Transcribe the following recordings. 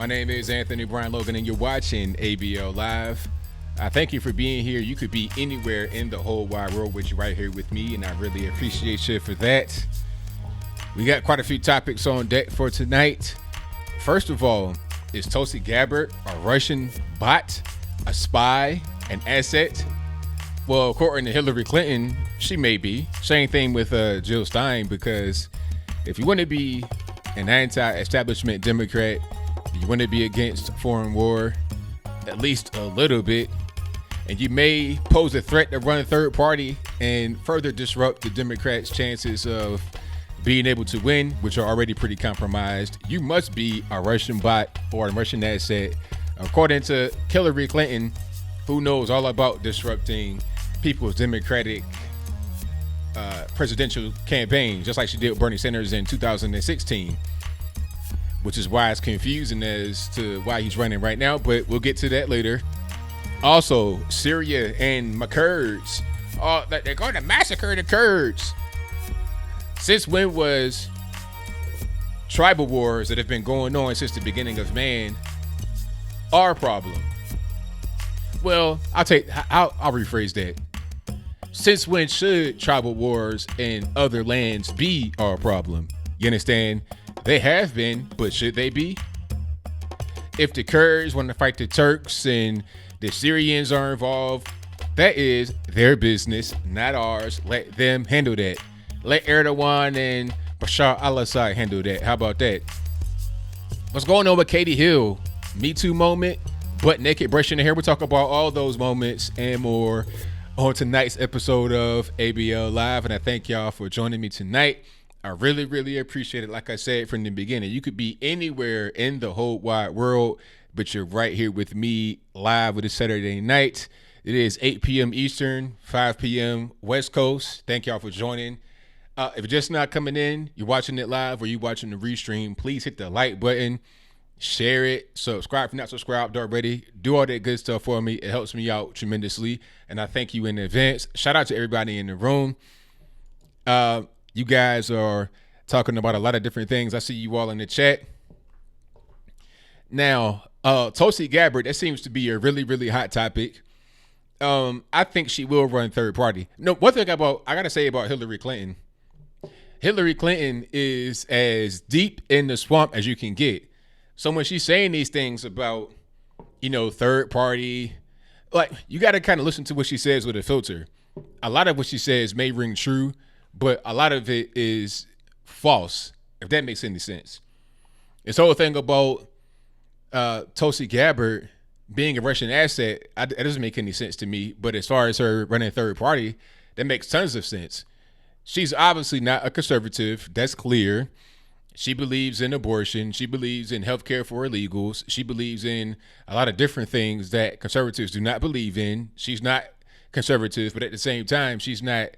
My name is Anthony Brian Logan, and you're watching ABL Live. I thank you for being here. You could be anywhere in the whole wide world with you right here with me, and I really appreciate you for that. We got quite a few topics on deck for tonight. First of all, is Tulsi Gabbard a Russian bot, a spy, an asset? Well, according to Hillary Clinton, she may be. Same thing with Jill Stein, because if you want to be an anti-establishment Democrat, you want to be against foreign war, at least a little bit, and you may pose a threat to run a third party and further disrupt the Democrats' chances of being able to win, which are already pretty compromised. You must be a Russian bot or a Russian asset. According to Hillary Clinton, who knows all about disrupting people's Democratic presidential campaigns, just like she did with Bernie Sanders in 2016. Which is why it's confusing as to why he's running right now, but we'll get to that later. Also, Syria and the Kurds. They're going to massacre the Kurds. Since when was tribal wars that have been going on since the beginning of man our problem? Well, I'll rephrase that. Since when should tribal wars in other lands be our problem? You understand? They have been, but should they be? If the Kurds want to fight the Turks and the Syrians are involved, that is their business, not ours. Let them handle that. Let Erdogan and Bashar al-Assad handle that. How about that? What's going on with Katy Hill? Me Too moment, butt naked, brushing the hair. We'll talk about all those moments and more on tonight's episode of ABL Live. And I thank y'all for joining me tonight. I really, really appreciate it. Like I said from the beginning, you could be anywhere in the whole wide world, but you're right here with me live with a Saturday night. It is 8 p.m. Eastern, 5 p.m. West Coast. Thank y'all for joining. If you're just not coming in, you're watching it live or you're watching the restream, please hit the like button, share it, subscribe if you're not subscribed already. Do all that good stuff for me. It helps me out tremendously, and I thank you in advance. Shout out to everybody in the room. You guys are talking about a lot of different things. I see you all in the chat. Now, Tulsi Gabbard, that seems to be a really, really hot topic. I think she will run third party. No, one thing I got to say about Hillary Clinton. Hillary Clinton is as deep in the swamp as you can get. So when she's saying these things about, third party, like, you got to kind of listen to what she says with a filter. A lot of what she says may ring true, but a lot of it is false, if that makes any sense. This whole thing about Tulsi Gabbard being a Russian asset, it doesn't make any sense to me. But as far as her running third party, that makes tons of sense. She's obviously not a conservative. That's clear. She believes in abortion. She believes in healthcare for illegals. She believes in a lot of different things that conservatives do not believe in. She's not conservative, but at the same time, she's not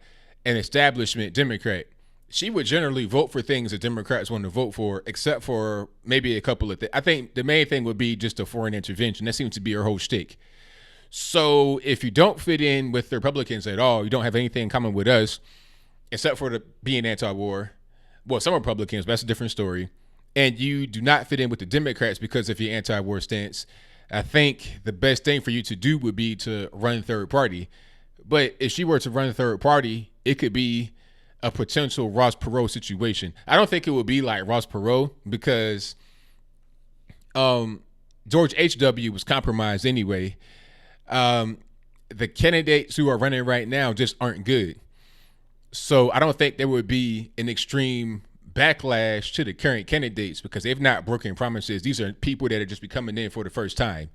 an establishment Democrat. She would generally vote for things that Democrats want to vote for, except for maybe a couple of things. I think the main thing would be just a foreign intervention. That seems to be her whole shtick. So if you don't fit in with the Republicans at all, you don't have anything in common with us, except for being anti-war. Well, some Republicans, but that's a different story. And you do not fit in with the Democrats because of your anti-war stance. I think the best thing for you to do would be to run third party. But if she were to run a third party, it could be a potential Ross Perot situation. I don't think it would be like Ross Perot because George H.W. was compromised anyway. The candidates who are running right now just aren't good. So I don't think there would be an extreme backlash to the current candidates because they've not broken promises. These are people that are just be coming in for the first time.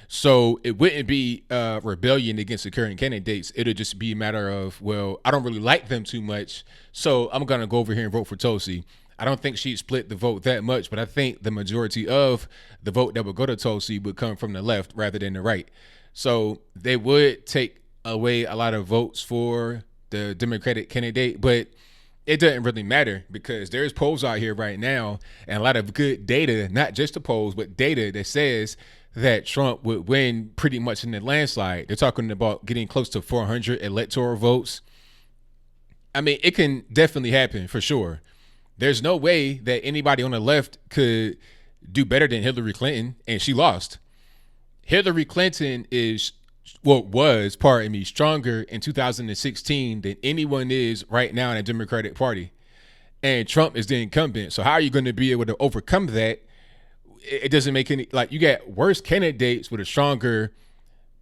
So it wouldn't be rebellion against the current candidates. It'll just be a matter of, well, I don't really like them too much, so I'm going to go over here and vote for Tulsi. I don't think she'd split the vote that much, but I think the majority of the vote that would go to Tulsi would come from the left rather than the right. So they would take away a lot of votes for the Democratic candidate, but it doesn't really matter because there's polls out here right now and a lot of good data, not just the polls, but data that says that Trump would win pretty much in the landslide. They're talking about getting close to 400 electoral votes. I mean, it can definitely happen for sure. There's no way that anybody on the left could do better than Hillary Clinton, and she lost. Hillary Clinton was stronger in 2016 than anyone is right now in the Democratic Party. And Trump is the incumbent. So how are you going to be able to overcome that? It doesn't make any, like, you got worse candidates with a stronger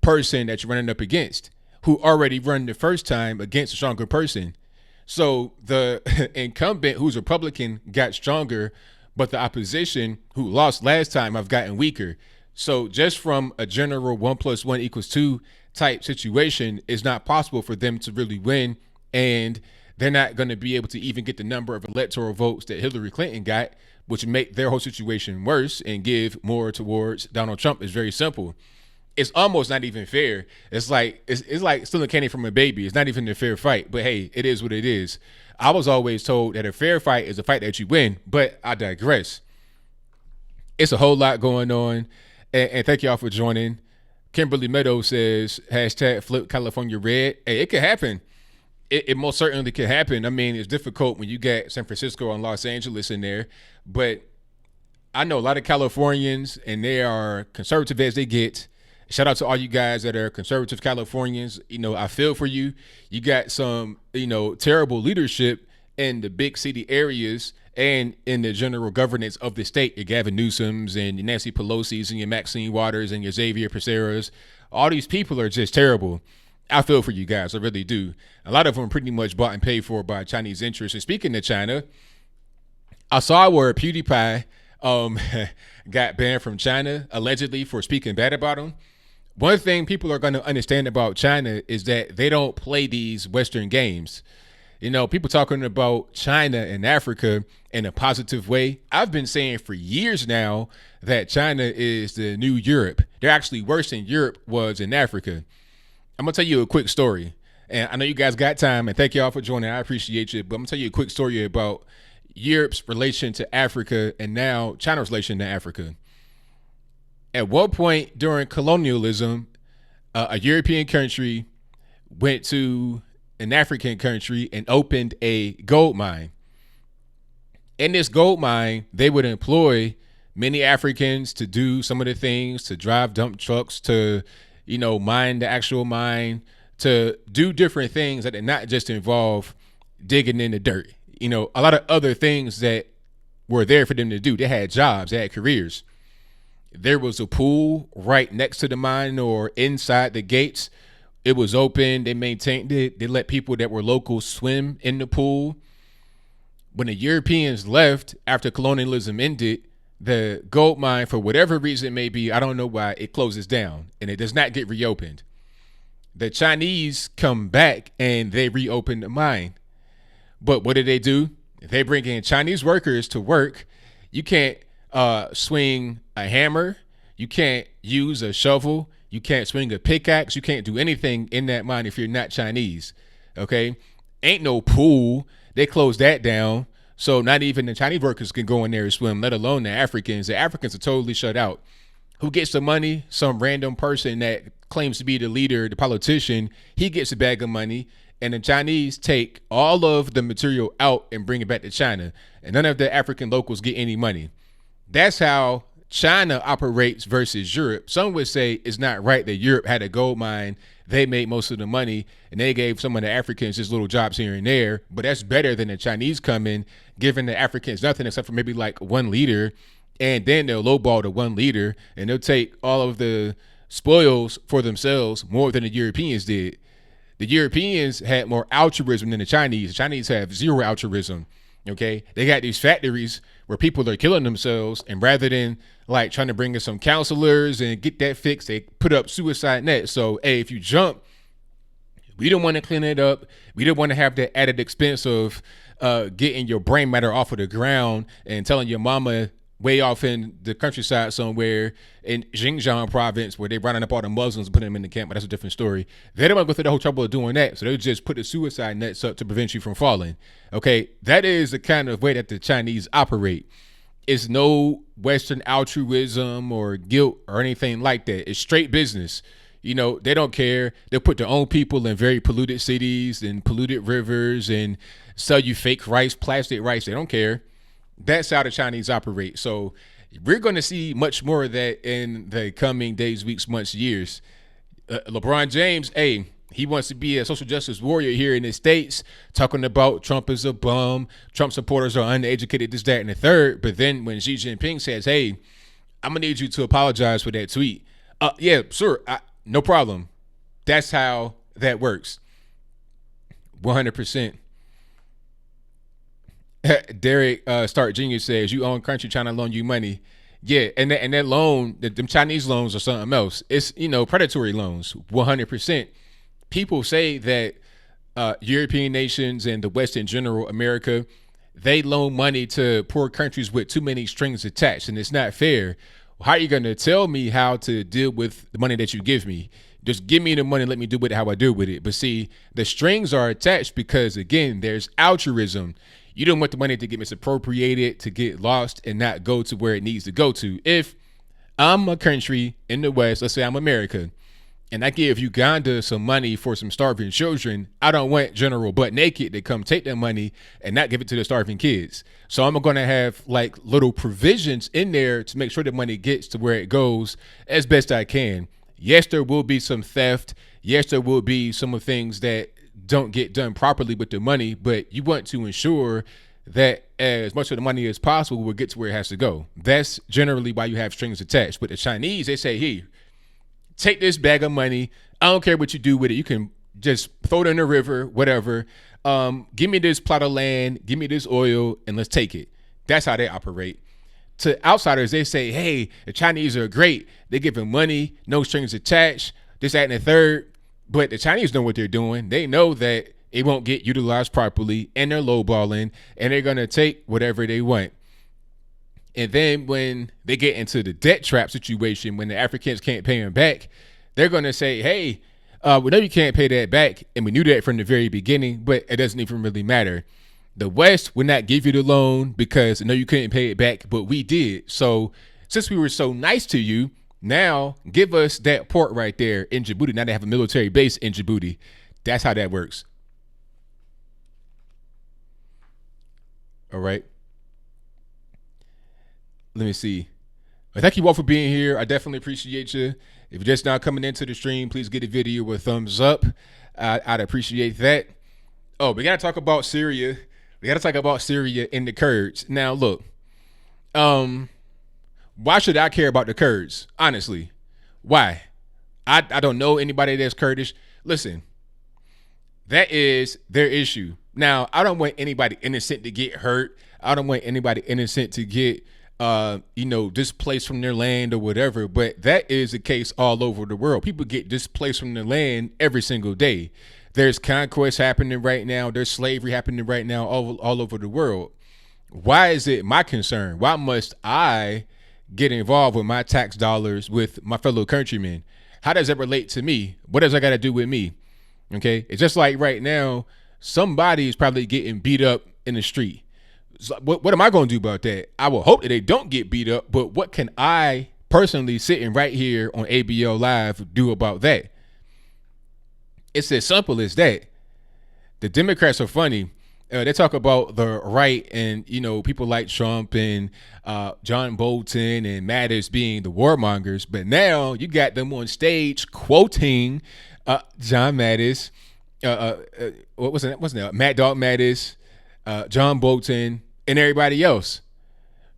person that you're running up against, who already run the first time against a stronger person. So the incumbent, who's Republican, got stronger, but the opposition, who lost last time, have gotten weaker. So just from a general 1 + 1 = 2 type situation, it's not possible for them to really win. And they're not going to be able to even get the number of electoral votes that Hillary Clinton got, which make their whole situation worse and give more towards Donald Trump. Is very simple. It's almost not even fair. It's like stealing candy from a baby. It's not even a fair fight. But hey, it is what it is. I was always told that a fair fight is a fight that you win, but I digress. It's a whole lot going on. And thank y'all for joining. Kimberly Meadows says, #flip California red. Hey, it could happen. It most certainly could happen. I mean, it's difficult when you get San Francisco and Los Angeles in there, but I know a lot of Californians, and they are conservative as they get. Shout out to all you guys that are conservative Californians. I feel for you. You got some, terrible leadership in the big city areas and in the general governance of the state. Your Gavin Newsoms and your Nancy Pelosi's and your Maxine Waters and your Xavier Becerra's. All these people are just terrible. I feel for you guys. I really do. A lot of them are pretty much bought and paid for by Chinese interests. And speaking of China, I saw where PewDiePie got banned from China, allegedly, for speaking bad about him. One thing people are going to understand about China is that they don't play these Western games. People talking about China and Africa in a positive way. I've been saying for years now that China is the new Europe. They're actually worse than Europe was in Africa. I'm going to tell you a quick story. And I know you guys got time, and thank y'all for joining. I appreciate you. But I'm going to tell you a quick story about Europe's relation to Africa and now China's relation to Africa. At one point during colonialism, a European country went to an African country and opened a gold mine. In this gold mine, they would employ many Africans to do some of the things, to drive dump trucks, to mine the actual mine, to do different things that did not just involve digging in the dirt. A lot of other things that were there for them to do. They had jobs, they had careers. There was a pool right next to the mine or inside the gates. It was open. They maintained it. They let people that were locals swim in the pool. When the Europeans left after colonialism ended, the gold mine, for whatever reason it may be, I don't know why, it closes down and it does not get reopened. The Chinese come back and they reopen the mine. But what do? They bring in Chinese workers to work. You can't swing a hammer. You can't use a shovel. You can't swing a pickaxe. You can't do anything in that mine if you're not Chinese. Okay? Ain't no pool. They closed that down. So not even the Chinese workers can go in there and swim, let alone the Africans. The Africans are totally shut out. Who gets the money? Some random person that claims to be the leader, the politician. He gets a bag of money. And the Chinese take all of the material out and bring it back to China. And none of the African locals get any money. That's how China operates versus Europe. Some would say it's not right that Europe had a gold mine. They made most of the money and they gave some of the Africans just little jobs here and there. But that's better than the Chinese coming, giving the Africans nothing except for maybe like one leader. And then they'll lowball the one leader and they'll take all of the spoils for themselves more than the Europeans did. The Europeans had more altruism than the Chinese. The Chinese have zero altruism. Okay, they got these factories where people are killing themselves, and rather than like trying to bring in some counselors and get that fixed, they put up suicide nets. So, hey, if you jump, we don't want to clean it up. We don't want to have that added expense of getting your brain matter off of the ground and telling your mama way off in the countryside somewhere in Xinjiang province where they're rounding up all the Muslims and putting them in the camp, but that's a different story. They don't want to go through the whole trouble of doing that, so they just put the suicide nets up to prevent you from falling. Okay, that is the kind of way that the Chinese operate. It's no Western altruism or guilt or anything like that. It's straight business. They don't care. They'll put their own people in very polluted cities and polluted rivers and sell you fake rice, plastic rice. They don't care. That's how the Chinese operate. So We're going to see much more of that in the coming days, weeks, months, years. LeBron James, hey, he wants to be a social justice warrior here in the States, talking about Trump is a bum, Trump supporters are uneducated, this, that, and the third. But then when Xi Jinping says, hey, I'm going to need you to apologize for that tweet. Yeah, sure, no problem. That's how that works. 100%. Derek Stark Jr. says, you own country trying to loan you money. Yeah, and that loan, them Chinese loans are something else. It's, predatory loans, 100%. People say that European nations and the West in general, America, they loan money to poor countries with too many strings attached, and it's not fair. How are you going to tell me how to deal with the money that you give me? Just give me the money and let me do with it how I do with it. But see, the strings are attached because, again, there's altruism. You don't want the money to get misappropriated, to get lost and not go to where it needs to go to. If I'm a country in the West, let's say I'm America, and I give Uganda some money for some starving children, I don't want General Butt Naked to come take that money and not give it to the starving kids. So I'm going to have like little provisions in there to make sure the money gets to where it goes as best I can. Yes, there will be some theft. Yes, there will be some of things that don't get done properly with the money, but you want to ensure that as much of the money as possible will get to where it has to go. That's generally why you have strings attached. But the Chinese, they say, hey, take this bag of money. I don't care what you do with it. You can just throw it in the river, whatever. Give me this plot of land, give me this oil, and let's take it. That's how they operate. To outsiders, they say, hey, the Chinese are great. They're giving money, no strings attached, this, that, and the third. But the Chinese know what they're doing. They know that it won't get utilized properly, and they're lowballing, and they're going to take whatever they want. And then when they get into the debt trap situation, when the Africans can't pay them back, they're going to say, hey, we know you can't pay that back, and we knew that from the very beginning, but it doesn't even really matter. The West would not give you the loan because I know you couldn't pay it back, but we did. So since we were so nice to you, now give us that port right there in Djibouti. Now they have a military base in Djibouti. That's how that works. All right. Let me see. Thank you all for being here. I definitely appreciate you. If you're just now coming into the stream, please give the video a thumbs up. I'd appreciate that. Oh, we got to talk about Syria. We got to talk about Syria and the Kurds. Now, look, why should I care about the Kurds? Honestly, why? I don't know anybody that's Kurdish. Listen, that is their issue. Now, I don't want anybody innocent to get hurt. I don't want anybody innocent to get, displaced from their land or whatever. But that is the case all over the world. People get displaced from their land every single day. There's conquest happening right now. There's slavery happening right now all over the world. Why is it my concern? Why must I get involved with my tax dollars with my fellow countrymen? How does that relate to me? What does that got to do with me? Okay. It's just like right now, somebody is probably getting beat up in the street. So what am I going to do about that? I will hope that they don't get beat up, but what can I personally sitting right here on ABL Live do about that? It's as simple as that. The Democrats are funny. They talk about the right and, people like Trump and John Bolton and Mattis being the warmongers. But now you got them on stage quoting John Mattis. What was it? Wasn't it Matt Dog Mattis, John Bolton, and everybody else?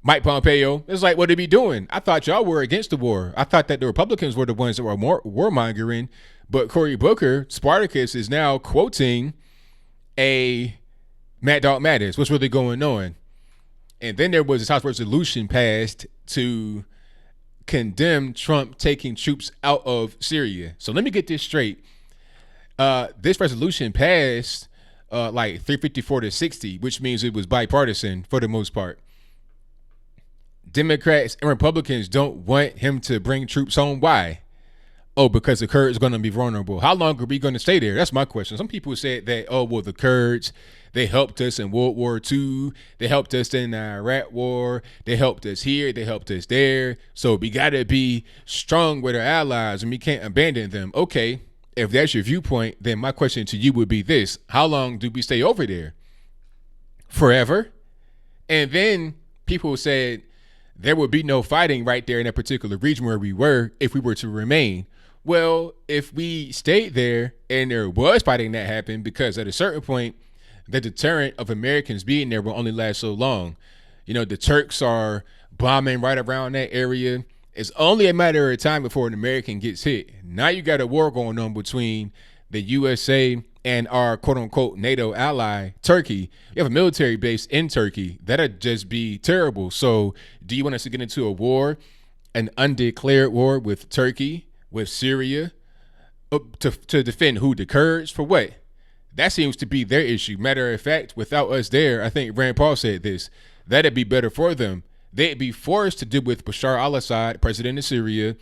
Mike Pompeo. It's like, what are they doing? I thought y'all were against the war. I thought that the Republicans were the ones that were warmongering. But Cory Booker, Spartacus, is now quoting a Matt Dog Mattis. What's really going on? And then there was this House resolution passed to condemn Trump taking troops out of Syria. So let me get this straight. This resolution passed like 354 to 60, which means it was bipartisan for the most part. Democrats and Republicans don't want him to bring troops home. Why? Oh, because the Kurds are going to be vulnerable. How long are we going to stay there? That's my question. Some people said that, the Kurds, they helped us in World War II. They helped us in the Iraq War. They helped us here. They helped us there. So we got to be strong with our allies and we can't abandon them. Okay, if that's your viewpoint, then my question to you would be this. How long do we stay over there? Forever? And then people said, there would be no fighting right there in that particular region where we were if we were to remain. Well, if we stayed there and there was fighting that happened, because at a certain point, the deterrent of Americans being there will only last so long. The Turks are bombing right around that area. It's only a matter of time before an American gets hit. Now you got a war going on between the USA and our quote-unquote NATO ally, Turkey. You have a military base in Turkey. That'd just be terrible. So do you want us to get into a war, an undeclared war with Turkey, with Syria, to defend who? The Kurds? For what? That seems to be their issue. Matter of fact, without us there, I think Rand Paul said this, that'd be better for them. They'd be forced to deal with Bashar al-Assad, president of Syria,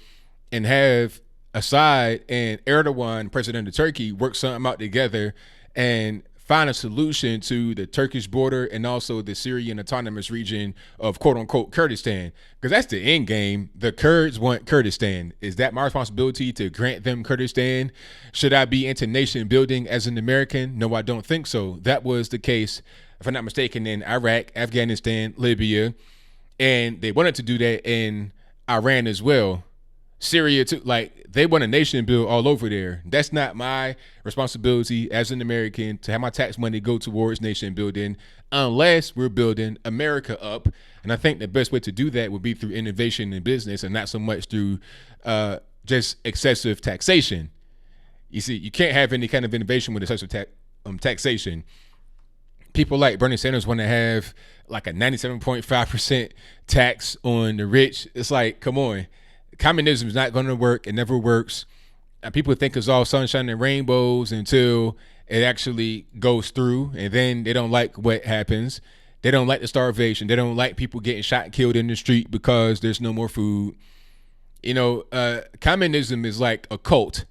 and have Assad and Erdogan, president of Turkey, work something out together and find a solution to the Turkish border and also the Syrian autonomous region of quote-unquote Kurdistan. Because that's the end game. The Kurds want Kurdistan. Is that my responsibility to grant them Kurdistan? Should I be into nation building as an American? No, I don't think so. That was the case, if I'm not mistaken, in Iraq, Afghanistan, Libya. And they wanted to do that in Iran as well. Syria too. Like, they want a nation build all over there. That's not my responsibility as an American to have my tax money go towards nation building unless we're building America up. And I think the best way to do that would be through innovation in business and not so much through just excessive taxation. You see, you can't have any kind of innovation with excessive taxation. People like Bernie Sanders want to have like a 97.5% tax on the rich. It's like, come on. Communism is not going to work. It never works. People think it's all sunshine and rainbows until it actually goes through, and then they don't like what happens. They don't like the starvation. They don't like people getting shot and killed in the street because there's no more food. Communism is like a cult,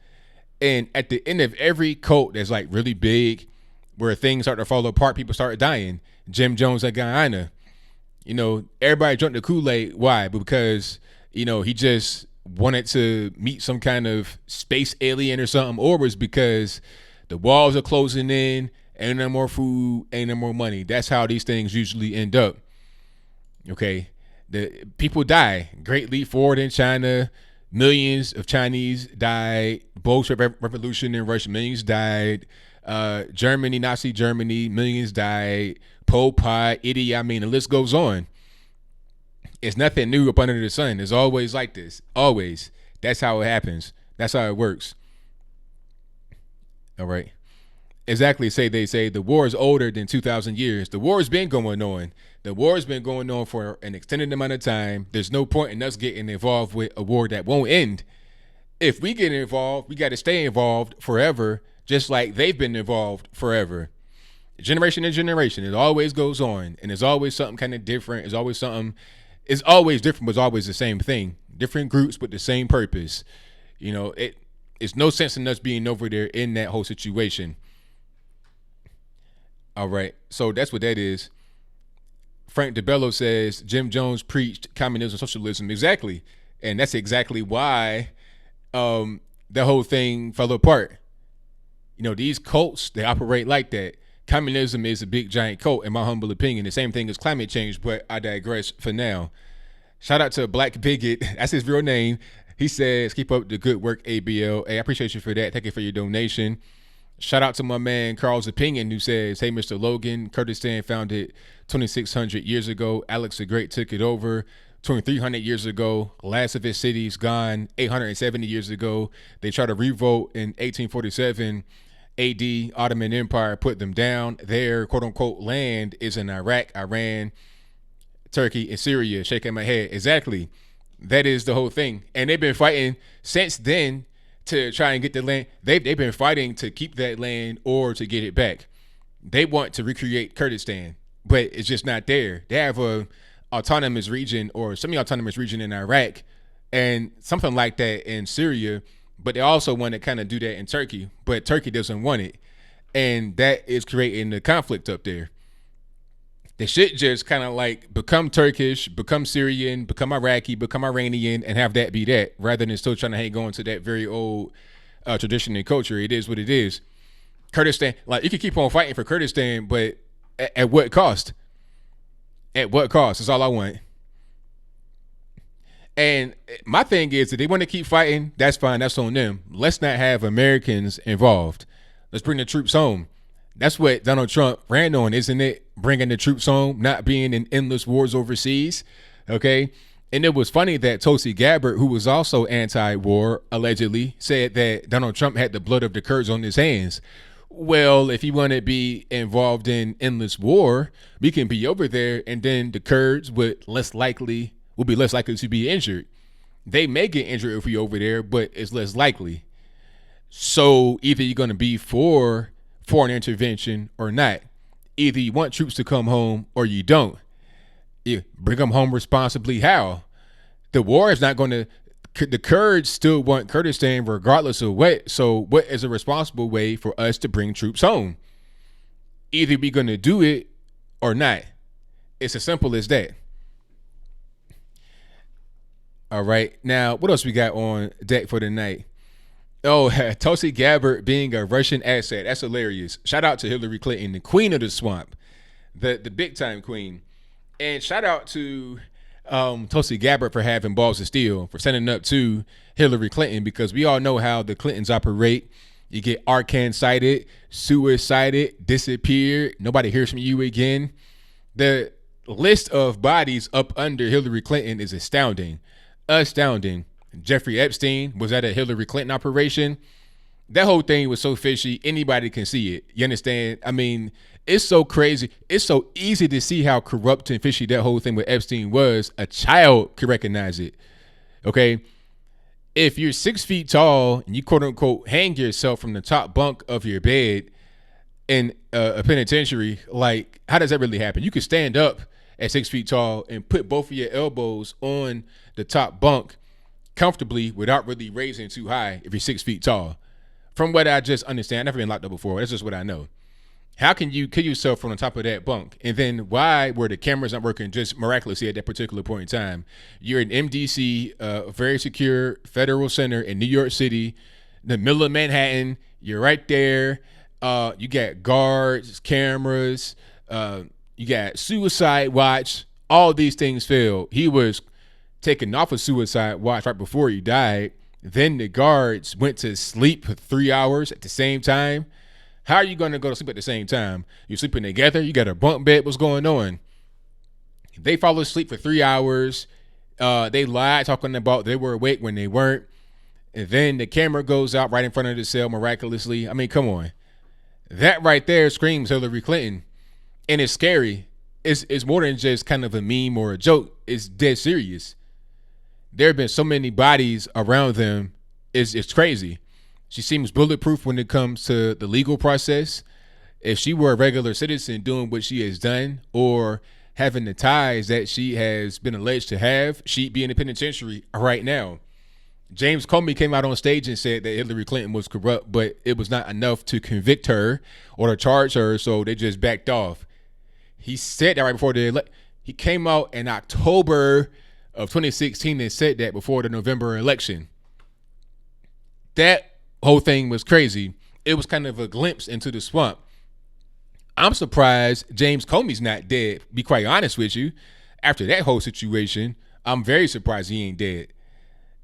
and at the end of every cult that's like really big, where things start to fall apart, people start dying. Jim Jones at Guyana. Everybody drank the Kool-Aid. Why? Because he just wanted to meet some kind of space alien or something, or was because the walls are closing in, ain't no more food, ain't no more money. That's how these things usually end up. Okay. The people die. Great leap forward in China. Millions of Chinese died. Bolshevik Revolution in Russia, millions died. Germany, Nazi Germany, millions died. Pol Pot, Idi Amin, the list goes on. It's nothing new up under the sun. It's always like this. Always. That's how it happens. That's how it works. All right. Exactly. They say the war is older than 2,000 years. The war has been going on. The war has been going on for an extended amount of time. There's no point in us getting involved with a war that won't end. If we get involved, we got to stay involved forever, just like they've been involved forever. Generation to generation. It always goes on. And there's always something kind of different. It's always something. It's always different, but it's always the same thing. Different groups with the same purpose. It's no sense in us being over there in that whole situation. All right. So that's what that is. Frank DeBello says Jim Jones preached communism, socialism. Exactly. And that's exactly why the whole thing fell apart. These cults, they operate like that. Communism is a big giant cult, in my humble opinion. The same thing as climate change, but I digress for now. Shout out to Black Bigot. That's his real name. He says, keep up the good work, ABL. Hey, I appreciate you for that. Thank you for your donation. Shout out to my man, Carl's Opinion, who says, hey, Mr. Logan, Kurdistan founded 2,600 years ago. Alex the Great took it over 2,300 years ago. Last of its cities gone 870 years ago. They tried to revolt in 1847. AD, Ottoman Empire put them down. Their quote-unquote land is in Iraq, Iran, Turkey, and Syria. Shaking my head. Exactly. That is the whole thing. And they've been fighting since then to try and get the land. They've been fighting to keep that land or to get it back. They want to recreate Kurdistan, but it's just not there. They have a autonomous region or semi-autonomous region in Iraq and something like that in Syria. But they also want to kind of do that in Turkey, but Turkey doesn't want it. And that is creating the conflict up there. They should just kind of like become Turkish, become Syrian, become Iraqi, become Iranian, and have that be that, rather than still trying to hang on to that very old tradition and culture. It is what it is. Kurdistan, like, you can keep on fighting for Kurdistan, but at what cost? At what cost? That's all I want. And my thing is, if they want to keep fighting, that's fine. That's on them. Let's not have Americans involved. Let's bring the troops home. That's what Donald Trump ran on, isn't it? Bringing the troops home, not being in endless wars overseas. Okay. And it was funny that Tulsi Gabbard, who was also anti-war, allegedly said that Donald Trump had the blood of the Kurds on his hands. Well, if you want to be involved in endless war, we can be over there, and then the Kurds will be less likely to be injured. They may get injured if we over there, but it's less likely. So either you're going to be for foreign intervention or not. Either you want troops to come home or you don't. You bring them home responsibly. How? The war is not going to. The Kurds still want Kurdistan regardless of what. So what is a responsible way for us to bring troops home? Either we're going to do it or not. It's as simple as that. All right. Now, what else we got on deck for tonight? Oh, Tulsi Gabbard being a Russian asset. That's hilarious. Shout out to Hillary Clinton, the queen of the swamp, the big time queen. And shout out to Tulsi Gabbard for having balls of steel, for sending up to Hillary Clinton, because we all know how the Clintons operate. You get Arkansas-sided, suicided, disappeared. Nobody hears from you again. The list of bodies up under Hillary Clinton is astounding. Astounding. Jeffrey Epstein was at a Hillary Clinton operation. That whole thing was so fishy, anybody can see it. You understand? I mean, it's so crazy. It's so easy to see how corrupt and fishy that whole thing with Epstein was. A child could recognize it. Okay? If you're 6 feet tall and you quote unquote hang yourself from the top bunk of your bed in a penitentiary, like, how does that really happen? You could stand up at 6 feet tall and put both of your elbows on the top bunk comfortably without really raising too high if you're 6 feet tall. From what I just understand, I've never been locked up before. That's just what I know. How can you kill yourself from the top of that bunk? And then why were the cameras not working just miraculously at that particular point in time? You're in MDC, a very secure federal center in New York City, the middle of Manhattan. You're right there. You got guards, cameras. You got suicide watch. All these things failed. He was taken off a suicide watch right before he died. Then the guards went to sleep for 3 hours at the same time. How are you going to go to sleep at the same time? You're sleeping together. You got a bunk bed. What's going on? They fall asleep for 3 hours. They lied talking about they were awake when they weren't. And then the camera goes out right in front of the cell miraculously. I mean, come on. That right there screams Hillary Clinton. And it's scary. It's more than just kind of a meme or a joke. It's dead serious. There have been so many bodies around them. It's crazy. She seems bulletproof when it comes to the legal process. If she were a regular citizen doing what she has done or having the ties that she has been alleged to have, she'd be in the penitentiary right now. James Comey came out on stage and said that Hillary Clinton was corrupt, but it was not enough to convict her or to charge her, so they just backed off. He said that right before the election. He came out in October of 2016 and said that before the November election. That whole thing was crazy. It was kind of a glimpse into the swamp. I'm surprised James Comey's not dead, be quite honest with you. After that whole situation, I'm very surprised he ain't dead.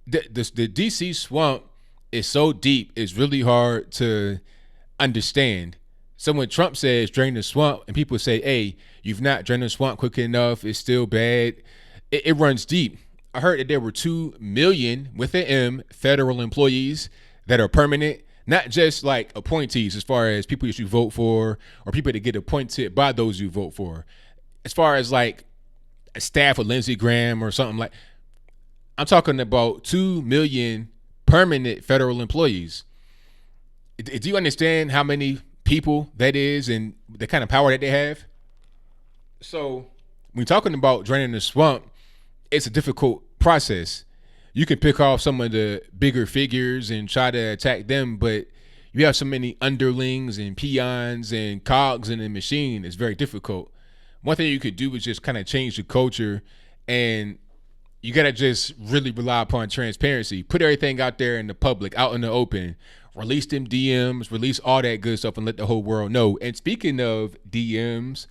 The DC swamp is so deep, it's really hard to understand. So when Trump says drain the swamp and people say, hey, you've not drained the swamp quick enough, it's still bad. It runs deep. I heard that there were 2 million, with an M, federal employees that are permanent, not just like appointees as far as people that you vote for or people that get appointed by those you vote for. As far as like a staff of Lindsey Graham or something like, I'm talking about 2 million permanent federal employees. Do you understand how many people that is and the kind of power that they have? So when talking about draining the swamp, it's a difficult process. You can pick off some of the bigger figures and try to attack them, but you have so many underlings and peons and cogs in the machine. It's very difficult. One thing you could do is just kind of change the culture, and you got to just really rely upon transparency. Put everything out there in the public, out in the open. Release them DMs, release all that good stuff and let the whole world know. And speaking of DMs,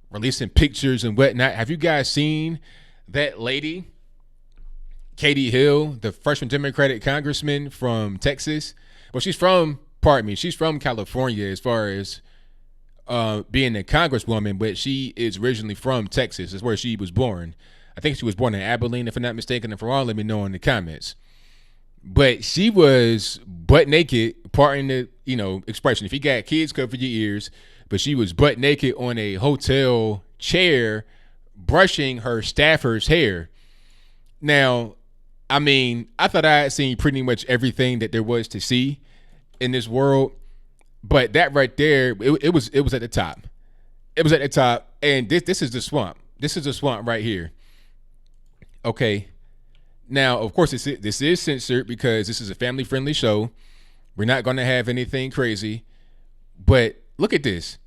releasing pictures and whatnot, have you guys seen that lady Katy Hill, the freshman Democratic congressman from Texas. Well, she's from California as far as being a congresswoman, but she is originally from Texas. That's where she was born. I think she was born in Abilene, if I'm not mistaken. If I'm wrong, let me know in the comments. But she was butt naked, pardon the expression. If you got kids, cover your ears. But she was butt naked on a hotel chair, brushing her staffer's hair. Now, I mean, I thought I had seen pretty much everything that there was to see in this world, but that right there, it was at the top. It was at the top, and this is the swamp. This is the swamp right here. Okay. Now, of course, this is censored because this is a family-friendly show. We're not going to have anything crazy, but look at this.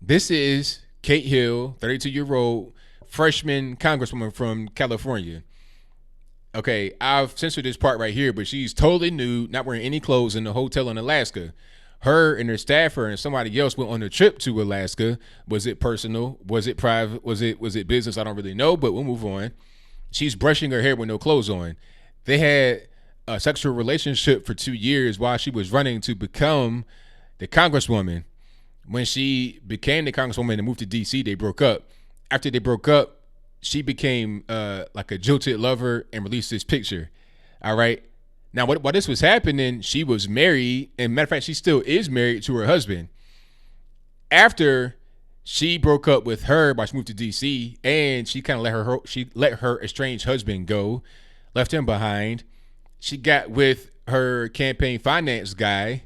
This is Katy Hill, 32-year-old freshman congresswoman from California. Okay, I've censored this part right here, but she's totally nude, not wearing any clothes in the hotel in Alaska. Her and her staffer and somebody else went on a trip to Alaska. Was it personal? Was it private? Was it business? I don't really know, but we'll move on. She's brushing her hair with no clothes on. They had a sexual relationship for 2 years while she was running to become the congresswoman. When she became the congresswoman and moved to D.C., they broke up. After they broke up, she became like a jilted lover and released this picture. All right. Now, while this was happening, she was married. And matter of fact, she still is married to her husband. After she broke up with her while she moved to D.C., and she kind of let her estranged husband go, left him behind. She got with her campaign finance guy,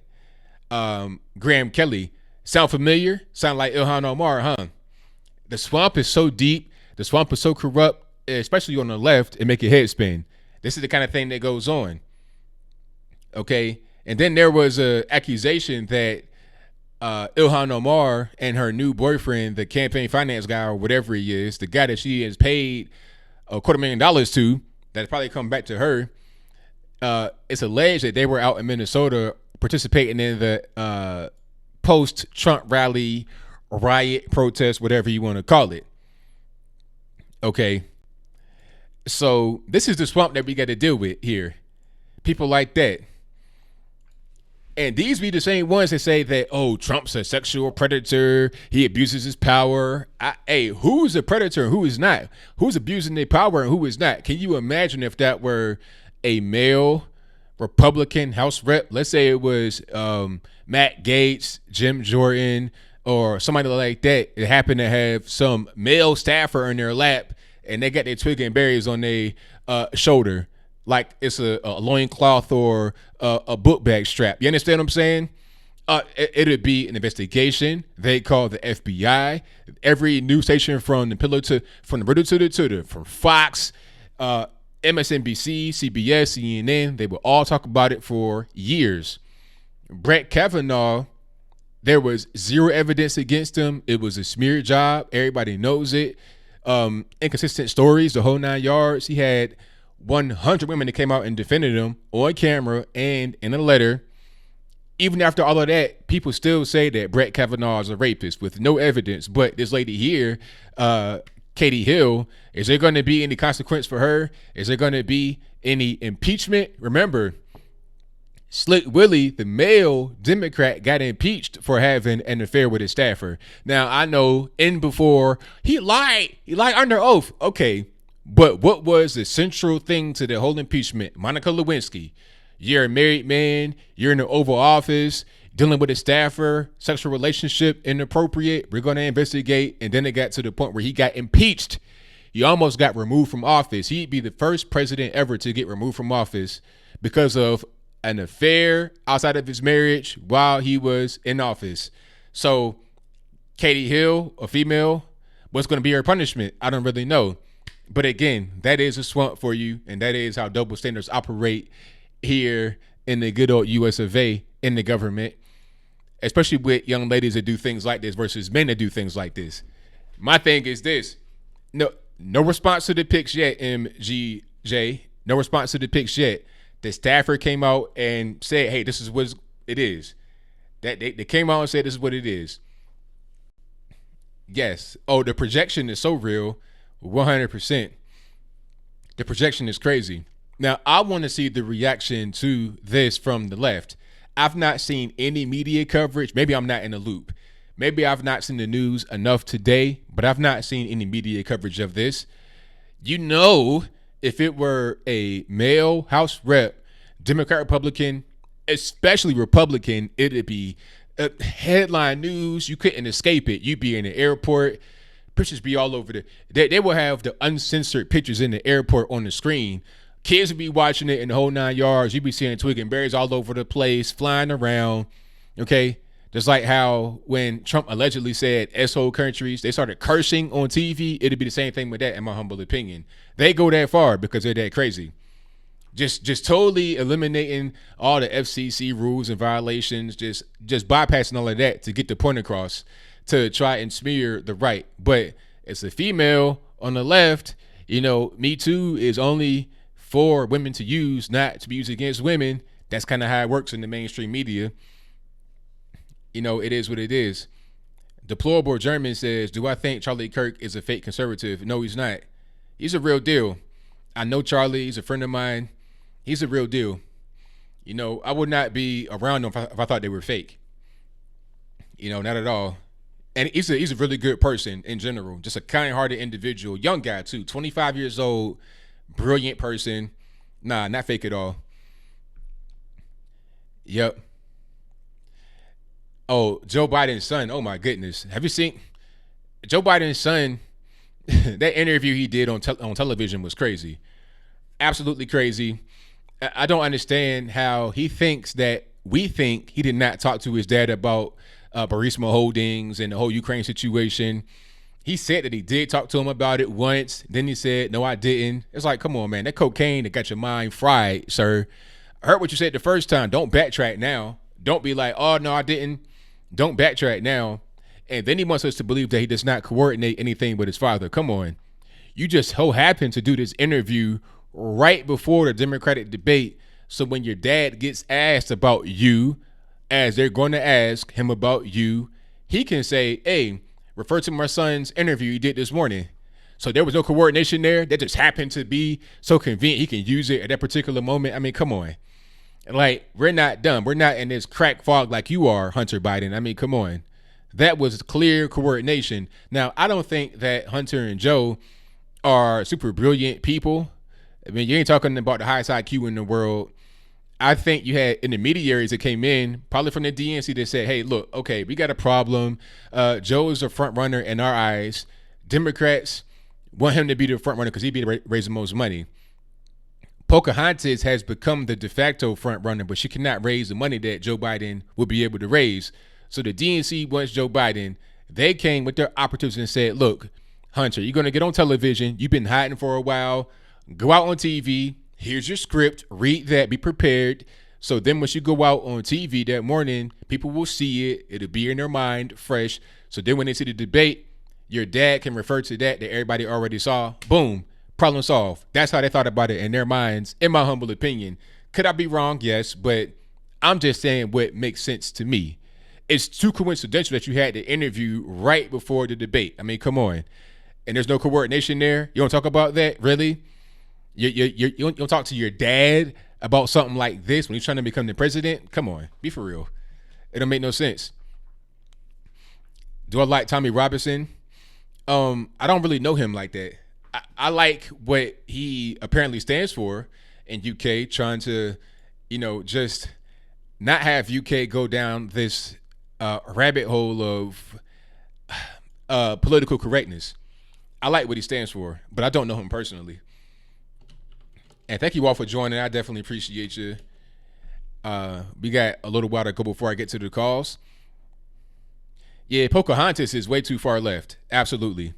Graham Kelly. Sound familiar? Sound like Ilhan Omar, huh? The swamp is so deep. The swamp is so corrupt, especially on the left, it make your head spin. This is the kind of thing that goes on. Okay. And then there was a accusation that Ilhan Omar and her new boyfriend, the campaign finance guy or whatever he is, the guy that she has paid $250,000 to, that's probably come back to her. It's alleged that they were out in Minnesota participating in the post-Trump rally, riot, protest, whatever you want to call it. Okay. So this is the swamp that we got to deal with here. People like that. And these be the same ones that say that, oh, Trump's a sexual predator. He abuses his power. Hey, who's a predator and who is not? Who's abusing their power and who is not? Can you imagine if that were a male Republican House rep? Let's say it was Matt Gaetz, Jim Jordan, or somebody like that. It happened to have some male staffer in their lap and they got their twig and berries on their shoulder. Like it's a loincloth or a book bag strap. You understand what I'm saying? It'd be an investigation. They call the FBI. Every news station from the riddle to the tutor, from Fox, MSNBC, CBS, CNN, they would all talk about it for years. Brett Kavanaugh, there was zero evidence against him. It was a smear job. Everybody knows it. Inconsistent stories, the whole 9 yards. He had 100 women that came out and defended him on camera and in a letter. Even after all of that, people still say that Brett Kavanaugh is a rapist with no evidence. But this lady here, Katy Hill, is there going to be any consequence for her? Is there going to be any impeachment? Remember, Slick Willie, the male Democrat, got impeached for having an affair with his staffer. Now, I know before he lied under oath. Okay. But what was the central thing to the whole impeachment? Monica Lewinsky. You're a married man. You're in the Oval Office dealing with a staffer, sexual relationship inappropriate. We're going to investigate. And then it got to the point where he got impeached. He almost got removed from office. He'd be the first president ever to get removed from office because of an affair outside of his marriage while he was in office. So Katy Hill, a female, what's going to be her punishment? I don't really know. But again, that is a swamp for you, and that is how double standards operate here in the good old US of A in the government, especially with young ladies that do things like this versus men that do things like this. My thing is this. No response to the pics yet, MGJ. No response to the pics yet. The staffer came out and said, hey, this is what it is. That they came out and said this is what it is. Yes. Oh, the projection is so real. 100%. The projection is crazy. Now, I want to see the reaction to this from the left. I've not seen any media coverage. Maybe I'm not in the loop. Maybe I've not seen the news enough today, but I've not seen any media coverage of this. You know, if it were a male House rep, Democrat, Republican, especially Republican, it'd be headline news. You couldn't escape it. You'd be in the airport. Pictures be all over they will have the uncensored pictures in the airport on the screen. Kids would be watching it in the whole 9 yards. You'd be seeing twig and berries all over the place, flying around. Okay. Just like how when Trump allegedly said S-hole countries, they started cursing on TV. It'd be the same thing with that, in my humble opinion. They go that far because they're that crazy. Just totally eliminating all the FCC rules and violations, just bypassing all of that to get the point across, to try and smear the right. But as a female on the left, Me Too is only for women to use, not to be used against women. That's kind of how it works in the mainstream media. It is what it is. Deplorable German says, do I think Charlie Kirk is a fake conservative? No, he's not. He's a real deal. I know Charlie. He's a friend of mine. He's a real deal. I would not be around them if I thought they were fake. Not at all. And he's a really good person in general. Just a kind-hearted individual. Young guy, too. 25 years old. Brilliant person. Nah, not fake at all. Yep. Oh, Joe Biden's son. Oh, my goodness. Have you seen Joe Biden's son? That interview he did on television was crazy. Absolutely crazy. I don't understand how he thinks that we think he did not talk to his dad about Burisma Holdings and the whole Ukraine situation. He said that he did talk to him about it once. Then he said, no, I didn't. It's like, come on, man. That cocaine that got your mind fried, sir. I heard what you said the first time. Don't backtrack now. Don't be like, oh, no, I didn't. Don't backtrack now. And then he wants us to believe that he does not coordinate anything with his father. Come on. You just so happen to do this interview right before the Democratic debate. So when your dad gets asked about you, as they're going to ask him about you, he can say, hey, refer to my son's interview he did this morning. So there was no coordination there. That just happened to be so convenient. He can use it at that particular moment. I mean, come on. Like, we're not dumb. We're not in this crack fog like you are, Hunter Biden. I mean, come on. That was clear coordination. Now, I don't think that Hunter and Joe are super brilliant people. I mean, you ain't talking about the highest IQ in the world. I think you had intermediaries that came in, probably from the DNC, that said, hey, look, okay, we got a problem. Joe is a front runner in our eyes. Democrats want him to be the front runner because he'd be raising the most money. Pocahontas has become the de facto front runner, but she cannot raise the money that Joe Biden would be able to raise. So the DNC wants Joe Biden. They came with their operatives and said, look, Hunter, you're going to get on television. You've been hiding for a while. Go out on TV. Here's your script. Read that. Be prepared. So then once you go out on TV that morning, people will see it. It'll be in their mind fresh. So then when they see the debate, your dad can refer to that everybody already saw. Boom. Problem solved. That's how they thought about it in their minds, in my humble opinion. Could I be wrong? Yes. But I'm just saying what makes sense to me. It's too coincidental that you had the interview right before the debate. I mean, come on. And there's no coordination there. You don't talk about that? Really? You don't talk to your dad about something like this when he's trying to become the president? Come on. Be for real. It don't make no sense. Do I like Tommy Robinson? I don't really know him like that. I like what he apparently stands for in UK, trying to, just not have UK go down this rabbit hole of political correctness. I like what he stands for, but I don't know him personally. And thank you all for joining. I definitely appreciate you. We got a little while to go before I get to the calls. Yeah, Pocahontas is way too far left. Absolutely.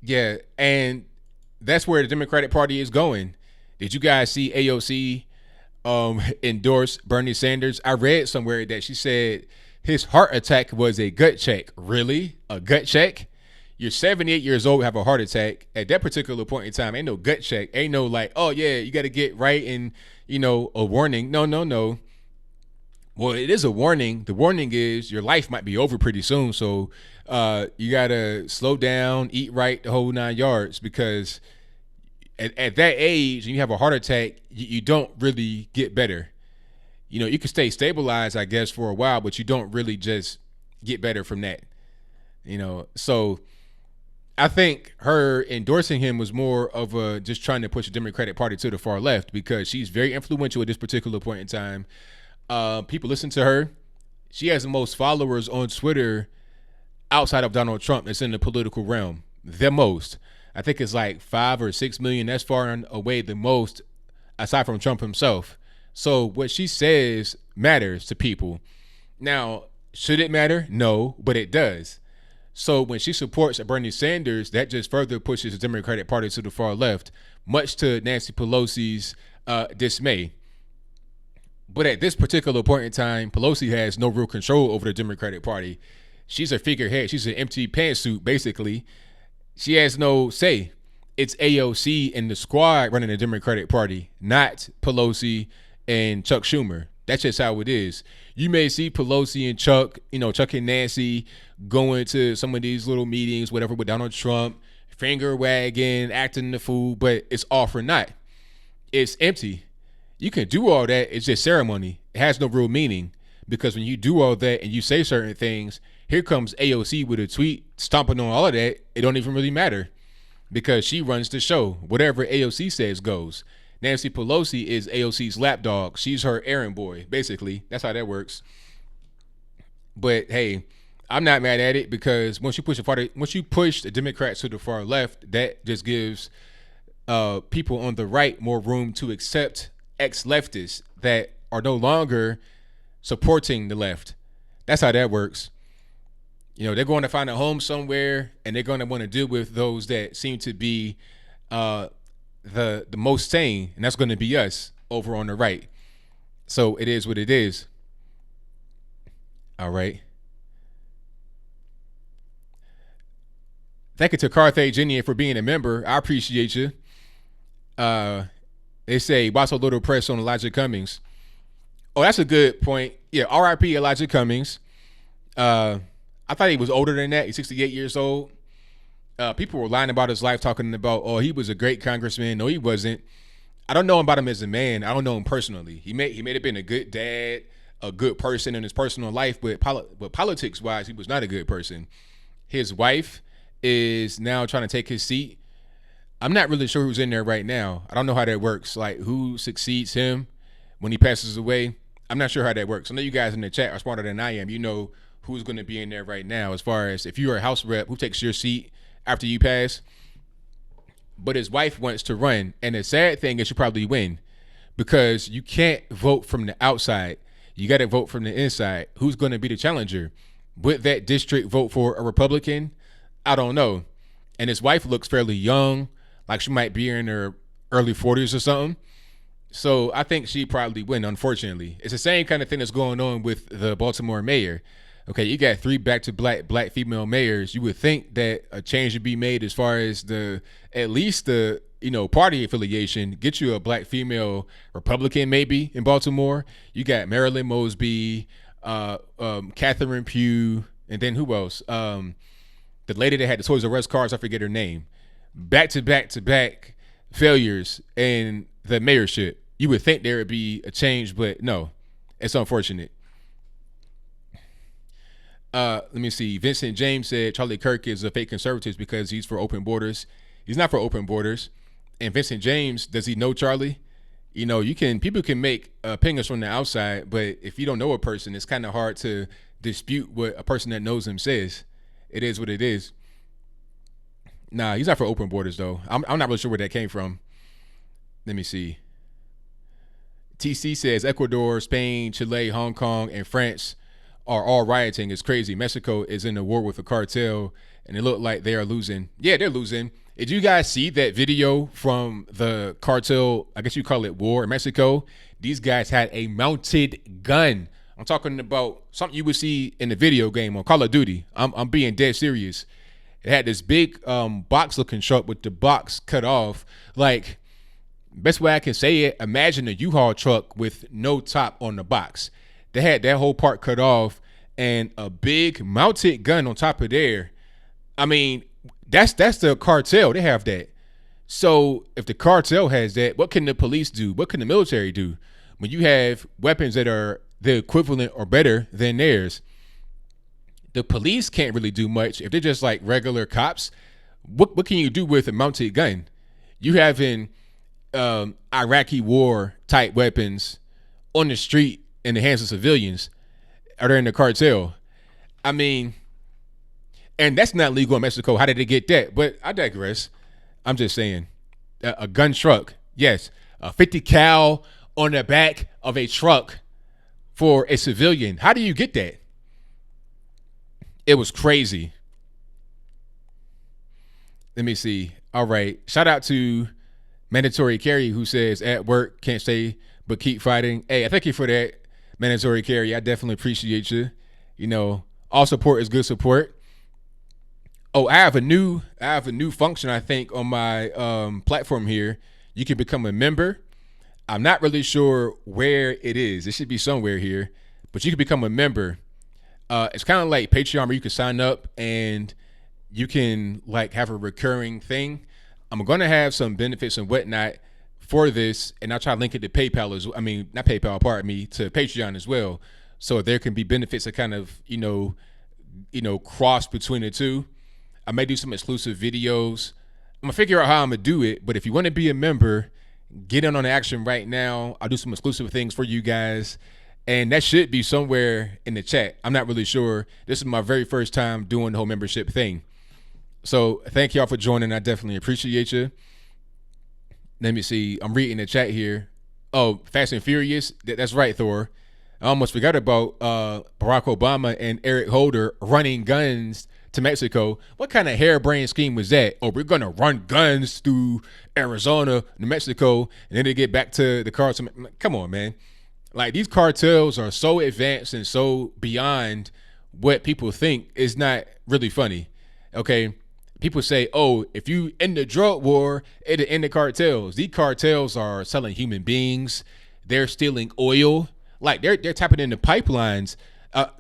Yeah, and that's where the Democratic Party is going. Did you guys see AOC endorse Bernie Sanders? I read somewhere that she said his heart attack was a gut check. Really? A gut check? You're 78 years old, have a heart attack. At that particular point in time, ain't no gut check. Ain't no like, oh, yeah, you got to get right and, a warning. No. Well, it is a warning. The warning is your life might be over pretty soon. So you got to slow down, eat right, the whole 9 yards, because at that age, and you have a heart attack, you don't really get better. You can stay stabilized, I guess, for a while, but you don't really just get better from that. So I think her endorsing him was more of a just trying to push the Democratic Party to the far left, because she's very influential at this particular point in time. People listen to her. She has the most followers on Twitter outside of Donald Trump that's in the political realm. The most. I think it's like 5 or 6 million. That's far and away the most aside from Trump himself. So what she says matters to people. Now, should it matter? No, but it does. So when she supports Bernie Sanders, that just further pushes the Democratic Party to the far left, much to Nancy Pelosi's dismay. But at this particular point in time, Pelosi has no real control over the Democratic Party. She's a figurehead. She's an empty pantsuit, basically. She has no say. It's AOC and the squad running the Democratic Party, not Pelosi and Chuck Schumer. That's just how it is. You may see Pelosi and Chuck, Chuck and Nancy going to some of these little meetings, whatever, with Donald Trump, finger wagging, acting the fool, but it's all for naught. It's empty. You can do all that. It's just ceremony. It has no real meaning, because when you do all that and you say certain things, here comes AOC with a tweet stomping on all of that. It don't even really matter, because she runs the show. Whatever AOC says goes. Nancy Pelosi is AOC's lapdog. She's her errand boy, basically. That's how that works. But hey, I'm not mad at it, because once you push the Democrats to the far left, that just gives people on the right more room to accept ex-leftists that are no longer supporting the left. That's how that works. They're going to find a home somewhere, and they're going to want to deal with those that seem to be the most sane, and that's going to be us over on the right. So it is what it is. All right. Thank you to Carthaginian for being a member. I appreciate you. They say, why so little press on Elijah Cummings? Oh, that's a good point. Yeah, R.I.P. Elijah Cummings. I thought he was older than that. He's 68 years old. People were lying about his life, talking about, oh, he was a great congressman. No, he wasn't. I don't know about him as a man. I don't know him personally. He may have been a good dad, a good person in his personal life, but politics-wise, he was not a good person. His wife is now trying to take his seat. I'm not really sure who's in there right now. I don't know how that works. Like, who succeeds him when he passes away? I'm not sure how that works. I know you guys in the chat are smarter than I am. You know who's going to be in there right now, as far as if you're a House rep, who takes your seat after you pass. But his wife wants to run, and the sad thing is she'll probably win, because you can't vote from the outside. You got to vote from the inside. Who's going to be the challenger? Would that district vote for a Republican? I don't know. And his wife looks fairly young, like she might be in her early 40s or something. So I think she probably win, unfortunately. It's the same kind of thing that's going on with the Baltimore mayor. Okay, you got 3 back-to-black black female mayors. You would think that a change would be made as far as at least the party affiliation. Get you a black female Republican maybe in Baltimore. You got Marilyn Mosby, Catherine Pugh, and then who else? The lady that had the Toys R Us cars, I forget her name. Back-to-back failures in the mayorship. You would think there would be a change, but no, it's unfortunate. Let me see. Vincent James said Charlie Kirk is a fake conservative because he's for open borders. He's not for open borders. And Vincent James, does he know Charlie? People can make opinions from the outside, but if you don't know a person, it's kind of hard to dispute what a person that knows him says. It is what it is. Nah, he's not for open borders though. I'm not really sure where that came from. Let me see. TC says Ecuador, Spain, Chile, Hong Kong, and France are all rioting. It's crazy. Mexico is in a war with a cartel, and it look like they are losing. Yeah, they're losing. Did you guys see that video from the cartel, I guess you call it war in Mexico? These guys had a mounted gun. I'm talking about something you would see in the video game on Call of Duty. I'm being dead serious. It had this big box looking truck with the box cut off. Like, best way I can say it, imagine a U-Haul truck with no top on the box. They had that whole part cut off and a big mounted gun on top of there. I mean, that's the cartel. They have that. So if the cartel has that, what can the police do? What can the military do when you have weapons that are the equivalent or better than theirs? The police can't really do much if they're just like regular cops. What can you do with a mounted gun? You having Iraqi war type weapons on the street in the hands of civilians, or they're in the cartel. I mean, and that's not legal in Mexico. How did they get that? But I digress. I'm just saying, a gun truck, yes, a 50 cal on the back of a truck for a civilian. How do you get that? It was crazy. Let me see. All right. Shout out to Mandatory Carry, who says at work, can't say but keep fighting. Hey, I thank you for that, Mandatory Carry. I definitely appreciate you. You know, all support is good support. Oh, I have a new function, I think, on my platform here. You can become a member. I'm not really sure where it is. It should be somewhere here, but you can become a member. It's kind of like Patreon, where you can sign up and you can like have a recurring thing. I'm going to have some benefits and whatnot for this, and I'll try to link it to PayPal as well. I mean, not PayPal, pardon me, to Patreon as well. So there can be benefits that kind of, you know, cross between the two. I may do some exclusive videos. I'm going to figure out how I'm going to do it, but if you want to be a member, get in on the action right now. I'll do some exclusive things for you guys. And that should be somewhere in the chat. I'm not really sure. This is my very first time doing the whole membership thing. So thank y'all for joining. I definitely appreciate you. Let me see. I'm reading the chat here. Oh, Fast and Furious. That's right, Thor. I almost forgot about Barack Obama and Eric Holder running guns to Mexico. What kind of harebrained scheme was that? Oh, we're going to run guns through Arizona, New Mexico, and then they get back to the cars. Come on, man. Like, these cartels are so advanced and so beyond what people think. Is not really funny. Okay. People say, oh, if you end the drug war, it'll end the cartels. These cartels are selling human beings. They're stealing oil. Like, they're tapping into pipelines.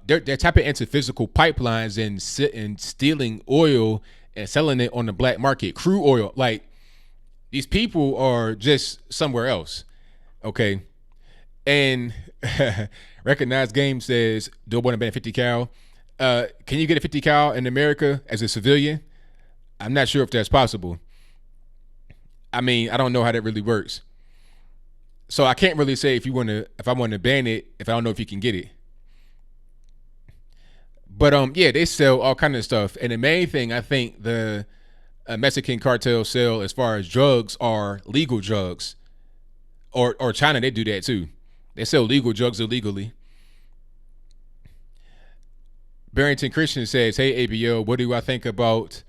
They're tapping into physical pipelines and stealing oil and selling it on the black market. Crude oil. Like, these people are just somewhere else. Okay. And Recognized Game says, do I want to ban 50 cal? Can you get a 50 cal in America as a civilian? I'm not sure if that's possible. I mean, I don't know how that really works. So I can't really say if I want to ban it, if I don't know if you can get it. But yeah, they sell all kind of stuff. And the main thing I think the Mexican cartel sell as far as drugs are legal drugs. Or China, they do that too. They sell legal drugs illegally. Barrington Christian says, hey, ABL, what do I think about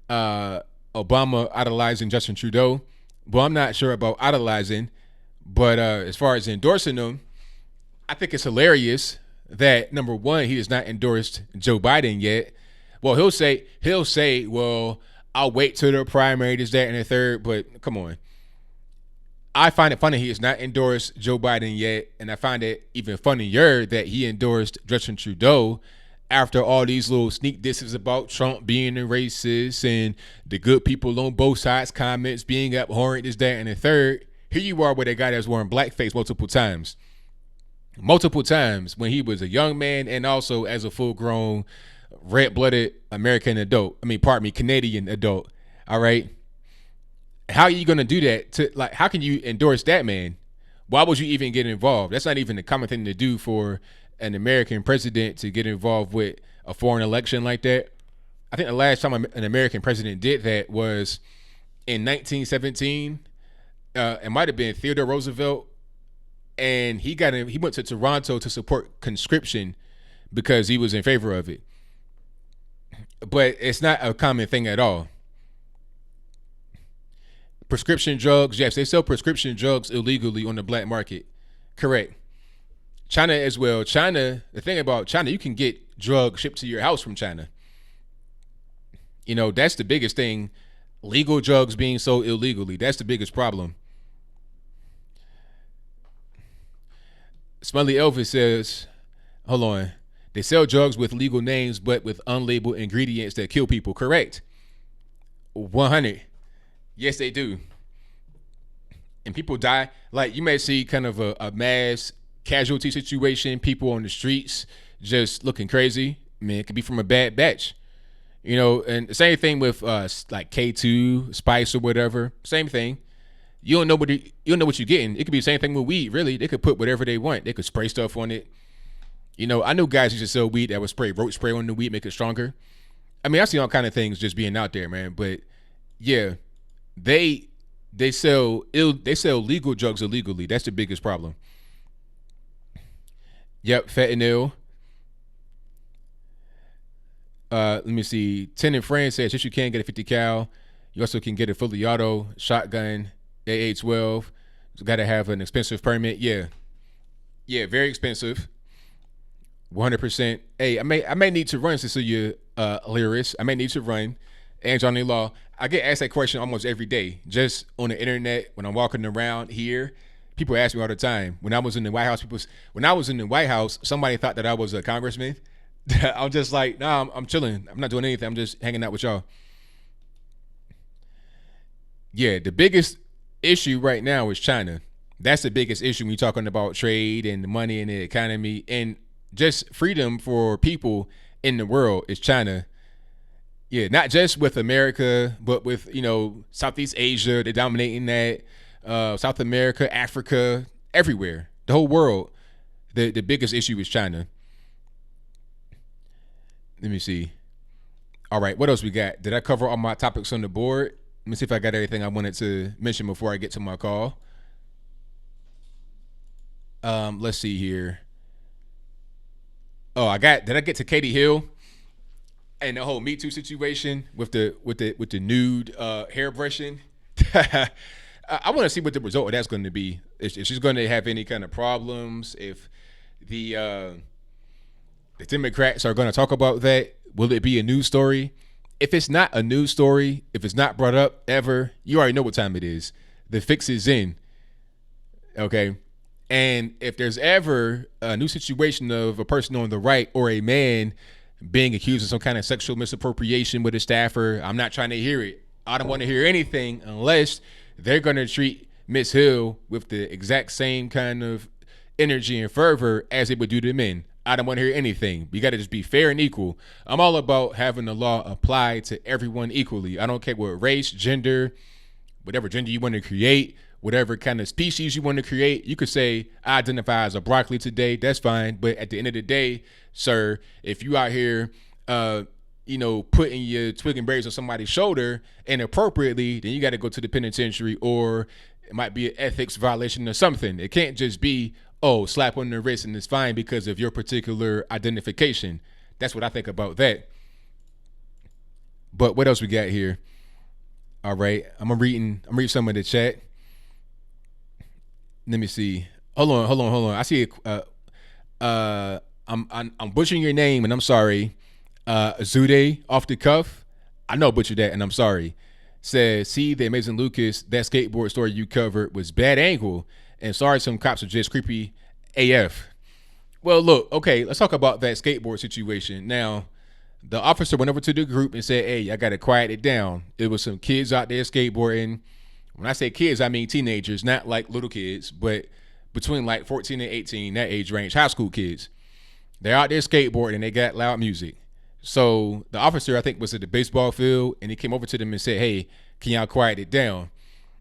Obama idolizing Justin Trudeau? Well, I'm not sure about idolizing, but as far as endorsing him, I think it's hilarious that, number one, he has not endorsed Joe Biden yet. Well, he'll say, well, I'll wait till the primary, this, that, and the third. But come on. I find it funny he has not endorsed Joe Biden yet, and I find it even funnier that he endorsed Justin Trudeau after all these little sneak disses about Trump being a racist and the good people on both sides comments being abhorrent, this, that, and the third. Here you are with a guy that's wearing blackface multiple times when he was a young man and also as a full-grown, red-blooded American adult. Canadian adult. All right. How are you going to do that? How can you endorse that man? Why would you even get involved? That's not even a common thing to do for an American president, to get involved with a foreign election like that. I think the last time an American president did that was in 1917. It might have been Theodore Roosevelt, and he went to Toronto to support conscription because he was in favor of it. But it's not a common thing at all. Prescription drugs, yes, they sell prescription drugs illegally on the black market. Correct. China as well. The thing about China, you can get drugs shipped to your house from China. You know, that's the biggest thing. Legal drugs being sold illegally. That's the biggest problem. Smiley Elvis says, hold on. They sell drugs with legal names, but with unlabeled ingredients that kill people. Correct. 100. Yes, they do. and people die, like you may see kind of a mass casualty situation, people on the streets just looking crazy. Man, it could be from a bad batch. And the same thing with like K2, Spice or whatever. Same thing. You don't know what you're getting. It could be the same thing with weed, really. They could put whatever they want. They could spray stuff on it. I know guys used to sell weed that would spray roach spray on the weed, make it stronger. I mean, I see all kind of things just being out there, man. But yeah, they sell legal drugs illegally. That's the biggest problem. Yep, fentanyl. Let me see. 10 in France says yes, you can get a 50 cal. You also can get a fully auto shotgun, AA-12. You got to have an expensive permit. Yeah, very expensive. 100%. Hey, I may need to run, Cecilia Lyris. I may need to run. And Johnny Law. I get asked that question almost every day, just on the internet when I'm walking around here. People ask me all the time. When I was in the White House, somebody thought that I was a congressman. I'm just like, nah, I'm chilling. I'm not doing anything. I'm just hanging out with y'all. Yeah, the biggest issue right now is China. That's the biggest issue when you're talking about trade and the money and the economy and just freedom for people in the world is China. Yeah, not just with America, but with, Southeast Asia, they're dominating that. South America, Africa, everywhere, the whole world. The biggest issue is China. Let me see. All right, what else we got? Did I cover all my topics on the board? Let me see if I got everything I wanted to mention before I get to my call. Let's see here. Oh, did I get to Katy Hill and the whole Me Too situation with the nude hair brushing? I want to see what the result of that's going to be. If she's going to have any kind of problems, if the Democrats are going to talk about that, will it be a news story? If it's not a news story, if it's not brought up ever, you already know what time it is. The fix is in. Okay. And if there's ever a new situation of a person on the right or a man being accused of some kind of sexual misappropriation with a staffer, I'm not trying to hear it. I don't want to hear anything unless they're going to treat Miss Hill with the exact same kind of energy and fervor as they would do to men. I don't want to hear anything. We got to just be fair and equal. I'm all about having the law apply to everyone equally. I don't care what race, gender, whatever gender you want to create, whatever kind of species you want to create. You could say, I identify as a broccoli today. That's fine. But at the end of the day, sir, if you out here, putting your twig and berries on somebody's shoulder inappropriately, then you got to go to the penitentiary, or it might be an ethics violation or something. It can't just be, slap on the wrist and it's fine because of your particular identification. That's what I think about that. But what else we got here? All right, I'm reading some of the chat. Let me see. Hold on. I see I'm butchering your name and I'm sorry. Zude off the cuff. I know I butchered that and I'm sorry. Says, see the amazing Lucas, that skateboard story you covered was bad angle. And sorry, some cops are just creepy AF. Well, look, okay, let's talk about that skateboard situation. Now, the officer went over to the group and said, hey, I got to quiet it down. It was some kids out there skateboarding. When I say kids, I mean teenagers, not like little kids, but between like 14 and 18, that age range, high school kids. They're out there skateboarding and they got loud music. So the officer, I think, was at the baseball field and he came over to them and said, hey, can y'all quiet it down?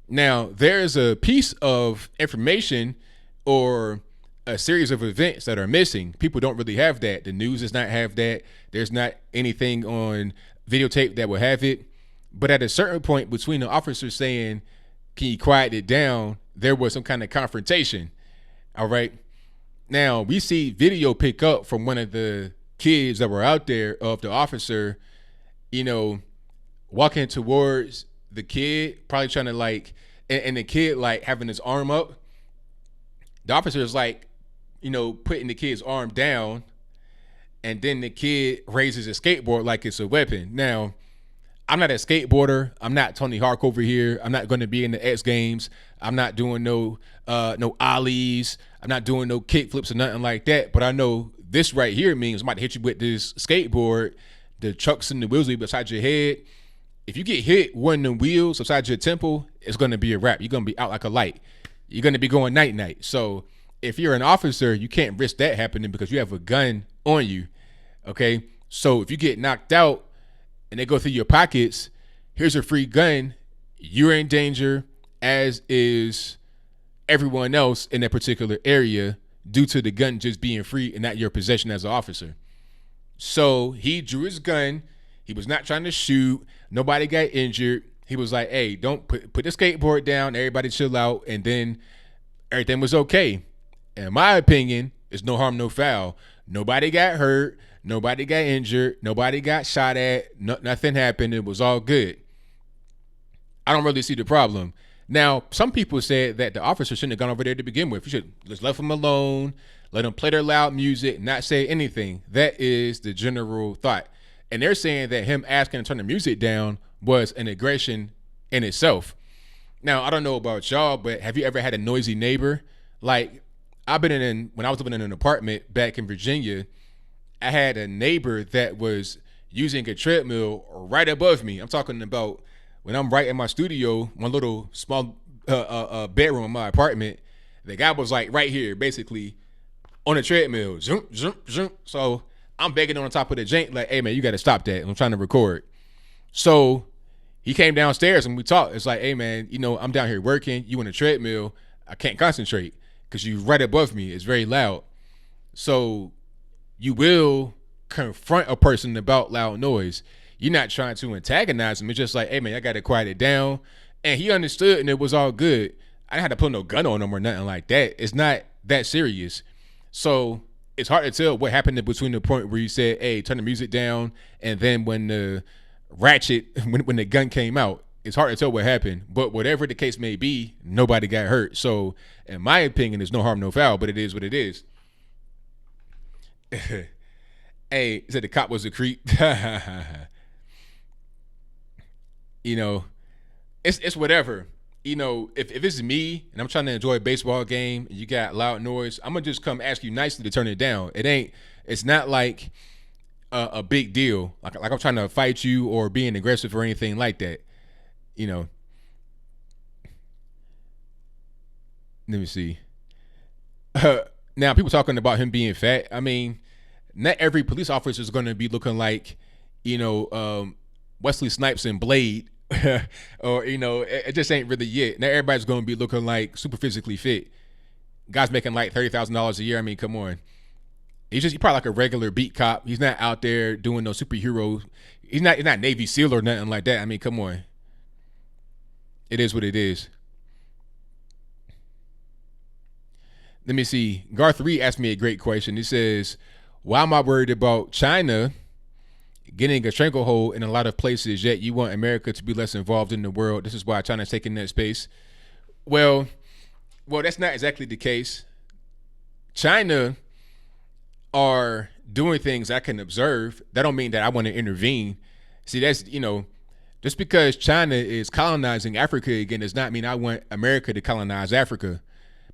Now, there's a piece of information or a series of events that are missing. People don't really have that. The news does not have that. There's not anything on videotape that will have it. But at a certain point between the officer saying, can you quiet it down, there was some kind of confrontation. All right. Now, we see video pick up from one of the kids that were out there of the officer, walking towards the kid, probably trying to and the kid having his arm up. The officer is putting the kid's arm down, and then the kid raises a skateboard like it's a weapon. Now, I'm not a skateboarder. I'm not Tony Hawk over here. I'm not going to be in the X Games. I'm not doing no ollies. I'm not doing no kick flips or nothing like that. But I know this right here means I'm about to hit you with this skateboard. The trucks and the wheels will be beside your head. if you get hit one of the wheels beside your temple, it's going to be a wrap. You're going to be out like a light. You're going to be going night night. So if you're an officer, you can't risk that happening because you have a gun on you. Okay. So if you get knocked out and they go through your pockets, here's a free gun. You're in danger, as is everyone else in that particular area, due to the gun just being free and not your possession as an officer. So he drew his gun. He was not trying to shoot. Nobody got injured. He was like, hey, don't put the skateboard down. Everybody chill out. And then everything was okay. In my opinion, it's no harm, no foul. Nobody got hurt. Nobody got injured. Nobody got shot at. Nothing happened. It was all good. I don't really see the problem. Now, some people said that the officer shouldn't have gone over there to begin with. You should just left them alone, let them play their loud music, not say anything. That is the general thought. And they're saying that him asking to turn the music down was an aggression in itself. Now, I don't know about y'all, but have you ever had a noisy neighbor? Like, when I was living in an apartment back in Virginia, I had a neighbor that was using a treadmill right above me. I'm talking about when I'm right in my studio, one little small bedroom in my apartment. The guy was like right here, basically on a treadmill. Zoom, zoom, zoom. So I'm begging on top of the jank, like, hey man, you got to stop that. I'm trying to record. So he came downstairs and we talked. It's like, hey man, I'm down here working. You on a treadmill. I can't concentrate because you right above me. It's very loud. So you will confront a person about loud noise. You're not trying to antagonize him. It's just like, hey man, I got to quiet it down. And he understood and it was all good. I didn't have to put no gun on him or nothing like that. It's not that serious. So it's hard to tell what happened in between the point where you said, hey, turn the music down, and then when the ratchet, when the gun came out, it's hard to tell what happened. But whatever the case may be, nobody got hurt. So in my opinion, there's no harm, no foul, but it is what it is. Hey, he said the cop was a creep. It's whatever. If it's me and I'm trying to enjoy a baseball game and you got loud noise, I'm gonna just come ask you nicely to turn it down. It's not like a big deal. Like I'm trying to fight you or being aggressive or anything like that. Let me see. Now people talking about him being fat. I mean, not every police officer is going to be looking like, Wesley Snipes and Blade. Or it just ain't really it. Now everybody's gonna be looking like super physically fit. Guys making like $30,000 a year. I mean, come on. He's probably like a regular beat cop. He's not out there doing no superhero. He's not Navy SEAL or nothing like that. I mean, come on. It is what it is. Let me see. Garth Reed asked me a great question. He says, why am I worried about China getting a stranglehold in a lot of places, yet you want America to be less involved in the world? This is why China's taking that space. Well, that's not exactly the case. China are doing things I can observe. That don't mean that I want to intervene. See, that's, just because China is colonizing Africa again does not mean I want America to colonize Africa,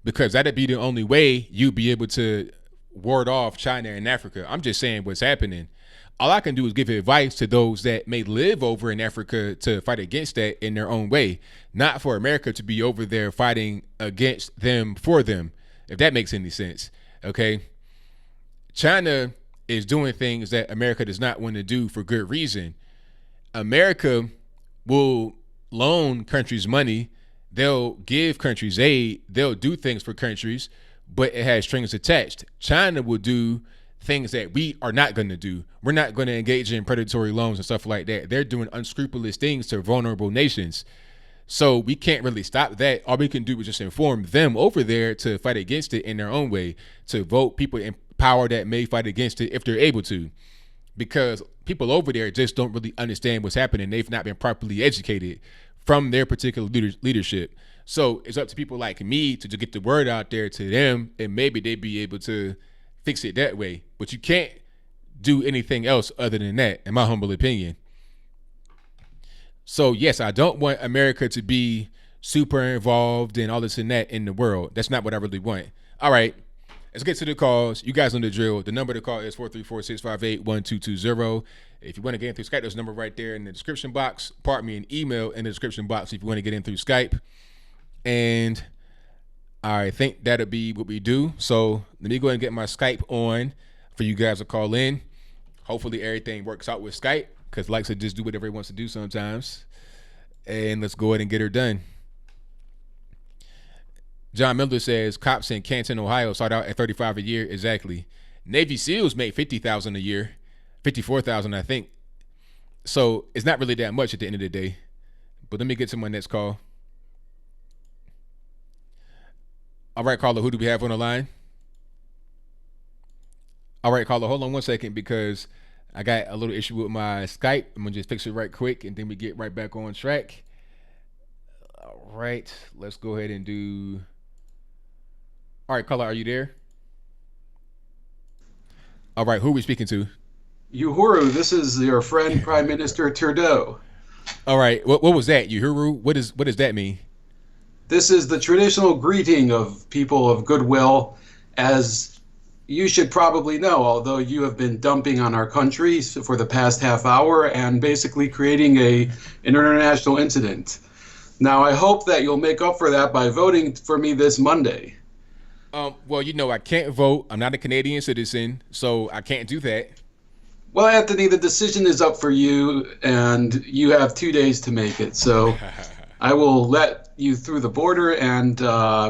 because that'd be the only way you'd be able to ward off China and Africa. I'm just saying what's happening. All I can do is give advice to those that may live over in Africa to fight against that in their own way, not for America to be over there fighting against them for them, if that makes any sense. Okay. China is doing things that America does not want to do for good reason. America will loan countries money. They'll give countries aid. They'll do things for countries, but it has strings attached. China will do things that we are not going to do. We're not going to engage in predatory loans and stuff like that. They're doing unscrupulous things to vulnerable nations. So we can't really stop that. All we can do is just inform them over there to fight against it in their own way, to vote people in power that may fight against it if they're able to. Because people over there just don't really understand what's happening. They've not been properly educated from their particular leadership. So it's up to people like me to get the word out there to them, and maybe they'd be able to fix it that way. But you can't do anything else other than that, in my humble opinion. So yes, I don't want America to be super involved in all this and that in the world. That's not what I really want. All right. let's get to the calls. You guys know the drill. The number to call is 434-658-1220. If you want to get in through Skype, there's a number right there in the description box. Pardon me, an email in the description box if you want to get in through Skype. And I think that'll be what we do. So let me go ahead and get my Skype on for you guys to call in. Hopefully everything works out with Skype, because likes to just do whatever he wants to do sometimes. And let's go ahead and get her done. John Miller says cops in Canton, Ohio start out at $35 a year. Exactly. Navy SEALs make $50,000 a year, $54,000 I think. So it's not really that much at the end of the day. But let me get to my next call. All right, caller, who do we have on the line? All right, caller, hold on one second because I got a little issue with my Skype. I'm going to just fix it right quick and then we get right back on track. All right, let's go ahead and do... All right, caller, are you there? All right, who are we speaking to? Uhuru, this is your friend Prime Minister Trudeau. All right, what was that, Uhuru? What does that mean? This is the traditional greeting of people of goodwill, as you should probably know, although you have been dumping on our country for the past half hour and basically creating an international incident. Now, I hope that you'll make up for that by voting for me this Monday. Well, I can't vote. I'm not a Canadian citizen, so I can't do that. Well, Anthony, the decision is up for you, and you have 2 days to make it. So I will let you through the border, and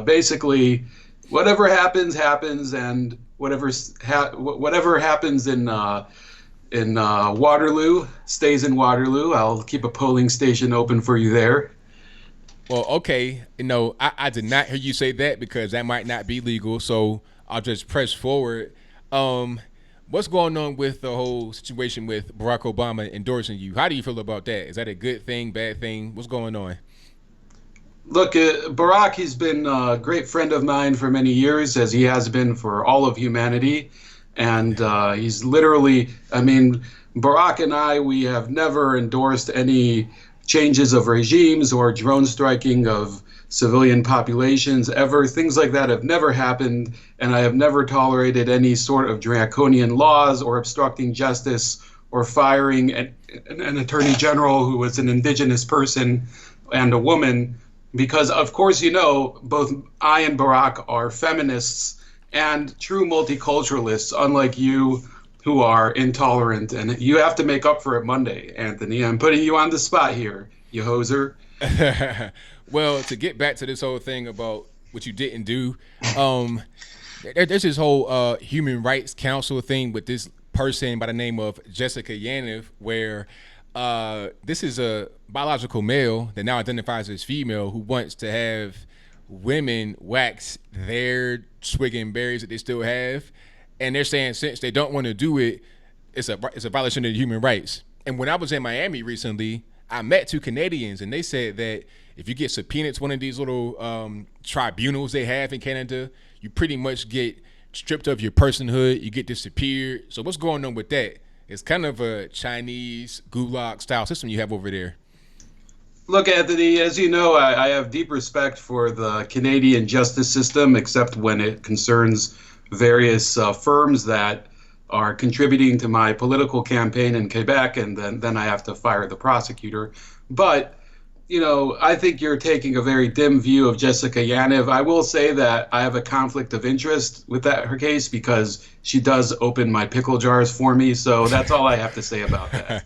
basically, whatever happens, happens, and whatever happens in Waterloo stays in Waterloo. I'll keep a polling station open for you there. Well, okay. I did not hear you say that because that might not be legal. So I'll just press forward. What's going on with the whole situation with Barack Obama endorsing you? How do you feel about that? Is that a good thing, bad thing? What's going on? Look, Barack, he's been a great friend of mine for many years, as he has been for all of humanity. And he's literally, Barack and I, we have never endorsed any changes of regimes or drone striking of civilian populations ever. Things like that have never happened, and I have never tolerated any sort of draconian laws or obstructing justice or firing an attorney general who was an indigenous person and a woman, because of course, both I and Barack are feminists and true multiculturalists, unlike you, who are intolerant, and you have to make up for it Monday, Anthony. I'm putting you on the spot here, you hoser. Well, to get back to this whole thing about what you didn't do, there's this whole Human Rights Council thing with this person by the name of Jessica Yaniv, where this is a biological male that now identifies as female who wants to have women wax their swigging berries that they still have. And they're saying since they don't want to do it, it's a violation of human rights. And when I was in Miami recently, I met two Canadians, and they said that if you get subpoenaed to one of these little tribunals they have in Canada, you pretty much get stripped of your personhood, you get disappeared. So what's going on with that? It's kind of a Chinese gulag style system you have over there. Look, Anthony, as you know, I have deep respect for the Canadian justice system, except when it concerns various firms that are contributing to my political campaign in Quebec, and then I have to fire the prosecutor. But, I think you're taking a very dim view of Jessica Yaniv. I will say that I have a conflict of interest with her case because she does open my pickle jars for me. So that's all I have to say about that.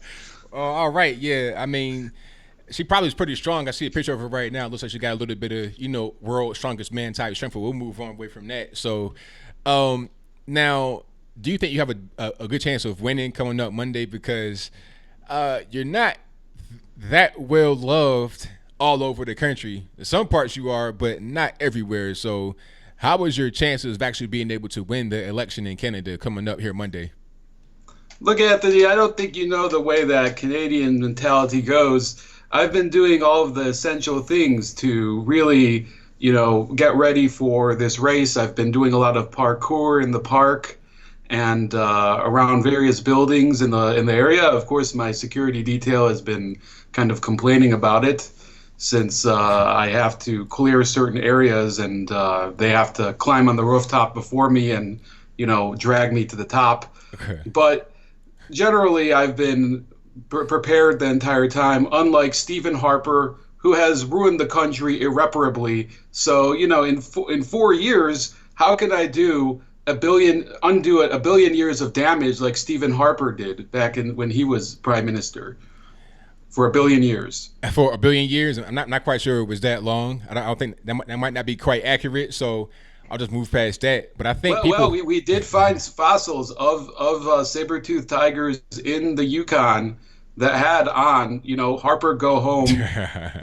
All right. Yeah. She probably is pretty strong. I see a picture of her right now. It looks like she got a little bit of, world's strongest man type strength. But we'll move on away from that. So, now, do you think you have a good chance of winning coming up Monday? Because you're not that well loved all over the country. In some parts you are, but not everywhere. So how is your chances of actually being able to win the election in Canada coming up here Monday? Look, Anthony, I don't think you know the way that Canadian mentality goes. I've been doing all of the essential things to really, get ready for this race. I've been doing a lot of parkour in the park and around various buildings in the area. Of course, my security detail has been kind of complaining about it. since I have to clear certain areas, and they have to climb on the rooftop before me and, drag me to the top. Okay. But generally, I've been prepared the entire time, unlike Stephen Harper, who has ruined the country irreparably. So, in 4 years, how can I undo a billion years of damage like Stephen Harper did back in when he was prime minister for a billion years? For a billion years, I'm not quite sure it was that long. I don't think that might not be quite accurate. So I'll just move past that. But I think we did find fossils of saber-toothed tigers in the Yukon that had on, Harper go home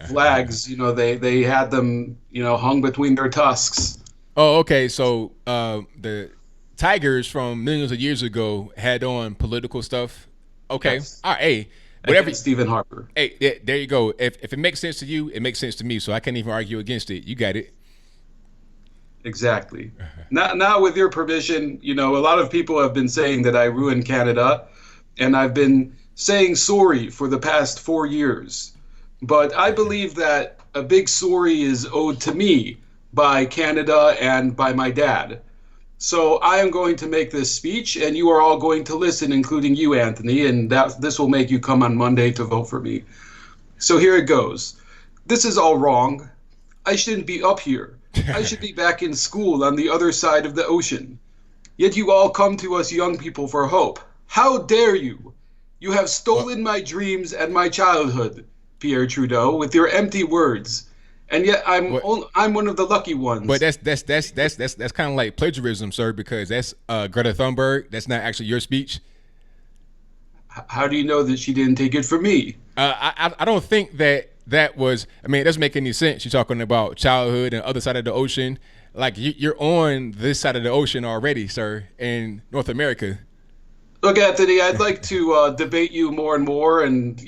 flags. They had them, hung between their tusks. Oh, okay. So the tigers from millions of years ago had on political stuff. Okay. Yes. All right. Hey, whatever. Against Stephen Harper. Hey, yeah, there you go. If it makes sense to you, it makes sense to me. So I can't even argue against it. You got it. Exactly. Now, with your permission, a lot of people have been saying that I ruined Canada, and I've been saying sorry for the past 4 years. But I believe that a big sorry is owed to me by Canada and by my dad. So I am going to make this speech, and you are all going to listen, including you, Anthony, and this will make you come on Monday to vote for me. So here it goes. This is all wrong. I shouldn't be up here. I should be back in school on the other side of the ocean. Yet you all come to us young people for hope. How dare you? You have stolen my dreams and my childhood, Pierre Trudeau, with your empty words. And yet I'm one of the lucky ones. But that's kind of like plagiarism, sir, because that's Greta Thunberg. That's not actually your speech. How do you know that she didn't take it from me? I don't think that was. I mean, it doesn't make any sense. You're talking about childhood and other side of the ocean. Like you're on this side of the ocean already, sir, in North America. Look, Anthony, I'd like to debate you more and more and,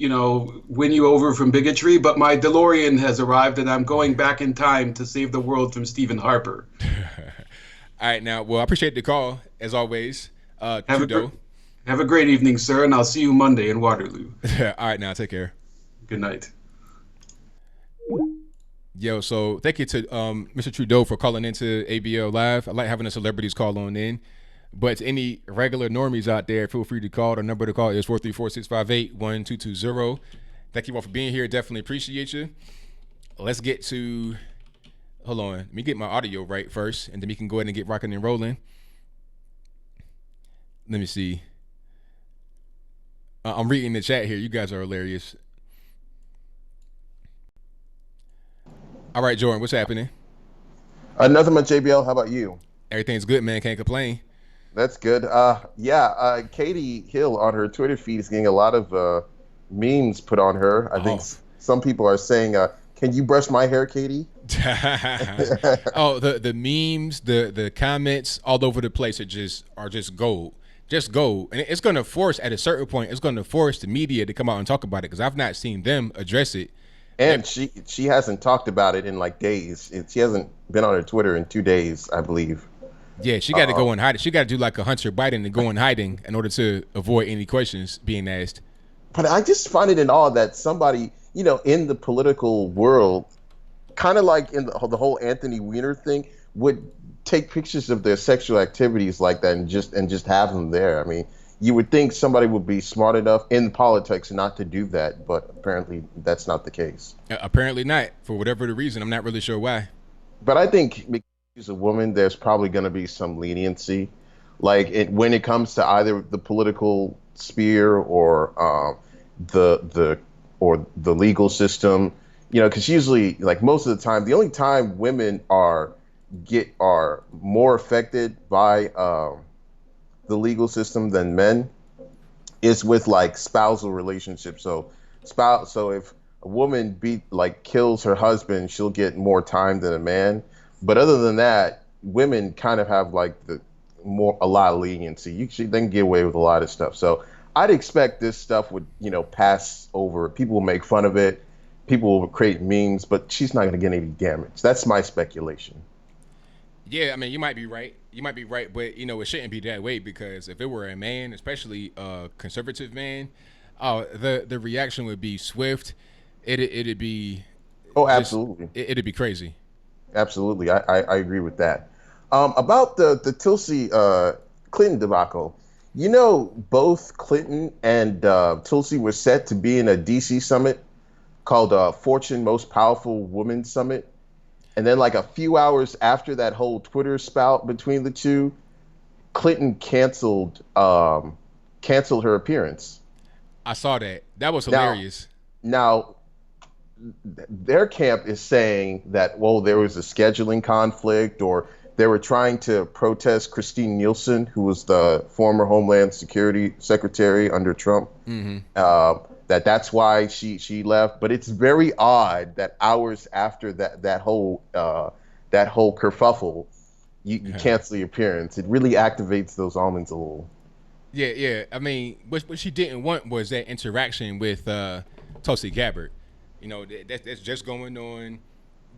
win you over from bigotry, but my DeLorean has arrived and I'm going back in time to save the world from Stephen Harper. All right, now, well, I appreciate the call, as always. Trudeau. Have a great evening, sir, and I'll see you Monday in Waterloo. All right, now, take care. Good night. Yo, so thank you to Mr. Trudeau for calling into ABL Live. I like having the celebrities call on in. But to any regular normies out there, feel free to call. The number to call is 434-658-1220. Thank you all for being here. Definitely appreciate you. Let's get to, hold on. Let me get my audio right first, and then we can go ahead and get rocking and rolling. Let me see. I'm reading the chat here. You guys are hilarious. All right, Jordan, what's happening? Nothing much, JBL. How about you? Everything's good, man. Can't complain. That's good. Katy Hill on her Twitter feed is getting a lot of memes put on her. I think some people are saying, "Can you brush my hair, Katie?" Oh, the memes, the comments all over the place are just gold. Just gold. And it's going to force, at a certain point, it's going to force the media to come out and talk about it, because I've not seen them address it. And she hasn't talked about it in like days. She hasn't been on her Twitter in 2 days, I believe. Yeah, she got to go and hide it. She got to do like a Hunter Biden and go in hiding in order to avoid any questions being asked. But I just find it in awe that somebody, in the political world, kind of like in the whole Anthony Weiner thing, would take pictures of their sexual activities like that and just have them there. I mean, you would think somebody would be smart enough in politics not to do that, but apparently that's not the case. Apparently not, for whatever the reason. I'm not really sure why. But I think because she's a woman, there's probably going to be some leniency, like when it comes to either the political sphere or the legal system. Because usually, like most of the time, the only time women are more affected by the legal system than men is with like spousal relationships. So if a woman kills her husband, she'll get more time than a man. But other than that, women kind of have like a lot of leniency. They can get away with a lot of stuff. So I'd expect this stuff would, pass over. People will make fun of it. People will create memes, but she's not going to get any damage. That's my speculation. Yeah, I mean, you might be right. But it shouldn't be that way, because if it were a man, especially a conservative man, the reaction would be swift. It'd be Oh, absolutely. It'd be crazy. Absolutely. I agree with that. About the Tulsi Clinton debacle, both Clinton and Tulsi were set to be in a DC summit called Fortune Most Powerful Woman Summit. And then like a few hours after that whole Twitter spout between the two, Clinton canceled her appearance. I saw that. That was hilarious. Now their camp is saying that, well, there was a scheduling conflict, or they were trying to protest Christine Nielsen, who was the former Homeland Security Secretary under Trump. That's why she left. But it's very odd that hours after that whole kerfuffle, you cancel the appearance. It really activates those almonds a little. Yeah. I mean, what she didn't want was that interaction with Tulsi Gabbard. That's just going on.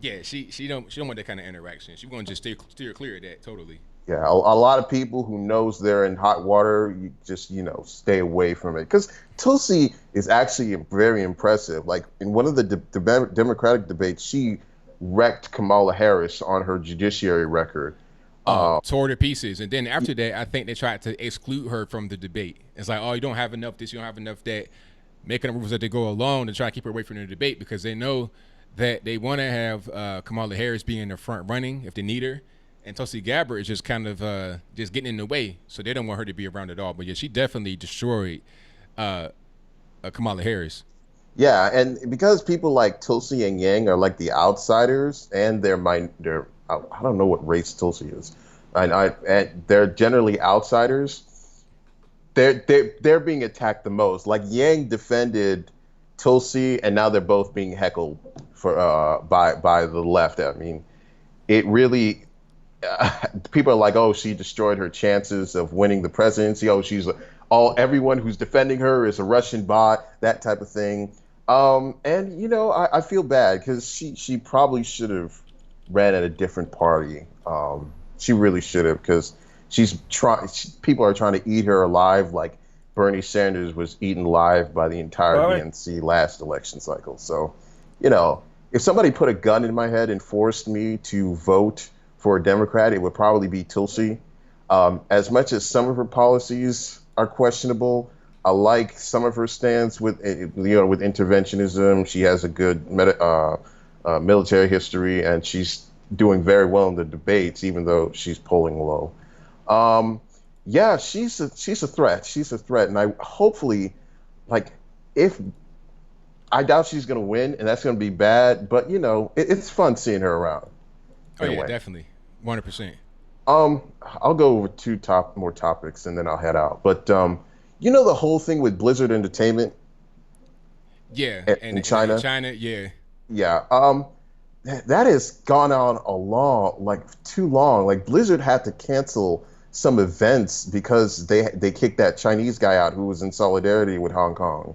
Yeah, she don't want that kind of interaction. She want to just steer clear of that totally. Yeah, a lot of people who knows they're in hot water, you just stay away from it. Because Tulsi is actually very impressive. Like in one of the Democratic debates, she wrecked Kamala Harris on her judiciary record. Tore to pieces, and then after that, I think they tried to exclude her from the debate. It's like, oh, you don't have enough this, you don't have enough that, making the rules that they go along to try to keep her away from the debate because they know that they want to have Kamala Harris be in the front running if they need her, and Tulsi Gabbard is just kind of just getting in the way, so they don't want her to be around at all. But yeah, she definitely destroyed Kamala Harris. Yeah, and because people like Tulsi and Yang are like the outsiders, and they're I don't know what race Tulsi is, and they're generally outsiders. They're being attacked the most. Like Yang defended Tulsi, and now they're both being heckled by the left. I mean, it really people are like, oh, she destroyed her chances of winning the presidency. Oh, everyone who's defending her is a Russian bot, that type of thing. And I feel bad because she probably should have ran at a different party. She really should have, because people are trying to eat her alive like Bernie Sanders was eaten alive by the entire DNC last election cycle. So, if somebody put a gun in my head and forced me to vote for a Democrat, it would probably be Tulsi. As much as some of her policies are questionable, I like some of her stance with interventionism. She has a good military history, and she's doing very well in the debates, even though she's polling low. Yeah, she's a threat. She's a threat, and I doubt she's going to win, and that's going to be bad. But it's fun seeing her around. Yeah, definitely, 100%. I'll go over two more topics, and then I'll head out. But the whole thing with Blizzard Entertainment. Yeah, in China. In China, yeah. Yeah. That has gone on too long. Like Blizzard had to cancel some events because they kicked that Chinese guy out who was in solidarity with Hong Kong.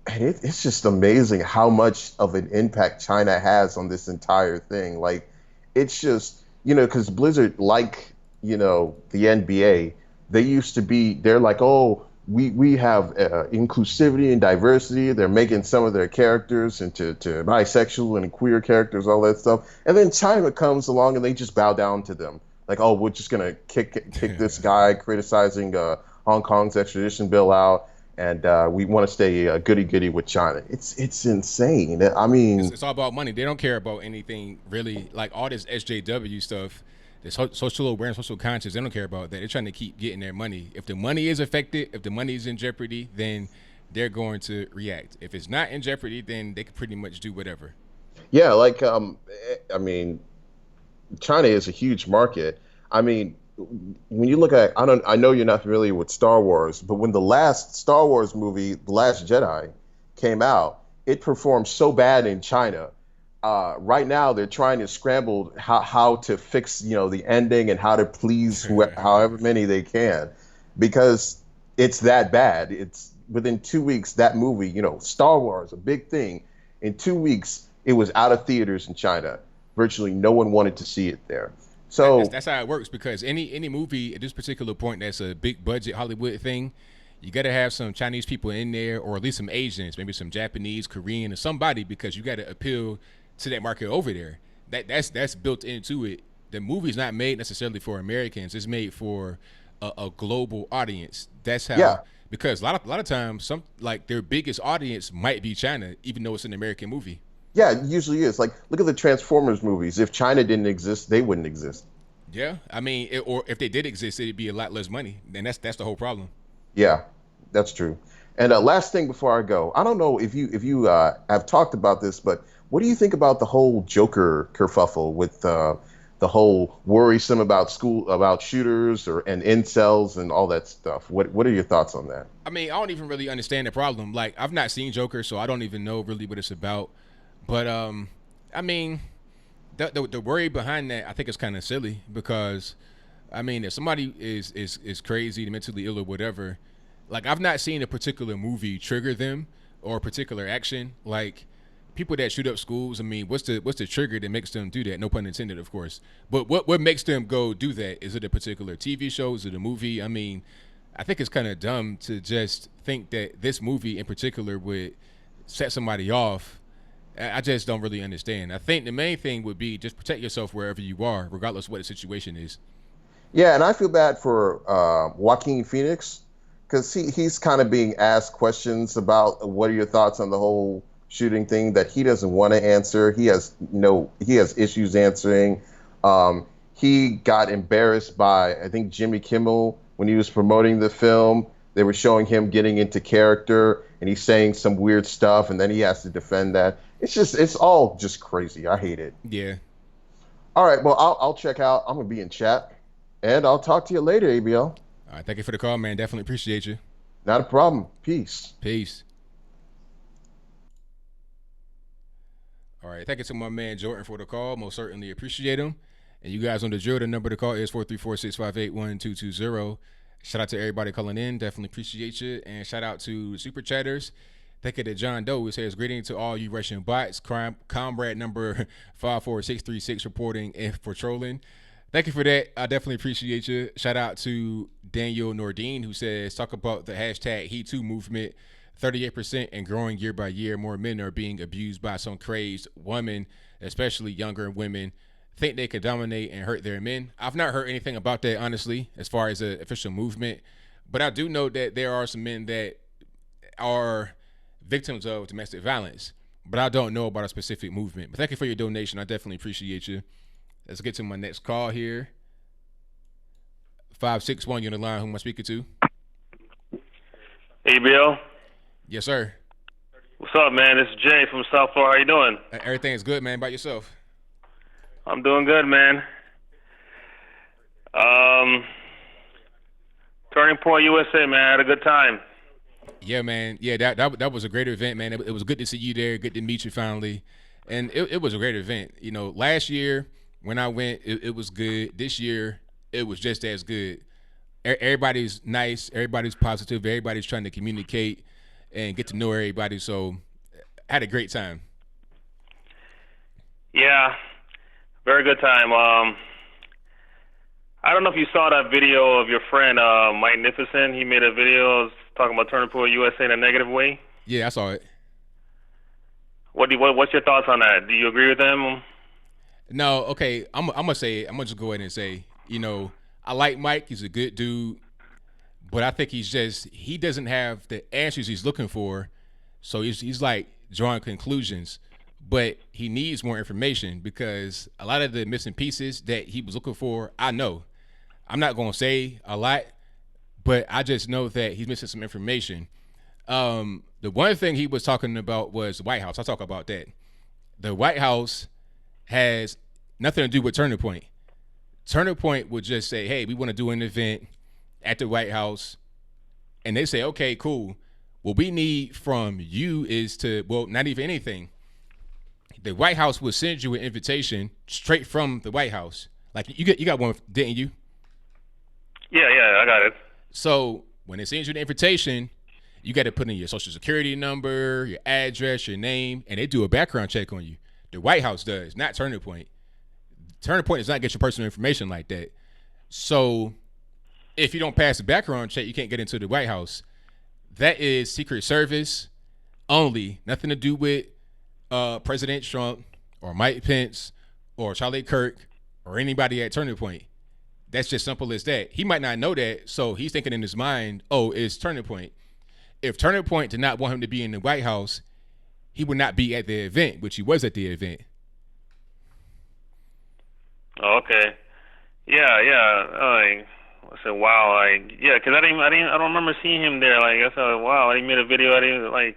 And it's just amazing how much of an impact China has on this entire thing. Like, it's just, because Blizzard, like, the NBA, they're like, oh, we have inclusivity and diversity. They're making some of their characters into bisexual and queer characters, all that stuff. And then China comes along and they just bow down to them. Like, oh, we're just going to kick this guy criticizing Hong Kong's extradition bill out. And we want to stay goody-goody with China. It's insane. I mean, it's all about money. They don't care about anything really. Like all this SJW stuff, the social awareness, social conscience, they don't care about that. They're trying to keep getting their money. If the money is affected, if the money is in jeopardy, then they're going to react. If it's not in jeopardy, then they can pretty much do whatever. Yeah, like I mean, China is a huge market. I mean, when you look at, I know you're not familiar with Star Wars, but when the last Star Wars movie, The Last Jedi, came out, it performed so bad in China. Right now, they're trying to scramble how to fix, the ending and how to please however many they can, because it's that bad. It's within 2 weeks, that movie, Star Wars, a big thing. In 2 weeks, it was out of theaters in China. Virtually no one wanted to see it there. So that's how it works, because any movie at this particular point that's a big budget Hollywood thing, you got to have some Chinese people in there, or at least some Asians, maybe some Japanese, Korean, or somebody, because you got to appeal to that market over there. That's built into it. The movie's not made necessarily for Americans. It's made for a global audience. That's how. Yeah. Because a lot of times, their biggest audience might be China, even though it's an American movie. Yeah, it usually is. Like, look at the Transformers movies. If China didn't exist, they wouldn't exist. Yeah, I mean, or if they did exist, it'd be a lot less money. And that's the whole problem. Yeah, that's true. And last thing before I go, I don't know if you have talked about this, but what do you think about the whole Joker kerfuffle with the whole worrisome about shooters and incels and all that stuff? What are your thoughts on that? I mean, I don't even really understand the problem. Like, I've not seen Joker, so I don't even know really what it's about. But I mean, the worry behind that, I think, is kind of silly, because I mean, if somebody is crazy, mentally ill, or whatever, like, I've not seen a particular movie trigger them or a particular action. Like, people that shoot up schools, I mean, what's the trigger that makes them do that? No pun intended, of course. But what makes them go do that? Is it a particular TV show? Is it a movie? I mean, I think it's kind of dumb to just think that this movie in particular would set somebody off. I just don't really understand. I think the main thing would be just protect yourself wherever you are, regardless of what the situation is. Yeah, and I feel bad for Joaquin Phoenix, because he's kind of being asked questions about what are your thoughts on the whole shooting thing that he doesn't want to answer. He has issues answering. He got embarrassed by, I think, Jimmy Kimmel when he was promoting the film. They were showing him getting into character, and he's saying some weird stuff, and then he has to defend that. It's all just crazy. I hate it. Yeah. All right, well, I'll check out. I'm gonna be in chat, and I'll talk to you later, ABL. All right, thank you for the call, man. Definitely appreciate you. Not a problem. Peace. Peace. All right, thank you to my man Jordan for the call. Most certainly appreciate him. And you guys on the drill, the number to call is 434-658-1220. Shout out to everybody calling in. Definitely appreciate you. And shout out to Super Chatters. Thank you to John Doe, who says, greetings to all you Russian bots. Comrade number 54636 reporting and for trolling. Thank you for that. I definitely appreciate you. Shout out to Daniel Nordine, who says, talk about the hashtag #HeToo movement. 38% and growing year by year. More men are being abused by some crazed women, especially younger women. Think they could dominate and hurt their men. I've not heard anything about that, honestly, as far as an official movement. But I do know that there are some men that are victims of domestic violence. But I don't know about a specific movement. But thank you for your donation. I definitely appreciate you. Let's get to my next call here. 561, you're on the line. Who am I speaking to? ABL. Yes, sir. What's up, man? This is Jay from South Florida. How you doing? Everything is good, man. About yourself? I'm doing good, man. Turning Point USA, man. I had a good time. Yeah, man. Yeah, that was a great event, man. It was good to see you there. Good to meet you finally. And it was a great event. You know, last year when I went, it was good. This year, it was just as good. Everybody's nice. Everybody's positive. Everybody's trying to communicate and get to know everybody. So I had a great time. Yeah, very good time. I don't know if you saw that video of your friend Magnificent. He made a video talking about Turning Point USA in a negative way. Yeah, I saw it. What's your thoughts on that? Do you agree with them? No, okay. I'm gonna just go ahead and say, you know, I like Mike. He's a good dude, but I think he doesn't have the answers he's looking for. So he's like drawing conclusions, but he needs more information, because a lot of the missing pieces that he was looking for, I know. I'm not gonna say a lot, but I just know that he's missing some information. The one thing he was talking about was the White House. I'll talk about that. The White House has nothing to do with Turning Point. Turning Point would just say, hey, we want to do an event at the White House. And they say, okay, cool. What we need from you is not even anything. The White House will send you an invitation straight from the White House. Like, you got one, didn't you? Yeah, I got it. So when they send you the invitation, you got to put in your social security number, your address, your name, and they do a background check on you. The White House does, not Turning Point. Turning Point does not get your personal information like that. So if you don't pass the background check, you can't get into the White House. that is Secret Service only. Nothing to do with President Trump or Mike Pence or Charlie Kirk or anybody at Turning Point. That's just simple as that. He might not know that, so he's thinking in his mind, oh, it's Turning Point. If Turning Point did not want him to be in the White House, he would not be at the event, which he was at the event. Okay. Yeah. I said, wow. Because I don't remember seeing him there. Like, I said, wow. He made a video. I didn't like.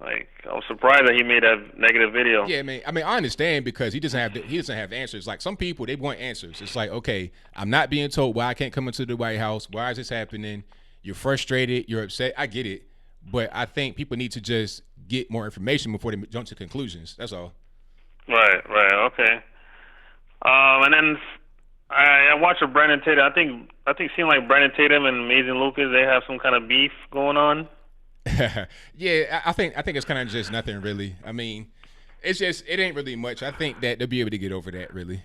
I was surprised that he made that negative video. Yeah, man. I mean, I understand because he doesn't have answers. Like some people, they want answers. It's like, okay, I'm not being told why I can't come into the White House. Why is this happening? You're frustrated. You're upset. I get it, but I think people need to just get more information before they jump to conclusions. That's all. Right. Okay. And then I watched Brandon Tatum. I think it seemed like Brandon Tatum and Amazing Lucas, they have some kind of beef going on. Yeah, I think it's kind of just nothing really. I mean, it ain't really much. I think that they'll be able to get over that really.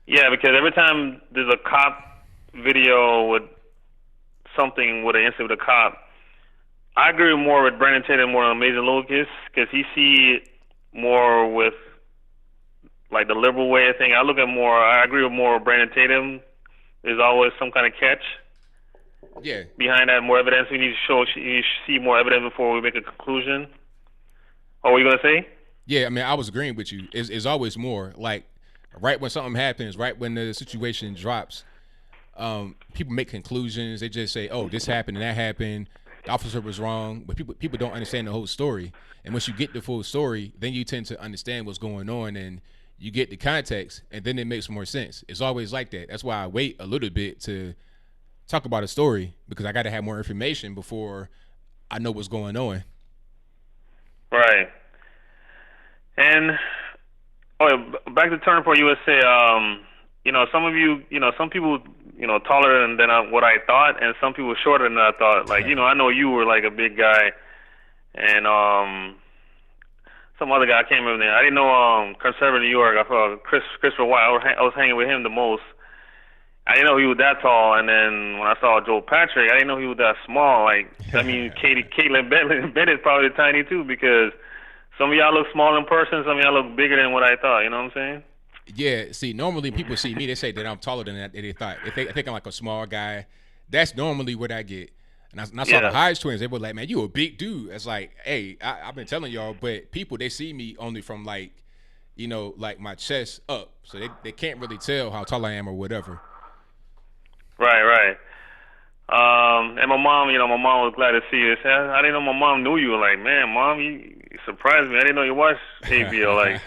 Yeah, because every time there's a cop video with something with an incident with a cop, I agree more with Brandon Tatum more than Amazing Lucas because he see it more with like the liberal way of thing. I agree with more with Brandon Tatum. There's always some kind of catch. Yeah. Behind that, more evidence. We need to see more evidence before we make a conclusion. What were you gonna say? Yeah, I mean, I was agreeing with you. It's always more like right when something happens, right when the situation drops. People make conclusions. They just say, "Oh, this happened and that happened. The officer was wrong," but people don't understand the whole story. And once you get the full story, then you tend to understand what's going on and you get the context, and then it makes more sense. It's always like that. That's why I wait a little bit to talk about a story because I got to have more information before I know what's going on. Right. And back to Turning Point USA. Some people, taller than what I thought, and some people shorter than I thought. Like, I know you were like a big guy, and some other guy, I can't remember the name. I didn't know conservative New York. I thought Christopher White. I was hanging with him the most. I didn't know he was that tall, and then when I saw Joe Patrick, I didn't know he was that small. Like, I mean, Caitlin Bennett's probably tiny too, because some of y'all look small in person, some of y'all look bigger than what I thought. You know what I'm saying? Yeah. See, normally people see me, they say that I'm taller than they thought. If they think I'm like a small guy, that's normally what I get. And I saw the Hodge twins. They were like, "Man, you a big dude." It's like, hey, I've been telling y'all, but people, they see me only from like, like my chest up, so they can't really tell how tall I am or whatever. Right. And my mom was glad to see us. I didn't know my mom knew you. Like, man, Mom, you surprised me. I didn't know you watched ABL. Like,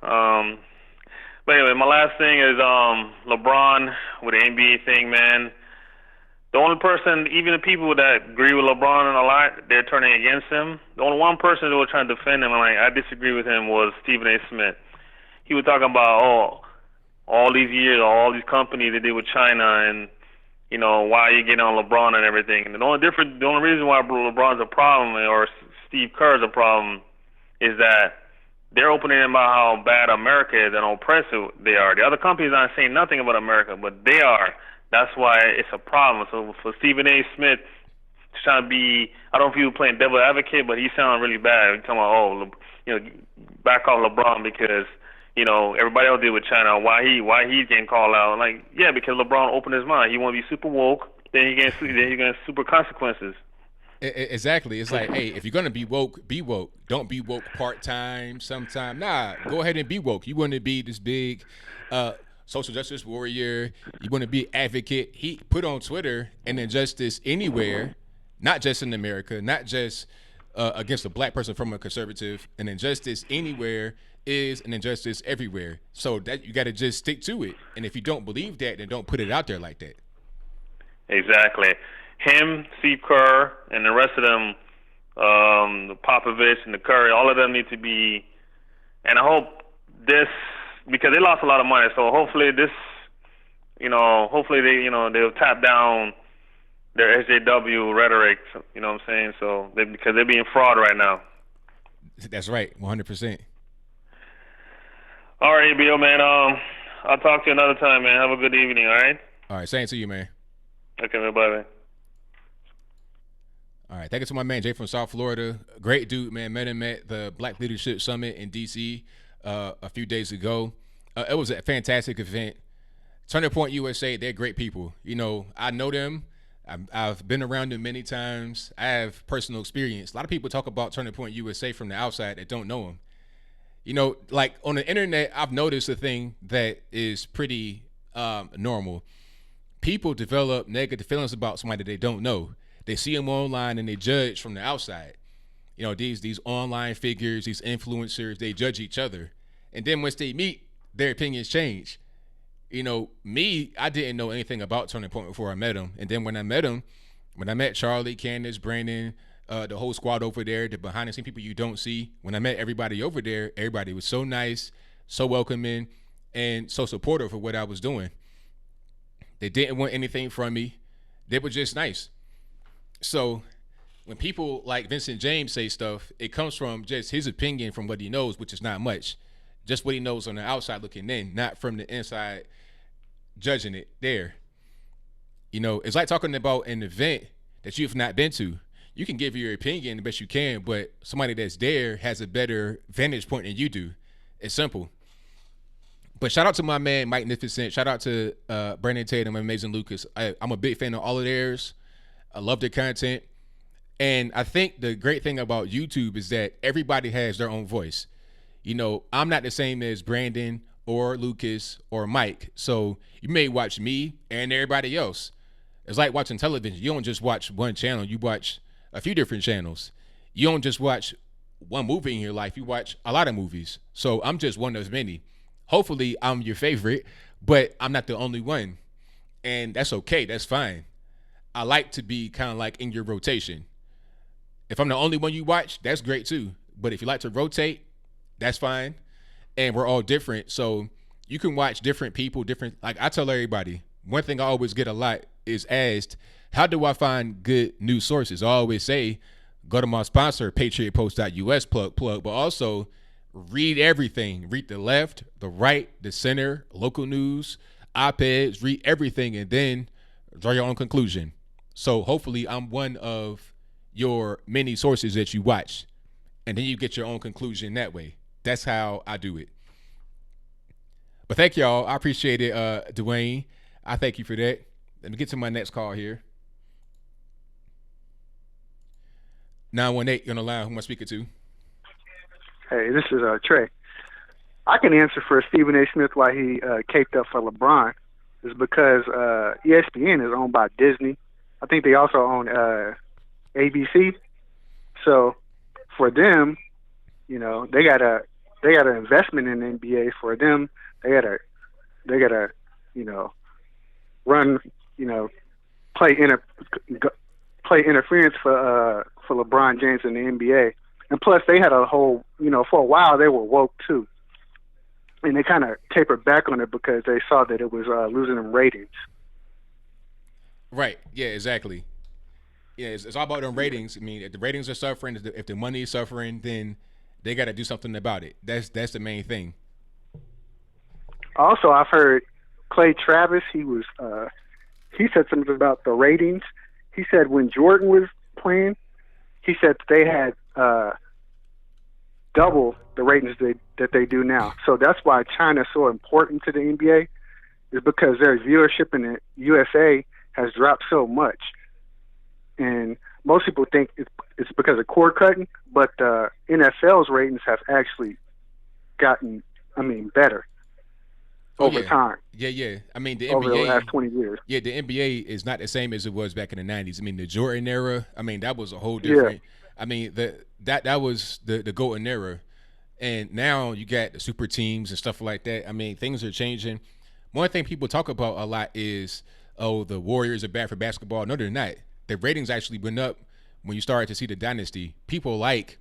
but anyway, my last thing is LeBron with the NBA thing, man. The only person, even the people that agree with LeBron a lot, they're turning against him. The only one person that was trying to defend him, and I disagree with him, was Stephen A. Smith. He was talking about, all these years, all these companies they did with China, and why you getting on LeBron and everything. And the only reason why LeBron's a problem or Steve Kerr's a problem is that they're opening about how bad America is and how oppressive they are. The other companies aren't saying nothing about America, but they are. That's why it's a problem. So for Stephen A. Smith to try to be, I don't know if he was playing devil advocate, but he sounded really bad. He's talking about, back off LeBron because everybody else did with China. Why he's getting called out? Like, yeah, because LeBron opened his mind. He want to be super woke. Then he gets super consequences. Exactly. It's like, hey, if you're gonna be woke, be woke. Don't be woke part time, sometime. Nah, go ahead and be woke. You want to be this big social justice warrior. You want to be advocate. He put on Twitter an injustice anywhere, not just in America, not just against a black person from a conservative. An injustice anywhere is an injustice everywhere. So that you got to just stick to it. And if you don't believe that, then don't put it out there like that. Exactly. Him, Steve Kerr, and the rest of them, the Popovich and the Curry, all of them need to be. And I hope this, because they lost a lot of money. So hopefully this, hopefully they'll tap down their SJW rhetoric. You know what I'm saying? So because they're being fraud right now. That's right, 100%. All right, ABL, man. I'll talk to you another time, man. Have a good evening, all right? All right, same to you, man. Okay, man. Bye, man. All right. Thank you to my man Jay from South Florida. Great dude, man. Met him at the Black Leadership Summit in DC a few days ago. It was a fantastic event. Turning Point USA, they're great people. I know them. I've been around them many times. I have personal experience. A lot of people talk about Turning Point USA from the outside that don't know them. Like on the internet, I've noticed a thing that is pretty normal. People develop negative feelings about somebody they don't know. They see them online and they judge from the outside. These online figures, these influencers, they judge each other. And then once they meet, their opinions change. Me, I didn't know anything about Turning Point before I met him. And then when I met Charlie, Candace, Brandon, the whole squad over there, the behind the scenes people you don't see, when I met everybody over there, everybody was so nice, so welcoming, and so supportive of what I was doing. They didn't want anything from me. They were just nice. So when people like Vincent James say stuff, it comes from just his opinion from what he knows, which is not much. Just what he knows on the outside looking in, not from the inside judging it there. It's like talking about an event that you've not been to. You can give your opinion the best you can, but somebody that's there has a better vantage point than you do. It's simple. But shout out to my man, Mike Magnificent. Shout out to Brandon Tatum and Amazing Lucas. I'm a big fan of all of theirs. I love their content. And I think the great thing about YouTube is that everybody has their own voice. I'm not the same as Brandon or Lucas or Mike. So you may watch me and everybody else. It's like watching television. You don't just watch one channel. You watch a few different channels. You don't just watch one movie in your life. You watch a lot of movies. So I'm just one of many. Hopefully I'm your favorite, but I'm not the only one. And that's okay. That's fine. I like to be kind of like in your rotation. If I'm the only one you watch, that's great too. But if you like to rotate, that's fine. And we're all different. So you can watch different people, like I tell everybody, one thing I always get a lot is asked, how do I find good news sources? I always say, go to my sponsor, patriotpost.us, plug, but also read everything. Read the left, the right, the center, local news, op-eds, read everything, and then draw your own conclusion. So hopefully I'm one of your many sources that you watch, and then you get your own conclusion that way. That's how I do it. But thank y'all. I appreciate it, Dwayne. I thank you for that. Let me get to my next call here. 918, you're on the line. Who am I speaking to? Hey, this is Trey. I can answer for Stephen A. Smith why he caped up for LeBron. Is because ESPN is owned by Disney. I think they also own ABC. So for them, they got an investment in the NBA. For them, they gotta run, play interference for LeBron James in the NBA. And plus, they had a whole, for a while they were woke too, and they kind of tapered back on it because they saw that it was losing them ratings. Right. Yeah. Exactly. Yeah. It's all about them ratings. I mean, if the ratings are suffering, if the money is suffering, then they got to do something about it. That's the main thing. Also, I've heard Clay Travis. He said something about the ratings. He said when Jordan was playing, he said they had double the ratings that they do now. So that's why China's so important to the NBA, is because their viewership in the USA has dropped so much. And most people think it's because of cord cutting, but NFL's ratings have actually gotten, better over time. Yeah. I mean, the over NBA, the last 20 years. Yeah, the NBA is not the same as it was back in the 90s. I mean, the Jordan era, that was a whole different. Yeah. That was the golden era. And now you got the super teams and stuff like that. Things are changing. One thing people talk about a lot is, the Warriors are bad for basketball. No, they're not. The ratings actually went up when you started to see the dynasty. People like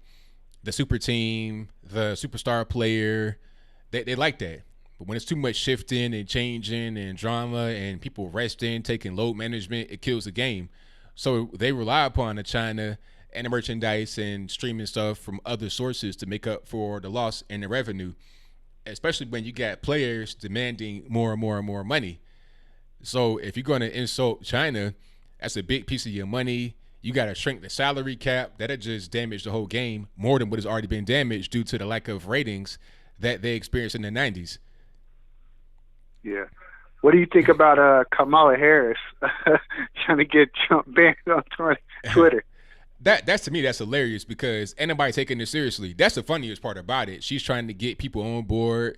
the super team, the superstar player. They like that. But when it's too much shifting and changing and drama and people resting, taking load management, it kills the game. So they rely upon the China and the merchandise and streaming stuff from other sources to make up for the loss in the revenue, especially when you got players demanding more and more and more money. So if you're going to insult China, that's a big piece of your money. You got to shrink the salary cap. That'll just damage the whole game more than what has already been damaged due to the lack of ratings that they experienced in the 90s. Yeah. What do you think about Kamala Harris trying to get Trump banned on Twitter? That's to me, that's hilarious because ain't nobody taking this seriously. That's the funniest part about it. She's trying to get people on board.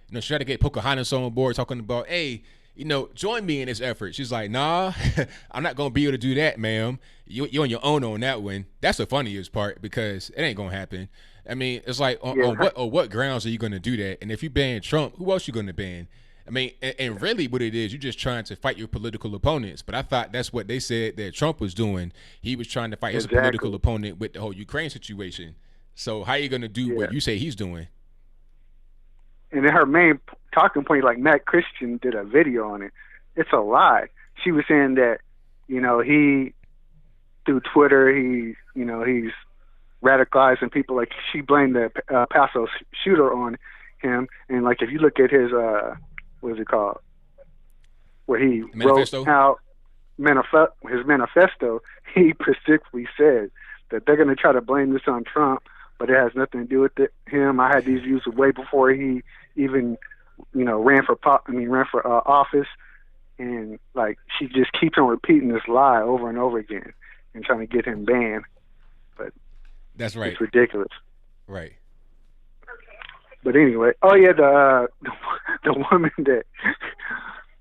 You know, she's trying to get Pocahontas on board, talking about, hey, you know, join me in this effort. She's like, nah, I'm not going to be able to do that, ma'am. You're on your own on that one. That's the funniest part because it ain't going to happen. I mean, it's like, on what grounds are you going to do that? And if you ban Trump, who else you going to ban? I mean, and really what it is, you're just trying to fight your political opponents. But I thought that's what they said that Trump was doing. He was trying to fight his political opponent with the whole Ukraine situation. So how are you going to do what you say he's doing? And then her main talking point, like Matt Christian did a video on it. It's a lie. She was saying that, you know, he, through Twitter, he's radicalizing people. Like, she blamed the Paso shooter on him. And, like, if you look at his, what is it called? Where he manifesto? wrote out his manifesto, he specifically said that they're going to try to blame this on Trump, but it has nothing to do with him. I had these views way before he even, you know, ran for office, and like she just keeps on repeating this lie over and over again and trying to get him banned. But that's right. It's ridiculous. Right. But anyway, the woman that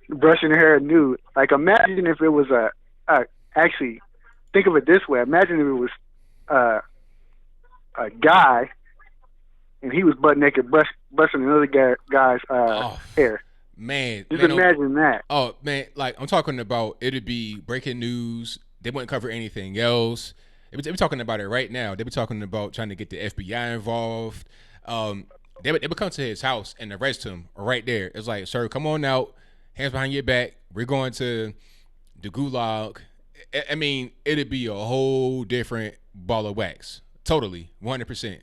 brushing her hair nude. Like, imagine if it was actually think of it this way. Imagine if it was a guy, and he was butt naked brushing another guy's hair. Man, just imagine that. Oh man, like I'm talking about, it'd be breaking news. They wouldn't cover anything else. They be talking about it right now. They be talking about trying to get the FBI involved. They would come to his house and arrest him right there. It's like, sir, come on out, hands behind your back. We're going to the gulag. I mean, it'd be a whole different ball of wax. Totally, 100%.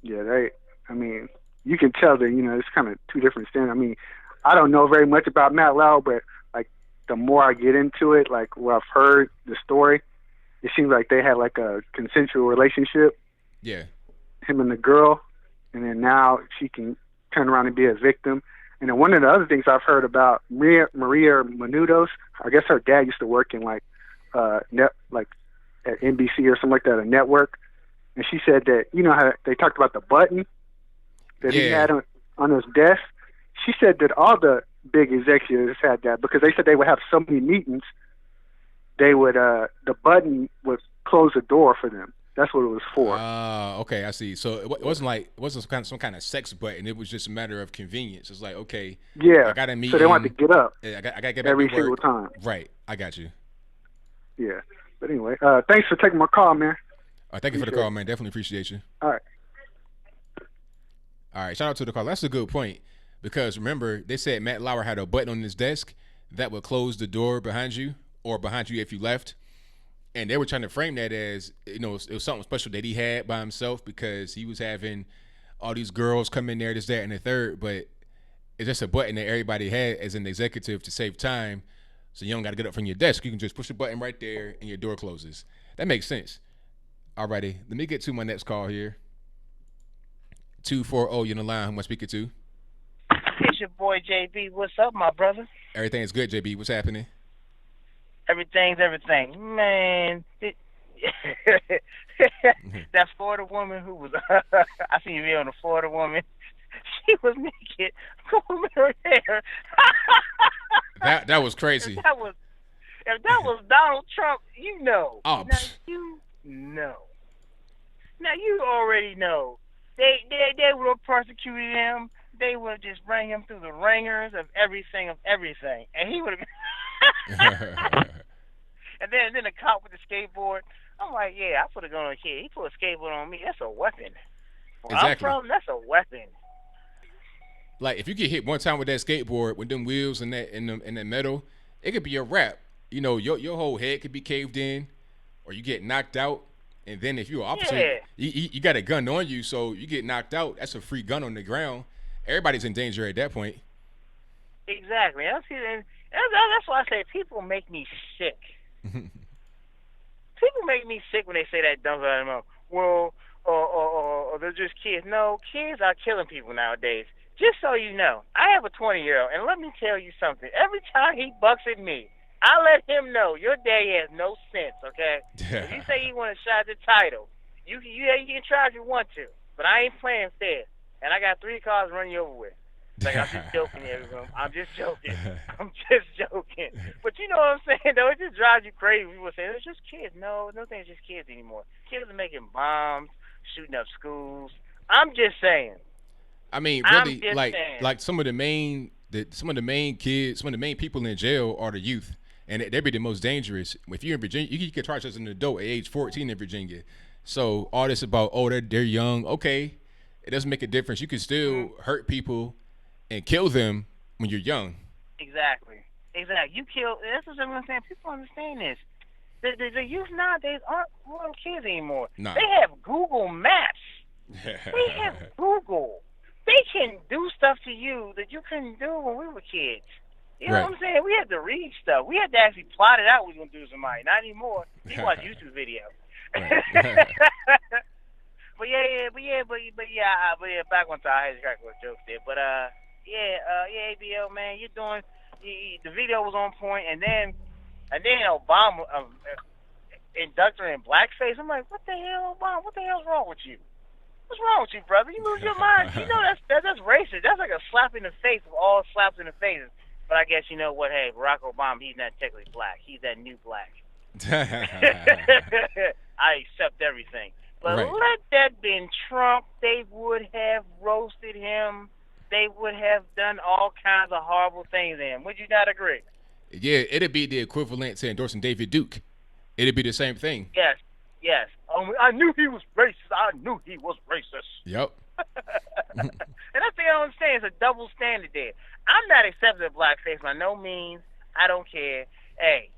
Yeah, I mean, you can tell that, you know, it's kind of two different standards. I mean, I don't know very much about Matt Lauer, but like the more I get into it, like what I've heard the story, it seems like they had like a consensual relationship. Yeah. Him and the girl, and then now she can turn around and be a victim. And then one of the other things I've heard about Maria Menounos, I guess her dad used to work in like at NBC or something like that, a network. And she said that, you know how they talked about the button that he had on his desk? She said that all the big executives had that because they said they would have so many meetings, they would the button would close the door for them. That's what it was for. Okay, I see. So it wasn't some kind of sex button. It was just a matter of convenience. It's like, okay, I got a meeting. So they want to get up. I got to get back every to work. single time. Right, I got you. Yeah, but anyway, thanks for taking my call, man. Thank you for the call, man. Definitely appreciate you. All right. All right, shout out to the call. That's a good point because remember they said Matt Lauer had a button on his desk that would close the door behind you or behind you if you left. And they were trying to frame that as, you know, it was something special that he had by himself because he was having all these girls come in there, this, that, and the third. But it's just a button that everybody had as an executive to save time. So you don't got to get up from your desk. You can just push the button right there and your door closes. That makes sense. All righty. Let me get to my next call here. 240, you're in the line. Who am I speaking to? It's your boy, JB. What's up, my brother? Everything is good, JB. What's happening? Everything's everything. Man, that Florida woman who was, I seen you video on the Florida woman. She was naked, combing her hair. That was crazy. If that was Donald Trump, you know. Oh, now you know. Now you already know. They would have prosecuted him. They would have just ran him through the ringers of everything, and he would have. And then the cop with the skateboard. I'm like, yeah, I put a gun on a kid. He put a skateboard on me. That's a weapon. Where exactly. I'm from, that's a weapon. Like if you get hit one time with that skateboard with them wheels and that metal, it could be a wrap. You know, your whole head could be caved in, or you get knocked out. And then if you're opposite, you got a gun on you, so you get knocked out. That's a free gun on the ground. Everybody's in danger at that point. Exactly. That's why I say people make me sick. People make me sick when they say that dumb stuff. Well, they're just kids. No, kids are killing people nowadays. Just so you know, I have a 20-year-old, and let me tell you something. Every time he bucks at me, I let him know your daddy has no sense, okay? If you say you want a shot at the title, you can try if you want to, but I ain't playing fair. And I got 3 cars running you over with. It's like, I'm just joking, everyone. I'm just joking. But you know what I'm saying, though? It just drives you crazy. People say, it's just kids. No, nothing is just kids anymore. Kids are making bombs, shooting up schools. I'm just saying. I mean, really, like some of the main kids, some of the main people in jail are the youth, and they'd be the most dangerous. If you're in Virginia, you get charged as an adult at age 14 in Virginia. So all this about they're young, okay, it doesn't make a difference. You can still hurt people and kill them when you're young. Exactly. You kill. That's what I'm saying. People understand this. The youth nowadays aren't little kids anymore. Nah. They have Google Maps. They have Google. They can do stuff to you that you couldn't do when we were kids. You know what I'm saying? We had to read stuff. We had to actually plot it out what we were going to do to somebody. Not anymore. You watch YouTube videos. But back one time I had to crack with jokes there. But ABL, man, you're doing. The video was on point, and then Obama inducted her in blackface. I'm like, what the hell, Obama? What the hell's wrong with you? What's wrong with you, brother? You lose your mind. You know that's racist. That's like a slap in the face of all slaps in the faces. But I guess you know what? Hey, Barack Obama, he's not technically black. He's that new black. I accept everything. But let that been Trump, they would have roasted him. They would have done all kinds of horrible things to him. Would you not agree? Yeah, it'd be the equivalent to endorsing David Duke. It'd be the same thing. Yes. I knew he was racist. Yep. And that's the thing I don't understand. It's a double standard there. I'm not accepting blackface by no means. I don't care. Hey,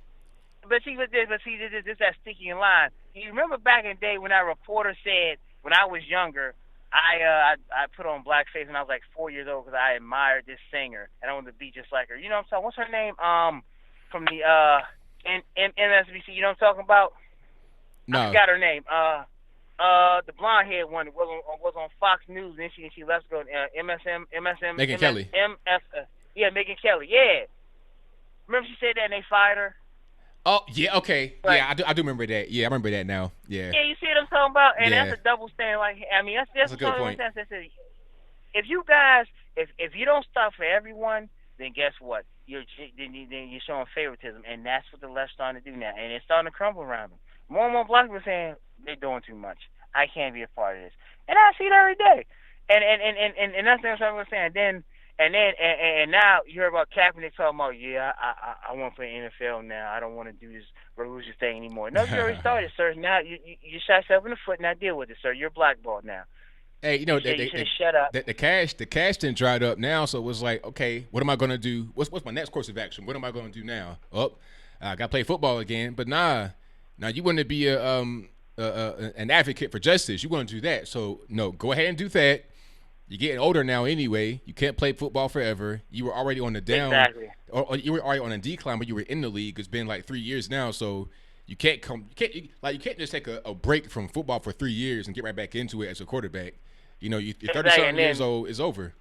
but see, this that sticky line. You remember back in the day when that reporter said, when I was younger, I put on blackface when I was like 4 years old because I admired this singer and I wanted to be just like her. You know what I'm talking? What's her name? From the MSNBC. You know what I'm talking about? No. I forgot her name. The blonde haired one was on Fox News, and she left to go MSM. Megyn Kelly. Megyn Kelly. Yeah. Remember she said that and they fired her. Oh yeah, okay. Right. Yeah, I do remember that. Yeah, I remember that now. Yeah. Yeah, you see what I'm talking about? And that's a double standard. Like, I mean, that's a good point. If you guys, if you don't stop for everyone, then guess what? You're showing favoritism, and that's what the left's starting to do now, and it's starting to crumble around them. More and more black people are saying they're doing too much. I can't be a part of this, and I see it every day. And that's what I'm saying. And now you hear about Kaepernick talking about, I want to play NFL now. I don't want to do this religious thing anymore. No, you already started, sir. Now you shot yourself in the foot. Now deal with it, sir. You're blackballed now. Hey, you know, you should shut up. The cash didn't dried up now, so it was like, okay, what am I going to do? What's my next course of action? What am I going to do now? I got to play football again. But now you want to be an advocate for justice. You want to do that. So, no, go ahead and do that. You're getting older now anyway. You can't play football forever. You were already on the down. Exactly. Or you were already on a decline, but you were in the league. It's been like 3 years now, so you can't just take a break from football for 3 years and get right back into it as a quarterback. You know, you're 30-something years old. It's over.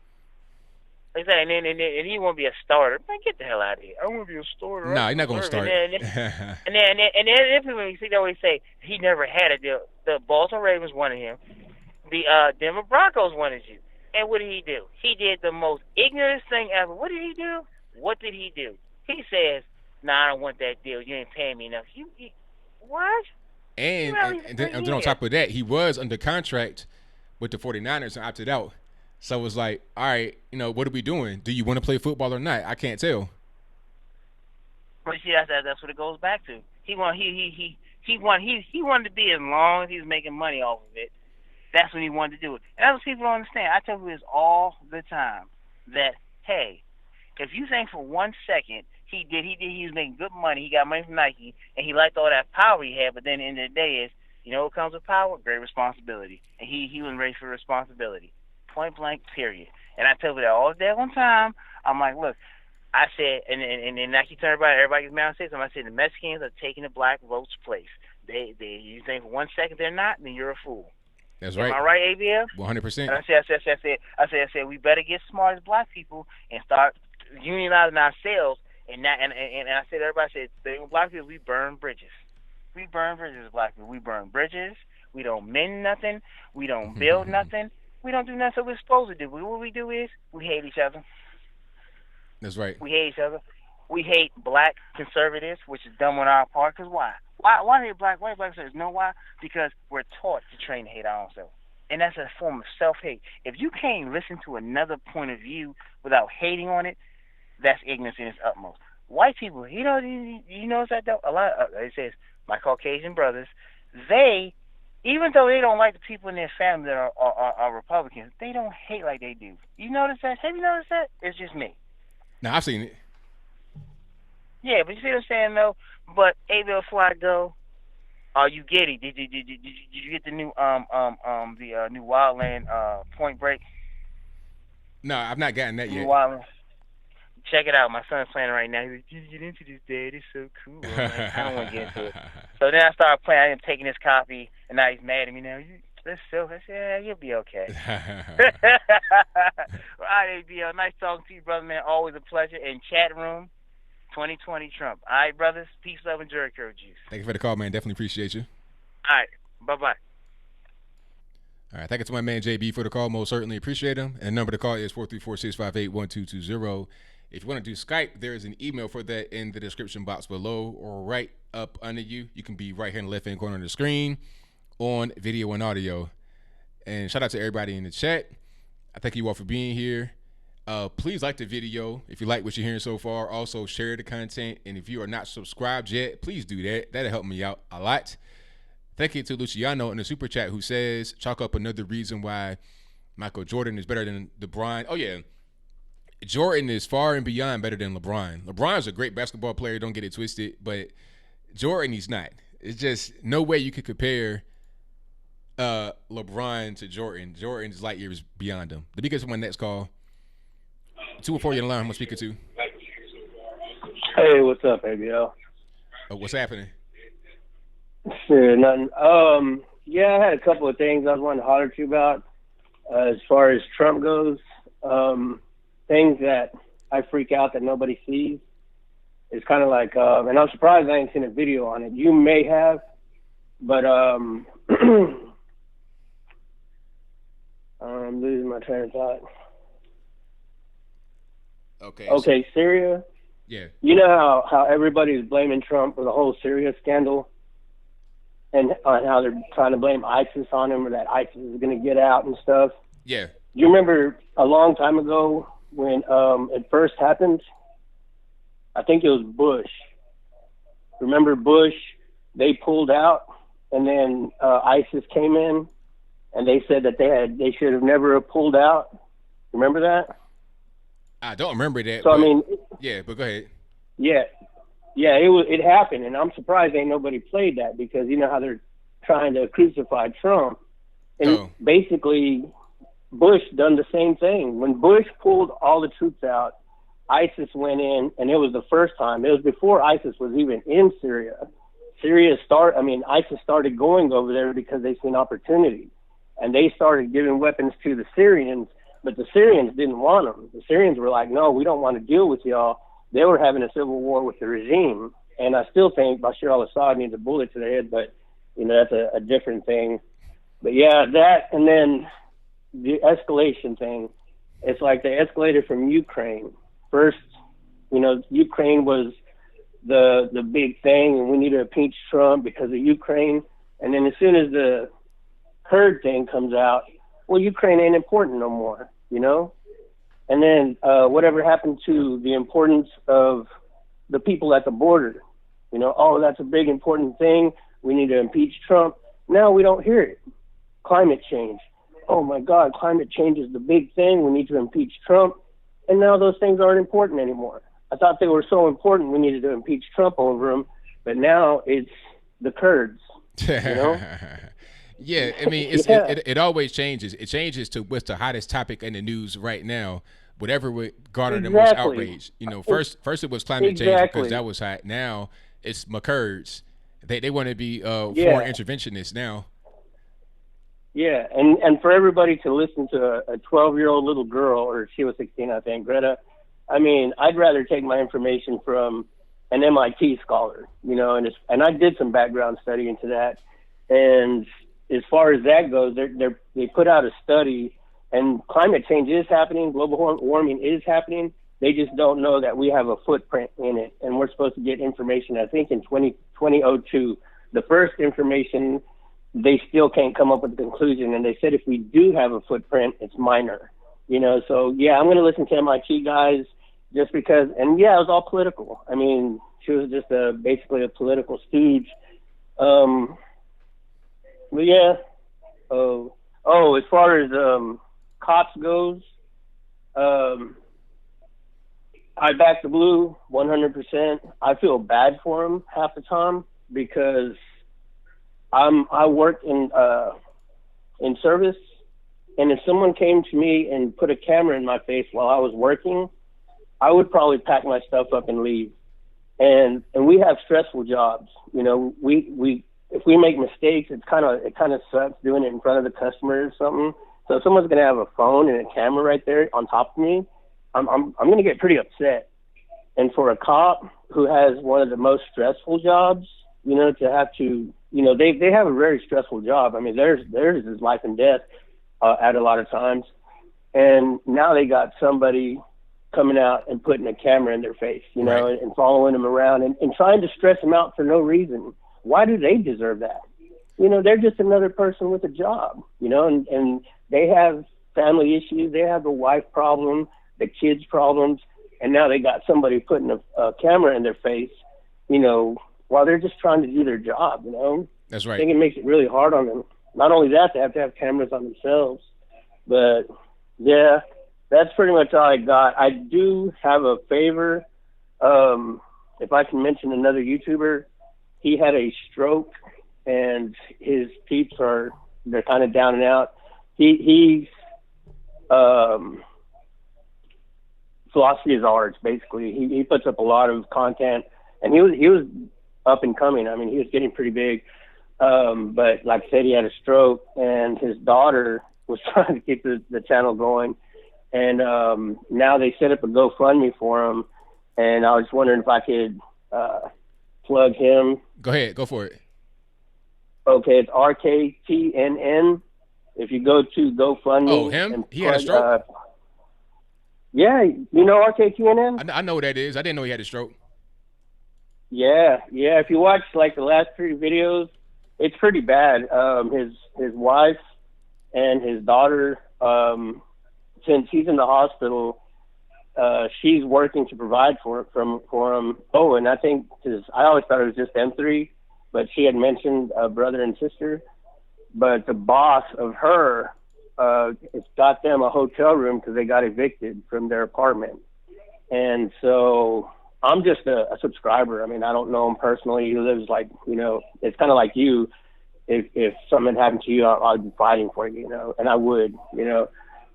Exactly, and he want to be a starter. Man, get the hell out of here! I want to be a starter. Nah, he's not going to start. And then people, you see, they always say he never had a deal. The Baltimore Ravens wanted him. The Denver Broncos wanted you. And what did he do? He did the most ignorant thing ever. What did he do? He says, "Nah, I don't want that deal. You ain't paying me enough." What? And then on top of that, he was under contract with the 49ers and opted out. So it was like, all right, you know, what are we doing? Do you want to play football or not? I can't tell. But see, that's what it goes back to. He wanted to be as long as he was making money off of it. That's when he wanted to do it. And that's what people don't understand. I tell people this all the time, that, hey, if you think for 1 second he was making good money, he got money from Nike, and he liked all that power he had, but then in the end of the day is, you know what comes with power? Great responsibility. And he wasn't ready for responsibility. Point blank, period. And I tell you that all the day time. I'm like, look, I said, and Nike turned everybody gets mad and says something. I said, the Mexicans are taking the black vote's place. You think for 1 second they're not, then you're a fool. That's right. Am I right, ABL? 100%. And I said, we better get smart as black people and start unionizing ourselves. And I said, everybody said, black people, we burn bridges. We burn bridges as black people. We burn bridges. We don't mend nothing. We don't build nothing. We don't do nothing that we're supposed to do. What we do is we hate each other. That's right. We hate each other. We hate black conservatives, which is dumb on our part. Because why? Why hate black conservatives? Know why? Because we're taught to train to hate our own self. And that's a form of self-hate. If you can't listen to another point of view without hating on it, that's ignorance in its utmost. White people, you notice that though? A lot. It says my Caucasian brothers, they, even though they don't like the people in their family that are Republicans, they don't hate like they do. You notice that? Have you noticed that? It's just me. No, I've seen it. Yeah, but you see what I'm saying though? But ABL, before I go, you get it? Did you get the new new Wildland Point Break? No, I've not gotten that yet. Wildland. Check it out. My son's playing it right now. He's like, "Did you get into this, Dad? It's so cool." I'm like, I don't want to get into it. So then I started playing. I ended up taking his copy, and now he's mad at me now. Let's so. I said, yeah, you'll be okay. All right, ABL. Nice talking to you, brother, man. Always a pleasure. In chat room, 2020 Trump. All right, brothers. Peace, love, and Jericho juice. Thank you for the call, man. Definitely appreciate you. All right. Bye-bye. All right. Thank you to my man, JB, for the call. Most certainly appreciate him. And the number to call is 434-658-1220. If you want to do Skype, there is an email for that in the description box below or right up under you. You can be right here in the left-hand corner of the screen on video and audio. And shout out to everybody in the chat. I thank you all for being here. Please like the video if you like what you're hearing so far. Also, share the content. And if you are not subscribed yet, please do that. That'll help me out a lot. Thank you to Luciano in the super chat who says, chalk up another reason why Michael Jordan is better than LeBron. Oh, yeah. Jordan is far and beyond better than LeBron. LeBron's a great basketball player, don't get it twisted, but Jordan, he's not. It's just no way you could compare LeBron to Jordan. Jordan's light years beyond him. Let me get to my next call. 204, you're on the line. I'm speaking to. Hey, what's up, ABL? What's happening? Sure, nothing. Yeah, I had a couple of things I was wanting to holler at you about as far as Trump goes. Things that I freak out that nobody sees. It's kind of like, and I'm surprised I ain't seen a video on it. You may have, but I'm losing my train of thought. Okay, Syria. Yeah. You know how everybody's blaming Trump for the whole Syria scandal, and how they're trying to blame ISIS on him, or that ISIS is going to get out and stuff. Yeah. You remember a long time ago when it first happened? I think it was Bush. Remember Bush? They pulled out, and then ISIS came in, and they said that they should have never pulled out. Remember that? I don't remember that. So I mean, yeah, but go ahead. Yeah, it happened, and I'm surprised ain't nobody played that, because you know how they're trying to crucify Trump, and basically Bush done the same thing. When Bush pulled all the troops out, ISIS went in, and it was the first time. It was before ISIS was even in Syria. ISIS started going over there because they seen opportunity, and they started giving weapons to the Syrians, but the Syrians didn't want them. The Syrians were like, no, we don't want to deal with y'all. They were having a civil war with the regime, and I still think Bashar al-Assad needs a bullet to the head, but you know, that's a different thing. But yeah, that, and then the escalation thing. It's like they escalated from Ukraine. First, you know, Ukraine was the big thing, and we need to impeach Trump because of Ukraine. And then as soon as the Kurd thing comes out, well, Ukraine ain't important no more, you know? And then whatever happened to the importance of the people at the border? You know, oh, that's a big important thing. We need to impeach Trump. Now we don't hear it. Climate change. Oh, my God, climate change is the big thing. We need to impeach Trump. And now those things aren't important anymore. I thought they were so important we needed to impeach Trump over them, but now it's the Kurds, you know? Yeah, I mean, it always changes. It changes to what's the hottest topic in the news right now. Whatever would garner the most outrage. You know, first it was climate change because that was hot. Now it's my Kurds. They want to be foreign interventionists now. Yeah, and for everybody to listen to a 12-year-old little girl, or she was 16, I think, Greta. I mean, I'd rather take my information from an MIT scholar, you know, and I did some background study into that. And as far as that goes, they put out a study, and climate change is happening, global warming is happening. They just don't know that we have a footprint in it, and we're supposed to get information, I think, in 2002. The first information, they still can't come up with a conclusion, and they said if we do have a footprint, it's minor. You know, so, yeah, I'm going to listen to MIT guys just because, and, yeah, it was all political. I mean, she was just basically a political stooge. But, yeah. As far as cops goes, I back the blue 100%. I feel bad for him half the time because I work in service, and if someone came to me and put a camera in my face while I was working, I would probably pack my stuff up and leave. And we have stressful jobs. You know, we if we make mistakes, it kind of sucks doing it in front of the customer or something. So if someone's gonna have a phone and a camera right there on top of me, I'm gonna get pretty upset. And for a cop who has one of the most stressful jobs, you know, to have to, you know, they have a very stressful job. I mean, theirs is life and death at a lot of times. And now they got somebody coming out and putting a camera in their face, you know, right, and following them around and trying to stress them out for no reason. Why do they deserve that? You know, they're just another person with a job, you know, and they have family issues. They have the wife problem, the kids problems, and now they got somebody putting a camera in their face, you know, while they're just trying to do their job, you know. That's right. I think it makes it really hard on them. Not only that, they have to have cameras on themselves. But, yeah, that's pretty much all I got. I do have a favor. If I can mention another YouTuber, he had a stroke, and his peeps they're kind of down and out. He's philosophy is arts, basically. He puts up a lot of content, and he was up and coming. I mean, he was getting pretty big. But like I said, he had a stroke, and his daughter was trying to keep the channel going. And now they set up a GoFundMe for him, and I was wondering if I could plug him. Go ahead. Go for it. Okay, it's RKTNN. If you go to GoFundMe. Oh, him? He had a stroke? Yeah, you know RKTNN? I know what that is. I didn't know he had a stroke. Yeah. If you watch like the last 3 videos, it's pretty bad. His wife and his daughter, since he's in the hospital, she's working to provide for him. Oh, and I think I always thought it was just them 3, but she had mentioned a brother and sister. But the boss of her, it's got them a hotel room because they got evicted from their apartment. And so I'm just a subscriber. I mean, I don't know him personally. He lives like, you know, it's kind of like you. If something happened to you, I'd be fighting for you, you know, and I would, you know.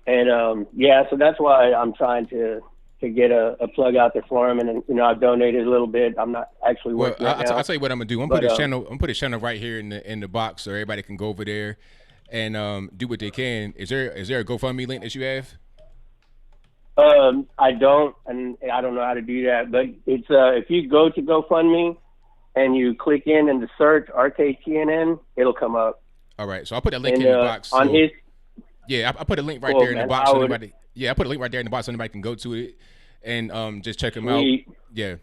And, yeah, so that's why I'm trying to get a plug out there for him. And, you know, I've donated a little bit. I'm not actually working right now. I'll tell you what I'm going to do. I'm going to put his channel right here in the box so everybody can go over there and do what they can. Is there a GoFundMe link that you have? I don't, and I don't know how to do that, but it's if you go to GoFundMe and you click in the search RKTNN, it'll come up. All right, so I'll put that link in the box. On his, yeah, I put a link right there in the box so anybody. Yeah, I put a link right there in the box so anybody can go to it and just check him out. Yeah.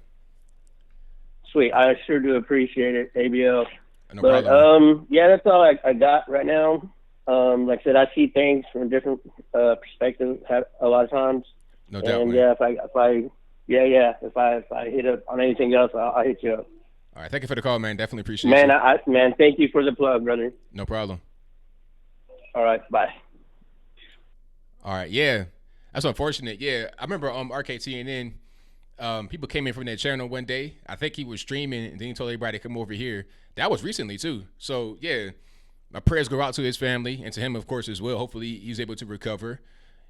Sweet, I sure do appreciate it, ABL. No but problem. yeah, that's all I got right now. Like I said, I see things from a different perspective a lot of times. No doubt, and man. Yeah, if I hit up on anything else, I'll hit you up. All right, thank you for the call, man. Definitely appreciate it. Man, thank you for the plug, brother. No problem. All right, bye. All right, yeah, that's unfortunate. Yeah, I remember RKTNN. People came in from that channel one day. I think he was streaming, and then he told everybody to come over here. That was recently too. So yeah, my prayers go out to his family and to him, of course, as well. Hopefully, he's able to recover.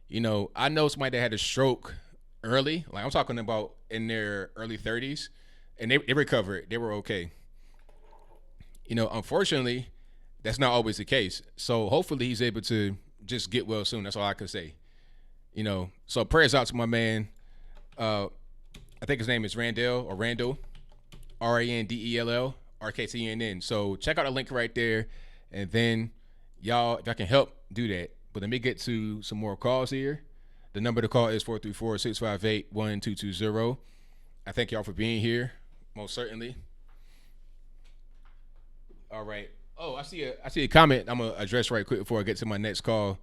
You know, I know somebody that had a stroke early. Like I'm talking about in their early 30s, and they recovered. They were okay. unfortunately, that's not always the case. So hopefully he's able to just get well soon. That's all I can say. So prayers out to my man. I think his name is Randall, Randell, RKTNN. So check out the link right there. And then y'all, if I can help, do that. But let me get to some more calls here. The number to call is 434-658-1220. I thank y'all for being here, most certainly. All right. Oh, I see a comment I'm gonna address right quick before I get to my next call.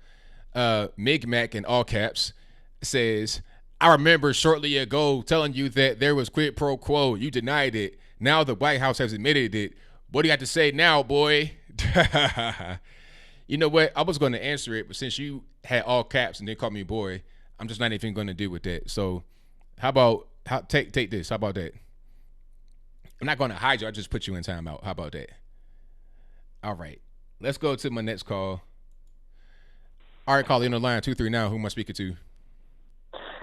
Mig Mac in all caps says, I remember shortly ago telling you that there was quid pro quo. You denied it. Now the White House has admitted it. What do you have to say now, boy? You know what? I was going to answer it, but since you had all caps and then called me boy, I'm just not even going to deal with that. So how about take this? How about that? I'm not going to hide you. I just put you in timeout. How about that? All right. Let's go to my next call. All right, call in the line 239. Who am I speaking to?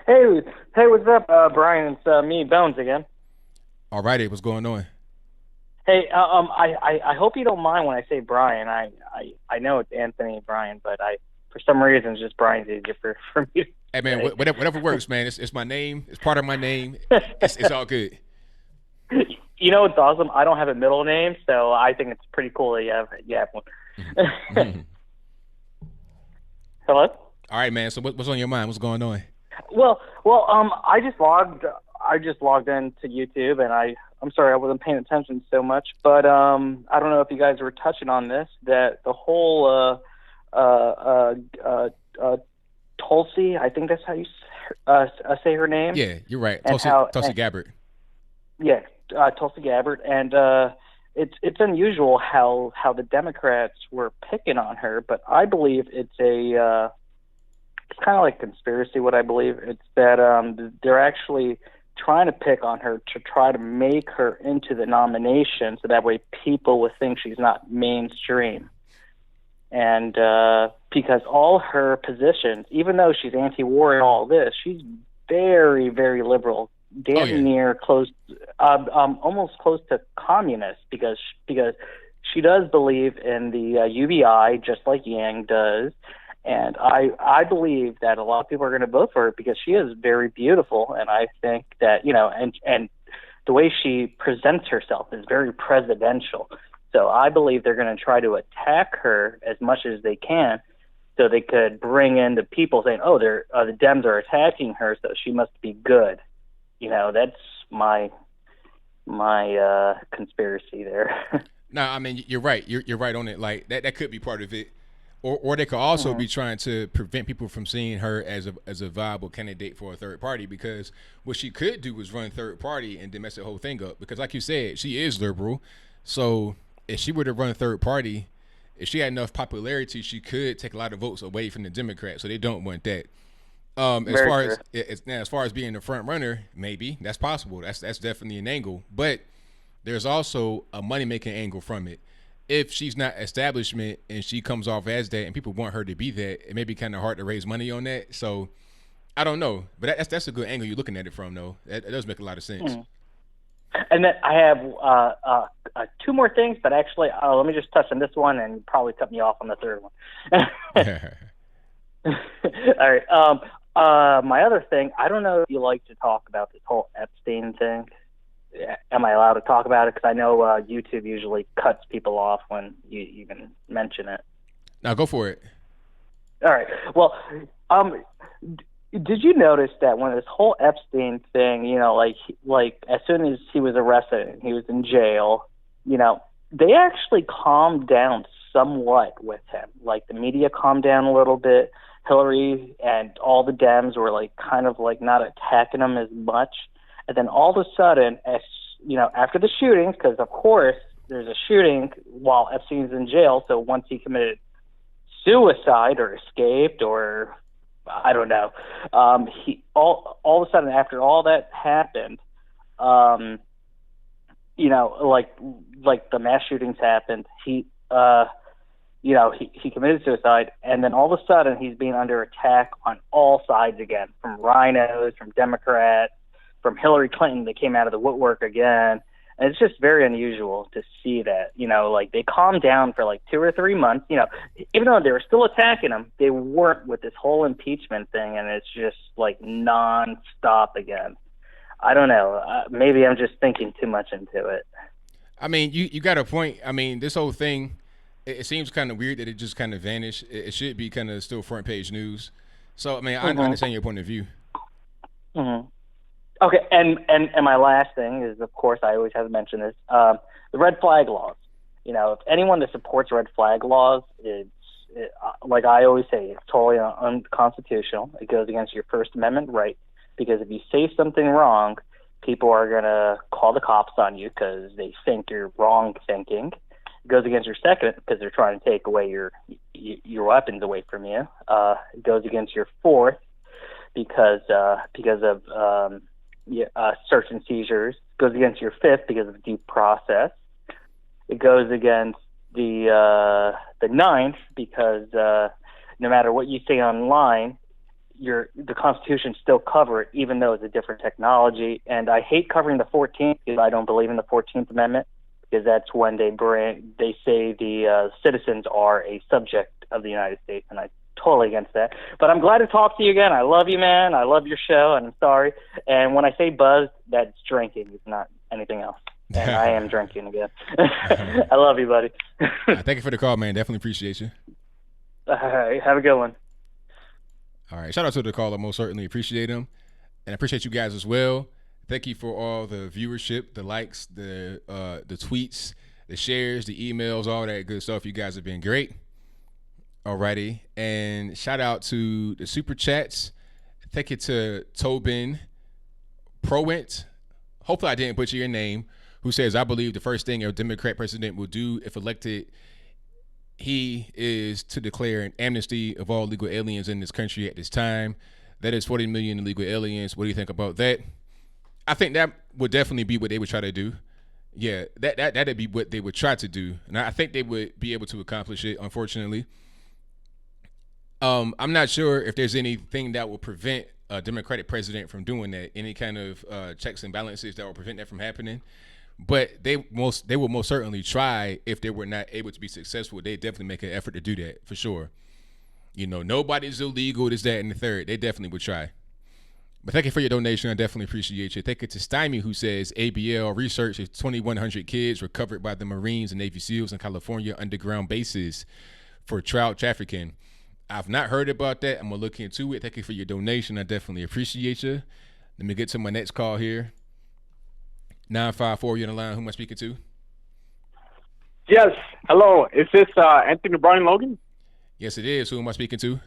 Hey, what's up, Brian? It's me, Bones again. All righty, what's going on? Hey, I hope you don't mind when I say Brian. I know it's Anthony Brian, but for some reason it's just Brian's easier for me. Hey man, whatever works, man. It's my name. It's part of my name. It's all good. You know what's awesome? I don't have a middle name, so I think it's pretty cool that you have one. Mm-hmm. Hello? All right, man. So what's on your mind? What's going on? Well, I just logged into YouTube, and I'm sorry I wasn't paying attention so much, but I don't know if you guys were touching on this, that the whole Tulsi, I think that's how you say her name. Yeah, you're right. Tulsi Gabbard. Yeah, Tulsi Gabbard, and it's unusual how the Democrats were picking on her, but I believe it's kind of like conspiracy. What I believe it's that they're actually trying to pick on her to try to make her into the nomination, so that way people would think she's not mainstream. And because all her positions, even though she's anti-war and all this, she's very, very liberal, near close, almost close to communist, because she does believe in the UBI just like Yang does. And I believe that a lot of people are going to vote for her because she is very beautiful, and I think that and the way she presents herself is very presidential. So I believe they're going to try to attack her as much as they can, so they could bring in the people saying, "Oh, the Dems are attacking her, so she must be good." That's my conspiracy there. No, I mean you're right. You're right on it. Like that could be part of it. Or they could also be trying to prevent people from seeing her as a viable candidate for a third party, because what she could do is run third party and then mess the whole thing up. Because like you said, she is liberal. So if she were to run third party, if she had enough popularity, she could take a lot of votes away from the Democrats. So they don't want that. As far as being the front runner, maybe that's possible. That's definitely an angle. But there's also a money making angle from it. If she's not establishment and she comes off as that and people want her to be that, it may be kind of hard to raise money on that. So I don't know, but that's a good angle you're looking at it from, though. That does make a lot of sense. And then I have two more things, but actually let me just touch on this one and probably cut me off on the third one. All right. My other thing, I don't know if you like to talk about this whole Epstein thing. Am I allowed to talk about it? Because I know YouTube usually cuts people off when you even mention it. Now go for it. All right. Well, did you notice that when this whole Epstein thing, like as soon as he was arrested and he was in jail, they actually calmed down somewhat with him. Like the media calmed down a little bit. Hillary and all the Dems were kind of not attacking him as much. And then all of a sudden, after the shootings, because of course there's a shooting while Epstein's in jail, so once he committed suicide or escaped or I don't know, he all of a sudden after all that happened, like the mass shootings happened, he committed suicide, and then all of a sudden he's being under attack on all sides again, from rhinos, from Democrats, from Hillary Clinton that came out of the woodwork again. And it's just very unusual to see that, like they calmed down for like 2 or 3 months, even though they were still attacking him, they weren't with this whole impeachment thing. And it's just like nonstop again. I don't know. Maybe I'm just thinking too much into it. I mean, you got a point. I mean, this whole thing, it seems kind of weird that it just kind of vanished. It should be kind of still front page news. So, I mean, I understand your point of view. Mm-hmm. Okay, and my last thing is, of course, I always have to mention this, the red flag laws. If anyone that supports red flag laws, like I always say, it's totally unconstitutional. It goes against your First Amendment right, because if you say something wrong, people are going to call the cops on you because they think you're wrong thinking. It goes against your second because they're trying to take away your weapons away from you. It goes against your fourth because of search and seizures. It goes against your fifth because of due process. It goes against the ninth because no matter what you say online, the Constitution still cover it, even though it's a different technology. And I hate covering the 14th because I don't believe in the 14th Amendment, because that's when they say the citizens are a subject of the United States, and I'm totally against that. But I'm glad to talk to you again. I love you, man. I love your show, and I'm sorry. And when I say buzzed, that's drinking. It's not anything else. And I am drinking again. I love you, buddy. Thank you for the call, man. Definitely appreciate you. All right. Have a good one. All right. Shout out to the caller. Most certainly appreciate him. And I appreciate you guys as well. Thank you for all the viewership, the likes, the tweets, the shares, the emails, all that good stuff. You guys have been great. Alrighty. And shout out to the super chats. Thank you to Tobin Prowent. Hopefully I didn't butcher your name, who says, I believe the first thing a Democrat president will do if elected, he is to declare an amnesty of all legal aliens in this country at this time. That is 40 million illegal aliens. What do you think about that? I think that would definitely be what they would try to do. Yeah, that'd be what they would try to do. And I think they would be able to accomplish it, unfortunately. I'm not sure if there's anything that will prevent a Democratic president from doing that, any kind of checks and balances that will prevent that from happening. But they will most certainly try. If they were not able to be successful, they definitely make an effort to do that, for sure. Nobody's illegal, this, that, and the third. They definitely would try. But thank you for your donation. I definitely appreciate you. Thank you to Stymie, who says ABL research is 2,100 kids recovered by the Marines and Navy SEALs in California underground bases for child trafficking. I've not heard about that. I'm going to look into it. Thank you for your donation. I definitely appreciate you. Let me get to my next call here. 954, you on the line. Who am I speaking to? Yes. Hello. Is this Anthony Brian Logan? Yes, it is. Who am I speaking to?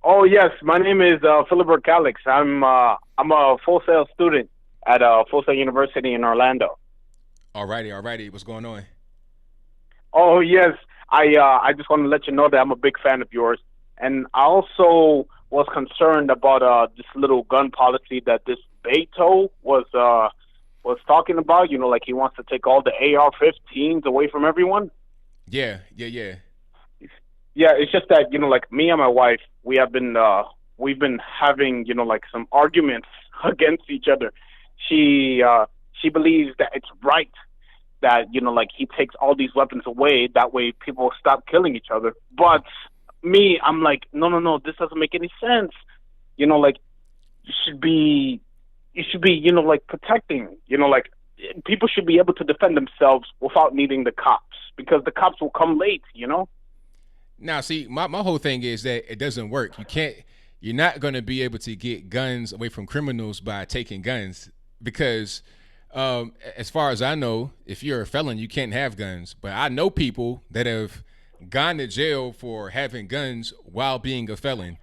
Oh, yes. My name is Philibert Calix. I'm a Full Sail student at Full Sail University in Orlando. Alrighty. What's going on? Oh, yes. I just want to let you know that I'm a big fan of yours. And I also was concerned about this little gun policy that this Beto was talking about. Like he wants to take all the AR-15s away from everyone. Yeah. Yeah, it's just that, like me and my wife, we've been having, like some arguments against each other. She believes that it's right that, like he takes all these weapons away. That way people will stop killing each other. But me, I'm like, no, this doesn't make any sense. Like you should be, like protecting, like people should be able to defend themselves without needing the cops, because the cops will come late, Now, see, my whole thing is that it doesn't work. You're not going to be able to get guns away from criminals by taking guns, because as far as I know, if you're a felon, you can't have guns. But I know people that have gone to jail for having guns while being a felon.